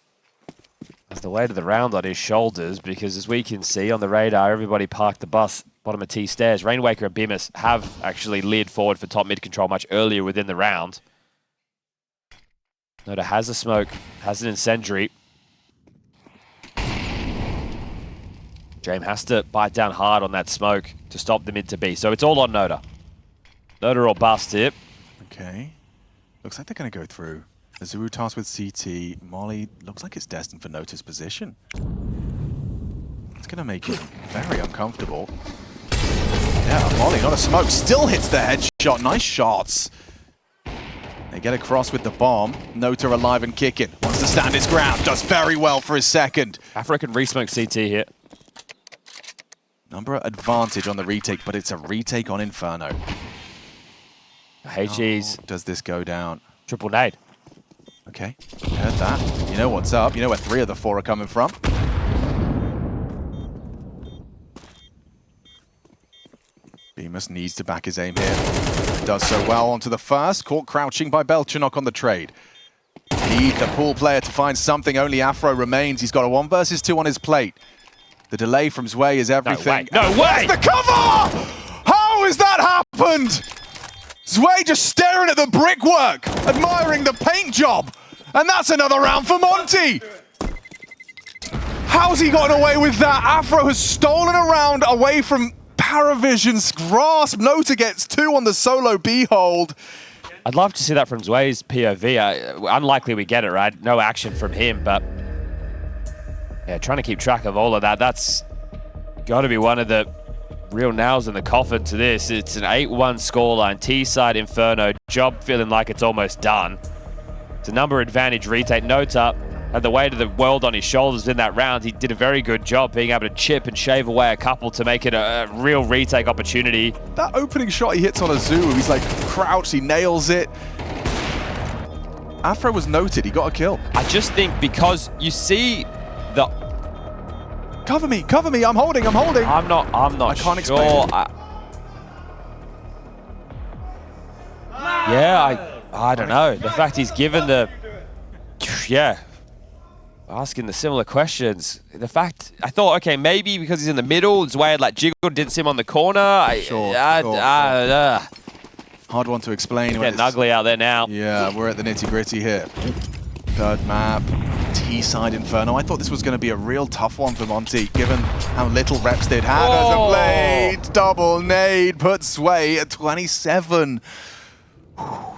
has the weight of the round on his shoulders because, as we can see on the radar, everybody parked the bus bottom of T stairs. Rainwaker and Bemis have actually leered forward for top mid control much earlier within the round. Noda has a smoke, has an incendiary. Jame has to bite down hard on that smoke to stop the mid to B. So it's all on Noda. Noda or bust here. Okay. Looks like they're going to go through. Azuu tasked with CT. Molly looks like it's destined for Nota's position. It's going to make him very uncomfortable. Yeah, Molly, not a smoke. Still hits the headshot. Nice shots. They get across with the bomb. Nota alive and kicking. Wants to stand his ground. Does very well for his second. Afro can resmoke CT here. Number advantage on the retake, but it's a retake on Inferno. HE's does this go down? Triple nade. Okay, heard that. You know what's up. You know where 3 of the 4 are coming from. Bemis needs to back his aim here. Does so well onto the first. Caught crouching by Belchinok on the trade. Need the pool player to find something. Only Afro remains. He's got a 1 versus 2 on his plate. The delay from Zwei is everything. No way! Where's the cover? How has that happened? Zwei just staring at the brickwork, admiring the paint job. And that's another round for Monte. How's he gotten away with that? Afro has stolen a round away from PVISION's grasp. Nota gets 2 on the solo B-hold. I'd love to see that from Zwei's POV. Unlikely we get it, right? No action from him, but yeah, trying to keep track of all of that. That's got to be one of the real nails in the coffin to this. It's an 8-1 scoreline. T-side Inferno. Job feeling like it's almost done. It's a number advantage retake. Nota had the weight of the world on his shoulders in that round. He did a very good job being able to chip and shave away a couple to make it a real retake opportunity. That opening shot he hits on Azuu, he's like crouched, he nails it. Afro was noted, he got a kill. I just think because you see the... Cover me, I'm holding. I'm not I can't sure. explain. I don't know. The fact he's given the... Yeah. Asking the similar questions. The fact... I thought, okay, maybe because he's in the middle, Zwei had like jiggled, didn't see him on the corner. Sure. Hard one to explain. Getting ugly out there now. Yeah, we're at the nitty-gritty here. Third map. T-side Inferno. I thought this was going to be a real tough one for Monte, given how little reps they'd had as of late. Double nade puts Zwei at 27.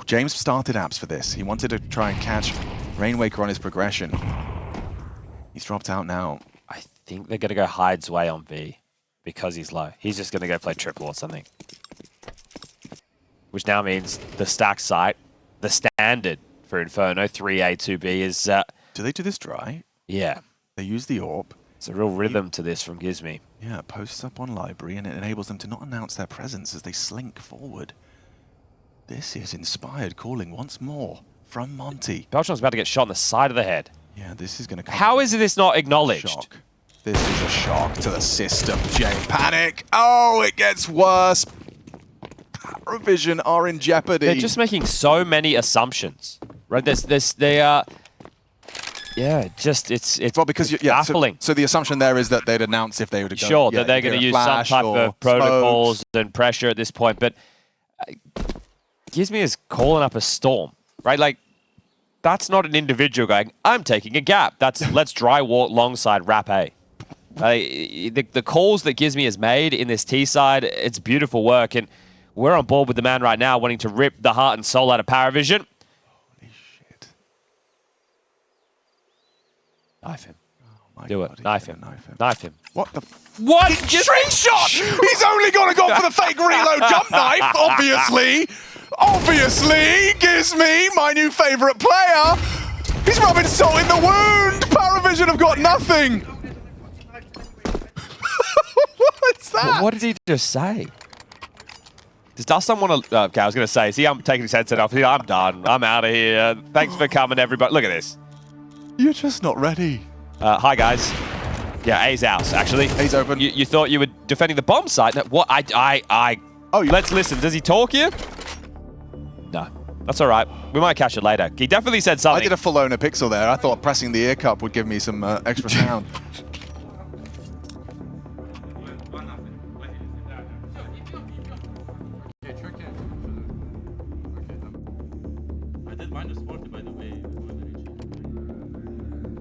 James started apps for this. He wanted to try and catch Rainwaker on his progression. He's dropped out now. I think they're going to go Hyde's way on V because he's low. He's just going to go play triple or something. Which now means the stack site, the standard for Inferno, 3A, 2B is... Do they do this dry? Yeah. They use the AWP. It's a real rhythm to this from Gizme. Yeah, it posts up on library and it enables them to not announce their presence as they slink forward. This is inspired calling once more from Monte. Belchon's about to get shot in the side of the head. Yeah, this is going to come. How is this not acknowledged? Shock. This is a shock to the system, Jame. Panic! Oh, it gets worse. PVISION are in jeopardy. They're just making so many assumptions, right? It's well, because baffling. So the assumption there is that they'd announce if they were to go. Sure, that they're going to use some type of protocols and pressure at this point, but Gizme is calling up a storm, right? Like, that's not an individual going, I'm taking a gap. That's let's dry walk alongside Rap A. The calls that Gizme has made in this T side, it's beautiful work, and we're on board with the man right now wanting to rip the heart and soul out of PVISION. Holy shit. Knife him. Oh Do God, it. Knife him. Knife him. What the What? Straight shot! He's only gonna go for the fake reload jump knife, obviously! Obviously! Gizme, my new favourite player! He's rubbing salt in the wound! PVISION have got nothing! What's that? What did he just say? Does Dustin want to... okay, I was going to say, see, I'm taking his headset off. I'm done. I'm out of here. Thanks for coming, everybody. Look at this. You're just not ready. Hi, guys. Yeah, A's out, actually. A's open. You thought you were defending the bomb site? No, what? Oh, let's listen. Does he talk here? No. That's all right. We might catch it later. He definitely said something. I did a full owner pixel there. I thought pressing the ear cup would give me some extra sound.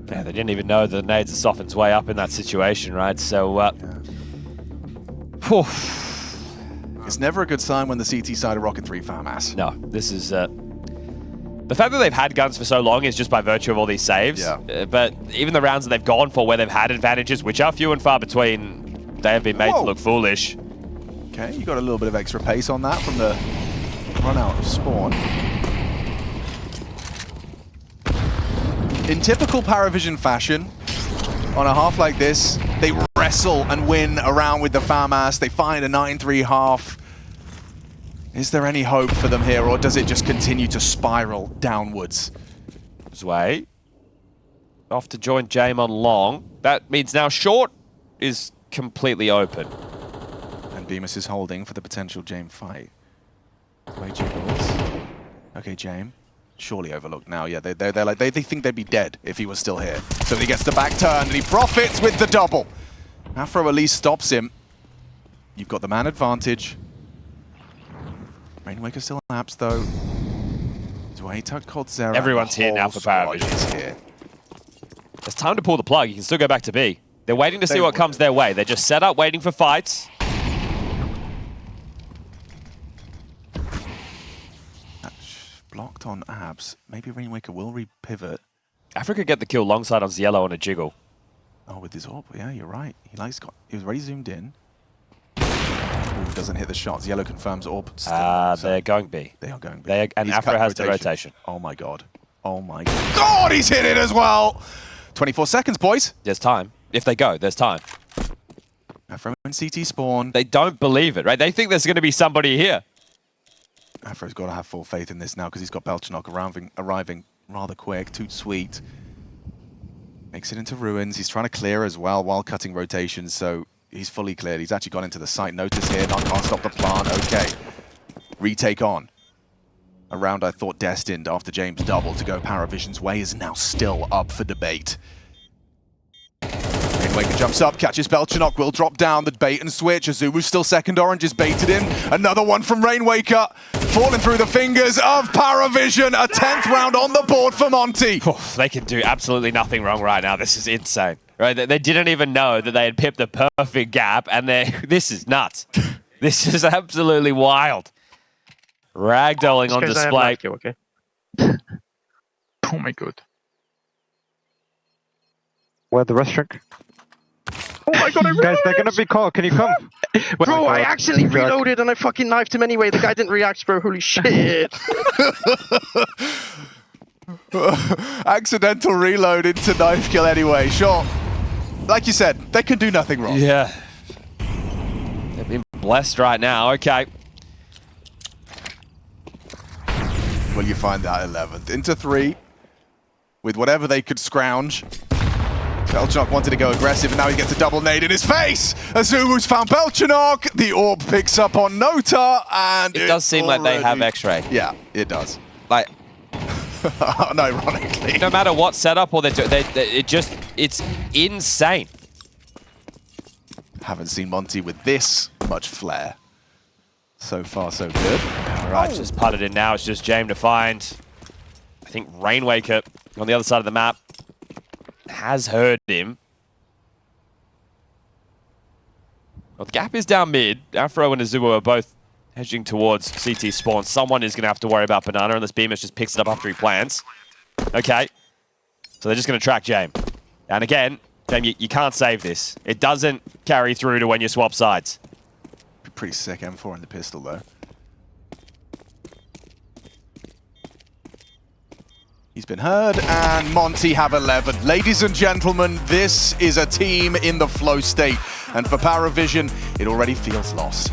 Yeah, they didn't even know the nades had softened its way up in that situation, right? So, It's never a good sign when the CT side of Rocket 3 FAMAS. No, this is... the fact that they've had guns for so long is just by virtue of all these saves. Yeah. But even the rounds that they've gone for where they've had advantages, which are few and far between, they have been made to look foolish. Okay, you got a little bit of extra pace on that from the run out of spawn. In typical PVISION fashion, on a half like this, they wrestle and win around with the FAMAS. They find a 9-3 half. Is there any hope for them here, or does it just continue to spiral downwards? Zwei off to join Jame on long. That means now short is completely open. And Bemis is holding for the potential Jame fight. Way jiggles. Okay, Jame. Surely overlooked now. Yeah, they think they'd be dead if he was still here. So he gets the back turn and he profits with the double. Afro at least stops him. You've got the man advantage. Rainwaker still on apps though. Zwei tucked Cold Zera. Everyone's here now for PVISION. Here. It's time to pull the plug. You can still go back to B. They're waiting to see what comes their way. They're just set up waiting for fights. Blocked on abs. Maybe Rainwaker will re-pivot. Africa get the kill alongside on Ziello on a jiggle. Oh, with his AWP. Yeah, you're right. He was already zoomed in. Ooh, doesn't hit the shots. Yellow confirms AWP. Still, they're going B. They are going B. And Afro has the rotation. Oh my god. Oh my god, he's hit it as well! 24 seconds, boys. There's time. If they go, there's time. Afro and CT spawn. They don't believe it, right? They think there's going to be somebody here. Afro's got to have full faith in this now because he's got Belchenok arriving rather quick. Too sweet. Makes it into ruins. He's trying to clear as well while cutting rotations, so he's fully cleared. He's actually gone into the site. Notice here, can't stop the plant. Okay. Retake on. A round I thought destined after James' double to go PVISION's way is now still up for debate. Rainwaker jumps up, catches Belchenok, will drop down the bait and switch. Azubu's still second orange, is baited in. Another one from Rainwaker, falling through the fingers of PVISION. A 10th round on the board for Monte. They can do absolutely nothing wrong right now. This is insane. Right? They didn't even know that they had pipped the perfect gap, and this is nuts. This is absolutely wild. Ragdolling on Guys, I have display. knife kill, okay? Oh my god. Where the restaurant? Oh my god, I Guys, they're reloaded! gonna be called. Can you come? Bro, I God. actually Jack. reloaded and I fucking knifed him anyway. The guy didn't react, bro. Holy shit. Accidental reload into knife kill anyway. Sure. Like you said, they can do nothing wrong. Yeah. They've been blessed right now. Okay. Will you find that 11th? Into 3. With whatever they could scrounge. Belchanock wanted to go aggressive, and now he gets a double nade in his face! Azumu's found Belchanock! The orb picks up on Nota, and It does seem like they have X-ray. Yeah, it does. Like, Unironically. no matter what setup or it's insane. Haven't seen Monte with this much flair. So far, so good. All right, just putted in now. It's just Jame to find, I think, Rainwaker on the other side of the map. Has heard him. Well, the gap is down mid. Afro and Azuma are both hedging towards CT spawn. Someone is going to have to worry about Banana unless Beamish just picks it up after he plants. Okay. So they're just going to track Jame. And again, Jame, you can't save this. It doesn't carry through to when you swap sides. Pretty sick M4 in the pistol, though. He's been heard, and Monte have 11. Ladies and gentlemen, this is a team in the flow state. And for PVISION, it already feels lost.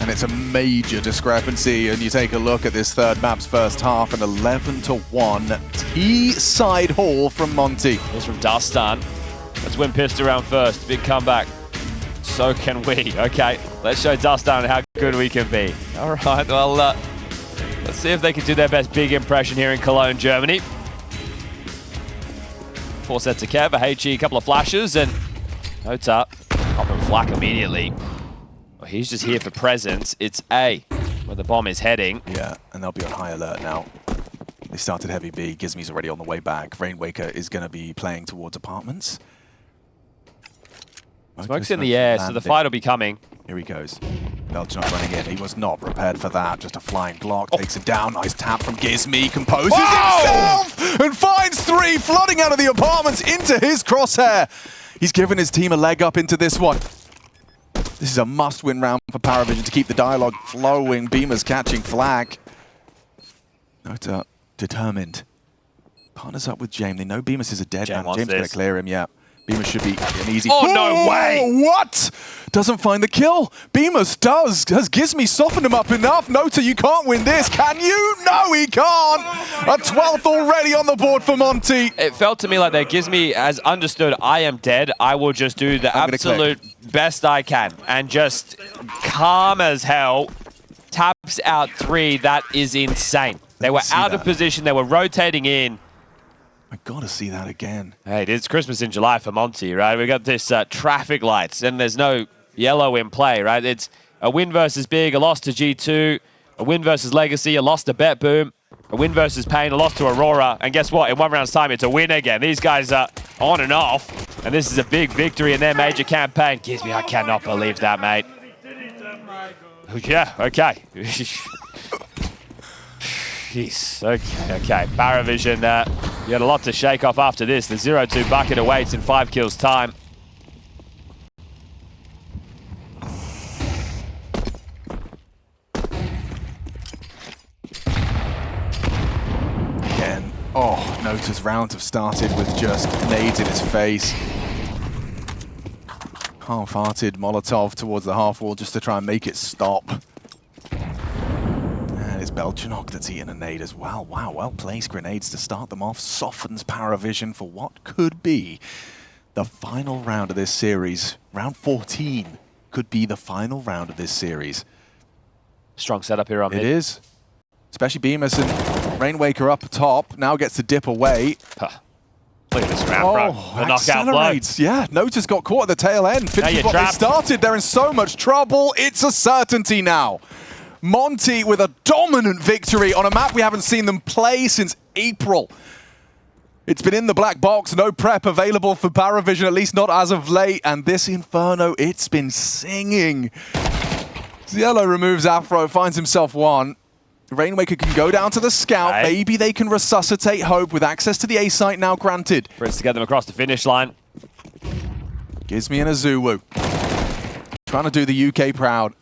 And it's a major discrepancy, and you take a look at this third map's first half, an 11-1 T-side haul from Monte. It's from Dustin. Let's win pistol round first. Big comeback. So can we. Okay, let's show Dustin how good we can be. All right, well, let's see if they can do their best big impression here in Cologne, Germany. 4 sets of Kev, a HE, a couple of flashes, and notes up. Popping flak immediately. Well, he's just here for presence. It's A, where the bomb is heading. Yeah, and they'll be on high alert now. They started heavy B. Gizmi's already on the way back. Rainwaker is going to be playing towards apartments. Smoke's in the air, so the fight will be coming. Here he goes. Belchnok running in. He was not prepared for that. Just a flying Glock. Takes it down. Nice tap from Gizmi. Composes himself and finds 3, flooding out of the apartments into his crosshair. He's given his team a leg up into this one. This is a must-win round for PVISION to keep the dialogue flowing. Beamer's catching flag. Nota determined. Partners up with Jame. They know Beamus is a dead man. James going to clear him, yeah. Beamus should be an easy... Oh, no way! What? Doesn't find the kill. Beamus does. Has Gizmi softened him up enough? Nota, you can't win this. Can you? No, he can't. A 12th already on the board for Monte. It felt to me like that Gizmi has understood, I am dead. I will just do the absolute best I can. And just calm as hell, taps out 3. That is insane. They were out of position. They were rotating in. I gotta see that again. Hey, it's Christmas in July for Monte, right? We got this traffic lights, and there's no yellow in play, right? It's a win versus Big, a loss to G2, a win versus Legacy, a loss to Bet Boom, a win versus Pain, a loss to Aurora, and guess what? In 1 round's time, it's a win again. These guys are on and off, and this is a big victory in their major campaign. Gizmi, I cannot believe that, mate. Yeah, okay. Jeez, okay. PVISION, you had a lot to shake off after this. The 0-2 bucket awaits in 5 kills time. Again, oh, Nota's rounds have started with just nades in his face. Half-hearted Molotov towards the half wall just to try and make it stop. It's Belchnok that's eaten a nade as well. Wow, well-placed grenades to start them off. Softens PVISION for what could be the final round of this series. Round 14 could be the final round of this series. Strong setup here on mid. It is. Especially Beamus and Rainwaker up top. Now gets to dip away. Huh. Look at this round, bro. The knockout blow. Yeah, Nota's got caught at the tail end. Finishes what they started. They're in so much trouble. It's a certainty now. Monte with a dominant victory on a map we haven't seen them play since April. It's been in the black box, no prep available for PVISION, at least not as of late. And this Inferno, it's been singing. Yellow removes Afro, finds himself 1. Rainwaker can go down to the scout. Right. Maybe they can resuscitate hope with access to the A site now granted. Brits to get them across the finish line. Gizmi and Azuwu. Trying to do the UK proud.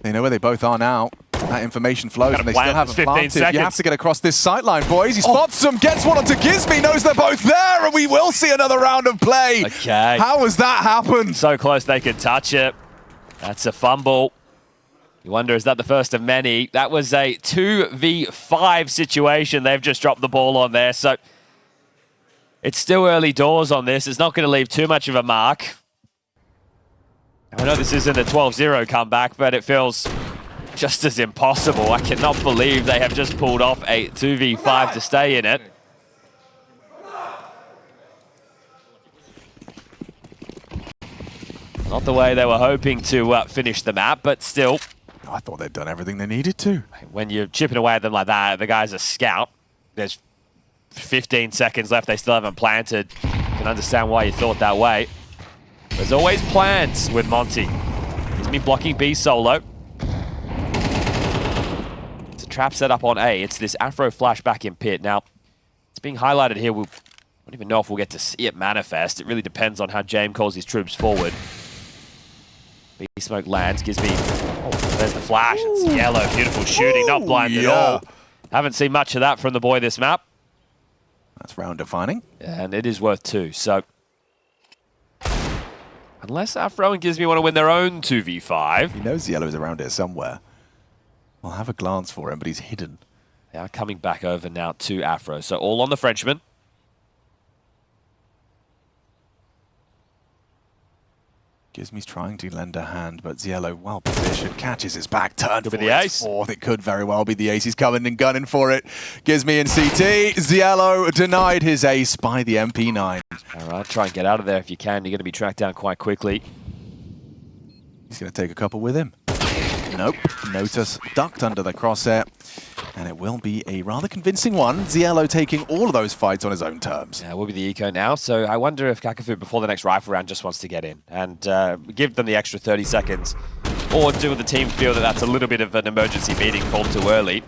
They know where they both are now. That information flows and they still haven't planted. You have to get across this sight line, boys. He spots them, gets one onto Gizmi, knows they're both there, and we will see another round of play. Okay. How has that happened? So close they could touch it. That's a fumble. You wonder, is that the first of many? That was a 2v5 situation. They've just dropped the ball on there, so it's still early doors on this. It's not going to leave too much of a mark. I know this isn't a 12-0 comeback, but it feels just as impossible. I cannot believe they have just pulled off a 2v5 to stay in it. Not the way they were hoping to finish the map, but still. I thought they'd done everything they needed to. When you're chipping away at them like that, the guy's a scout. There's 15 seconds left. They still haven't planted. You can understand why you thought that way. There's always plans with Monte. He's been blocking B solo. It's a trap set up on A. It's this Afro flash back in pit. Now, it's being highlighted here. I don't even know if we'll get to see it manifest. It really depends on how Jame calls his troops forward. B smoke lands, gives me... Oh, there's the flash. It's yellow. Beautiful shooting. Not blind at all. Haven't seen much of that from the boy this map. That's round defining. And it is worth 2, so... Unless Afro and Gizmy want to win their own 2v5. He knows the yellow is around here somewhere. I'll have a glance for him, but he's hidden. They are coming back over now to Afro. So all on the Frenchman. Gizmy's trying to lend a hand, but Ziello, well positioned, catches his back, turn Could for be the his ace. fourth. It could very well be the ace. He's coming and gunning for it. Gizmy and CT. Ziello denied his ace by the MP9. All right, try and get out of there if you can. You're going to be tracked down quite quickly. He's going to take a couple with him. Nope. Notus ducked under the crosshair. And it will be a rather convincing one. Ziello taking all of those fights on his own terms. Yeah, it will be the eco now. So I wonder if Kakafu, before the next rifle round, just wants to get in and give them the extra 30 seconds. Or do the team feel that that's a little bit of an emergency meeting called too early?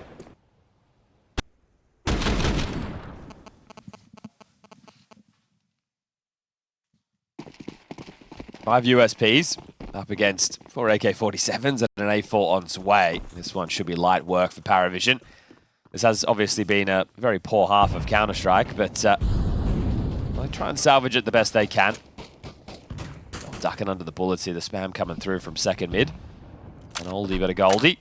Five USPs up against 4 AK-47s and an A4 on its way. This one should be light work for PVISION. This has obviously been a very poor half of Counter-Strike, but they'll try and salvage it the best they can. Ducking under the bullets here, the spam coming through from second mid. An oldie but a goldie.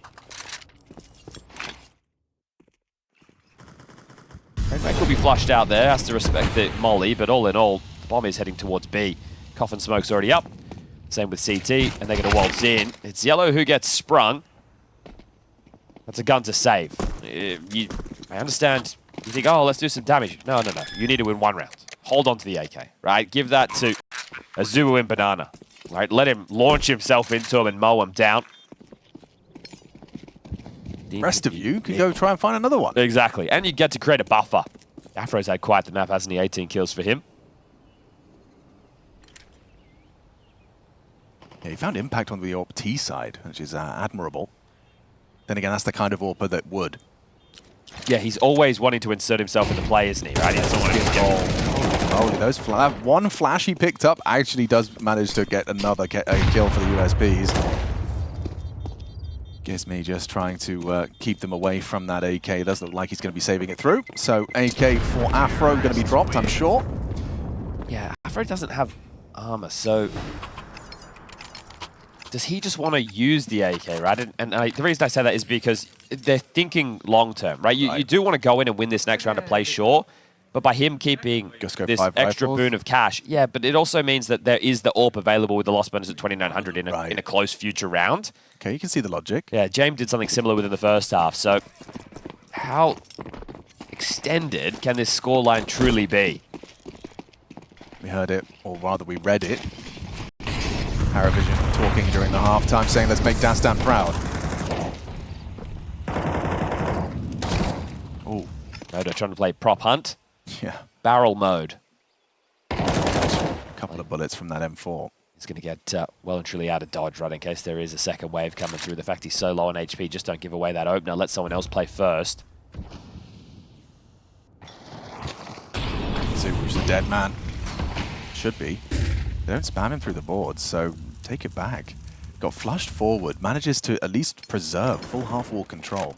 Redneck will be flushed out there, has to respect the molly, but all in all, bomb is heading towards B. Coffin smoke's already up. Same with CT, and they're going to waltz in. It's Yellow who gets sprung. That's a gun to save. I understand. You think, oh, let's do some damage. No. You need to win one round. Hold on to the AK, right? Give that to Azubu in Banana, right? Let him launch himself into him and mow him down. The rest of you can go try and find another one. Exactly, and you get to create a buffer. Afro's had quite the map, hasn't he? 18 kills for him. Yeah, he found impact on the AWP T side, which is admirable. Then again, that's the kind of AWPer that would. Yeah, he's always wanting to insert himself into play, isn't he? Right? He doesn't want to get Oh, those one flash he picked up actually does manage to get another kill for the USPs. Gizmy just trying to keep them away from that AK. It does look like he's going to be saving it through. So AK for Afro going to be dropped, I'm sure. Yeah, Afro doesn't have armor, so does he just want to use the AK, right? And the reason I say that is because they're thinking long-term, right? You do want to go in and win this next round to play sure, but by him keeping this extra boon of cash, yeah, but it also means that there is the AWP available with the loss bonus at 2,900 in a close future round. Okay, you can see the logic. Yeah, Jame did something similar within the first half, so how extended can this scoreline truly be? We heard it, or rather we read it. PVISION talking during the halftime, saying, let's make Dastan proud. Ooh. Nodo trying to play prop hunt. Yeah. Barrel mode. A couple of bullets from that M4. He's going to get well and truly out of dodge, right, in case there is a second wave coming through. The fact he's so low on HP, just don't give away that opener. Let someone else play first. Zubu's a dead man. Should be. They don't spam him through the boards, so take it back. Got flushed forward, manages to at least preserve full half-wall control.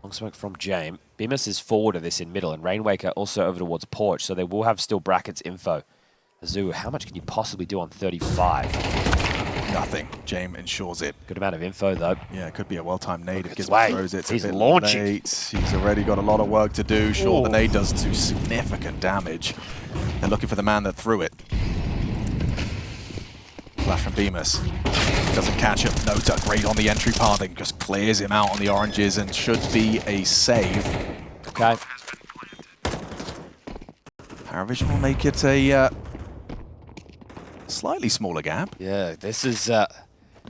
Long smoke from Jame. Bemis is forward of this in middle, and Rainwaker also over towards Porch, so they will have still brackets info. Azu, how much can you possibly do on 35? Nothing. Jame ensures it. Good amount of info, though. Yeah, it could be a well-timed nade if Gizmo throws it. He's launching. Late. He's already got a lot of work to do. Sure, the nade does do significant damage. They're looking for the man that threw it. Flash from Bemis. Doesn't catch him. Nota great on the entry pathing. Just clears him out on the oranges and should be a save. Okay. PVISION will make it a slightly smaller gap. Yeah, this is...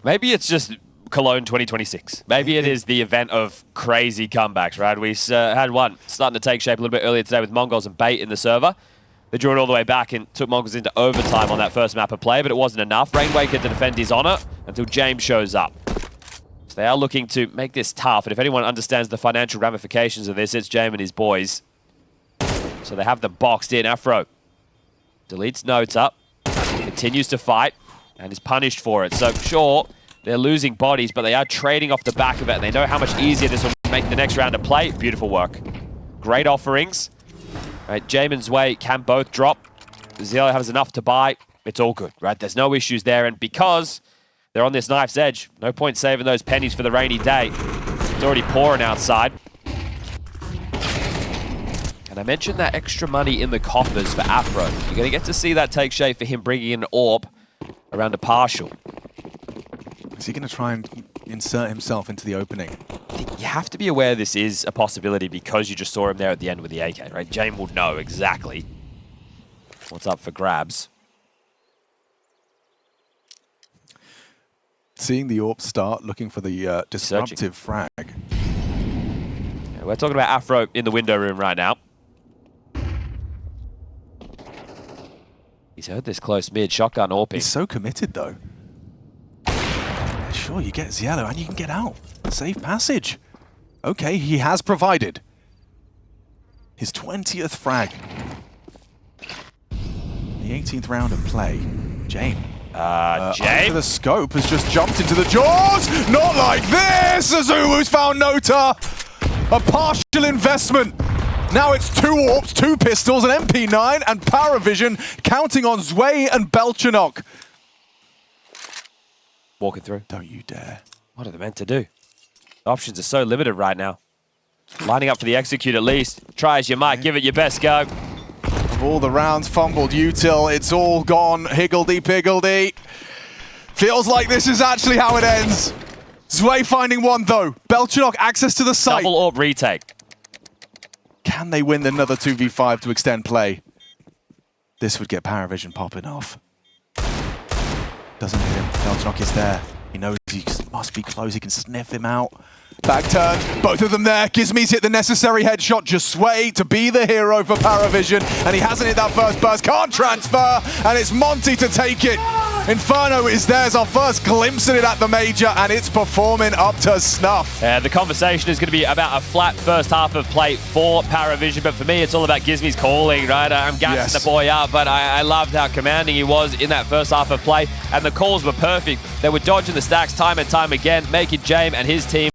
maybe it's just Cologne 2026. Maybe it is the event of crazy comebacks, right? We had one starting to take shape a little bit earlier today with Mongols and Bait in the server. They drew it all the way back and took Mongols into overtime on that first map of play, but it wasn't enough. Rainwaker to defend his honor until James shows up. So they are looking to make this tough, and if anyone understands the financial ramifications of this, it's Jame and his boys. So they have them boxed in. Afro deletes notes up, continues to fight, and is punished for it. So sure, they're losing bodies, but they are trading off the back of it, and they know how much easier this will make the next round of play. Beautiful work. Great offerings. Right, Jame and Zwei can both drop. Zero has enough to buy. It's all good, right? There's no issues there, and because they're on this knife's edge, no point saving those pennies for the rainy day. It's already pouring outside. And I mentioned that extra money in the coffers for Afro. You're going to get to see that take shape for him bringing in an AWP around a partial. Is he going to try and insert himself into the opening? I think you have to be aware this is a possibility because you just saw him there at the end with the AK, right? Jame will know exactly what's up for grabs. Seeing the AWP start, looking for the disruptive frag. Yeah, we're talking about Afro in the window room right now. He's heard this close mid, shotgun AWPing. He's so committed though. Sure, you get Ziello and you can get out. Safe passage. Okay, he has provided his 20th frag. The 18th round of play. Jame. Jame? Under the scope has just jumped into the jaws. Not like this! Azulu's found Nota. A partial investment. Now it's 2 AWPs, 2 pistols, an MP9, and PVISION counting on Zwei and Belchenok. Walking through. Don't you dare. What are they meant to do? The options are so limited right now. Lining up for the execute at least. Try as you might, give it your best go. Of all the rounds fumbled util, it's all gone higgledy-piggledy. Feels like this is actually how it ends. Zwei finding one though. Belchenok access to the site. Double AWP retake. Can they win another 2v5 to extend play? This would get PVISION popping off. Doesn't hit him. Belchenok is there. He knows he must be close. He can sniff him out. Back turn. Both of them there. Gizmi's hit the necessary headshot. Just Zwei to be the hero for PVISION. And he hasn't hit that first burst. Can't transfer. And it's Monte to take it. Inferno is there's our first glimpse at it at the Major, and it's performing up to snuff. The conversation is going to be about a flat first half of play for PVISION, but for me, it's all about Gizmi's calling, right? I'm gassing the boy up, but I loved how commanding he was in that first half of play, and the calls were perfect. They were dodging the stacks time and time again, making Jame and his team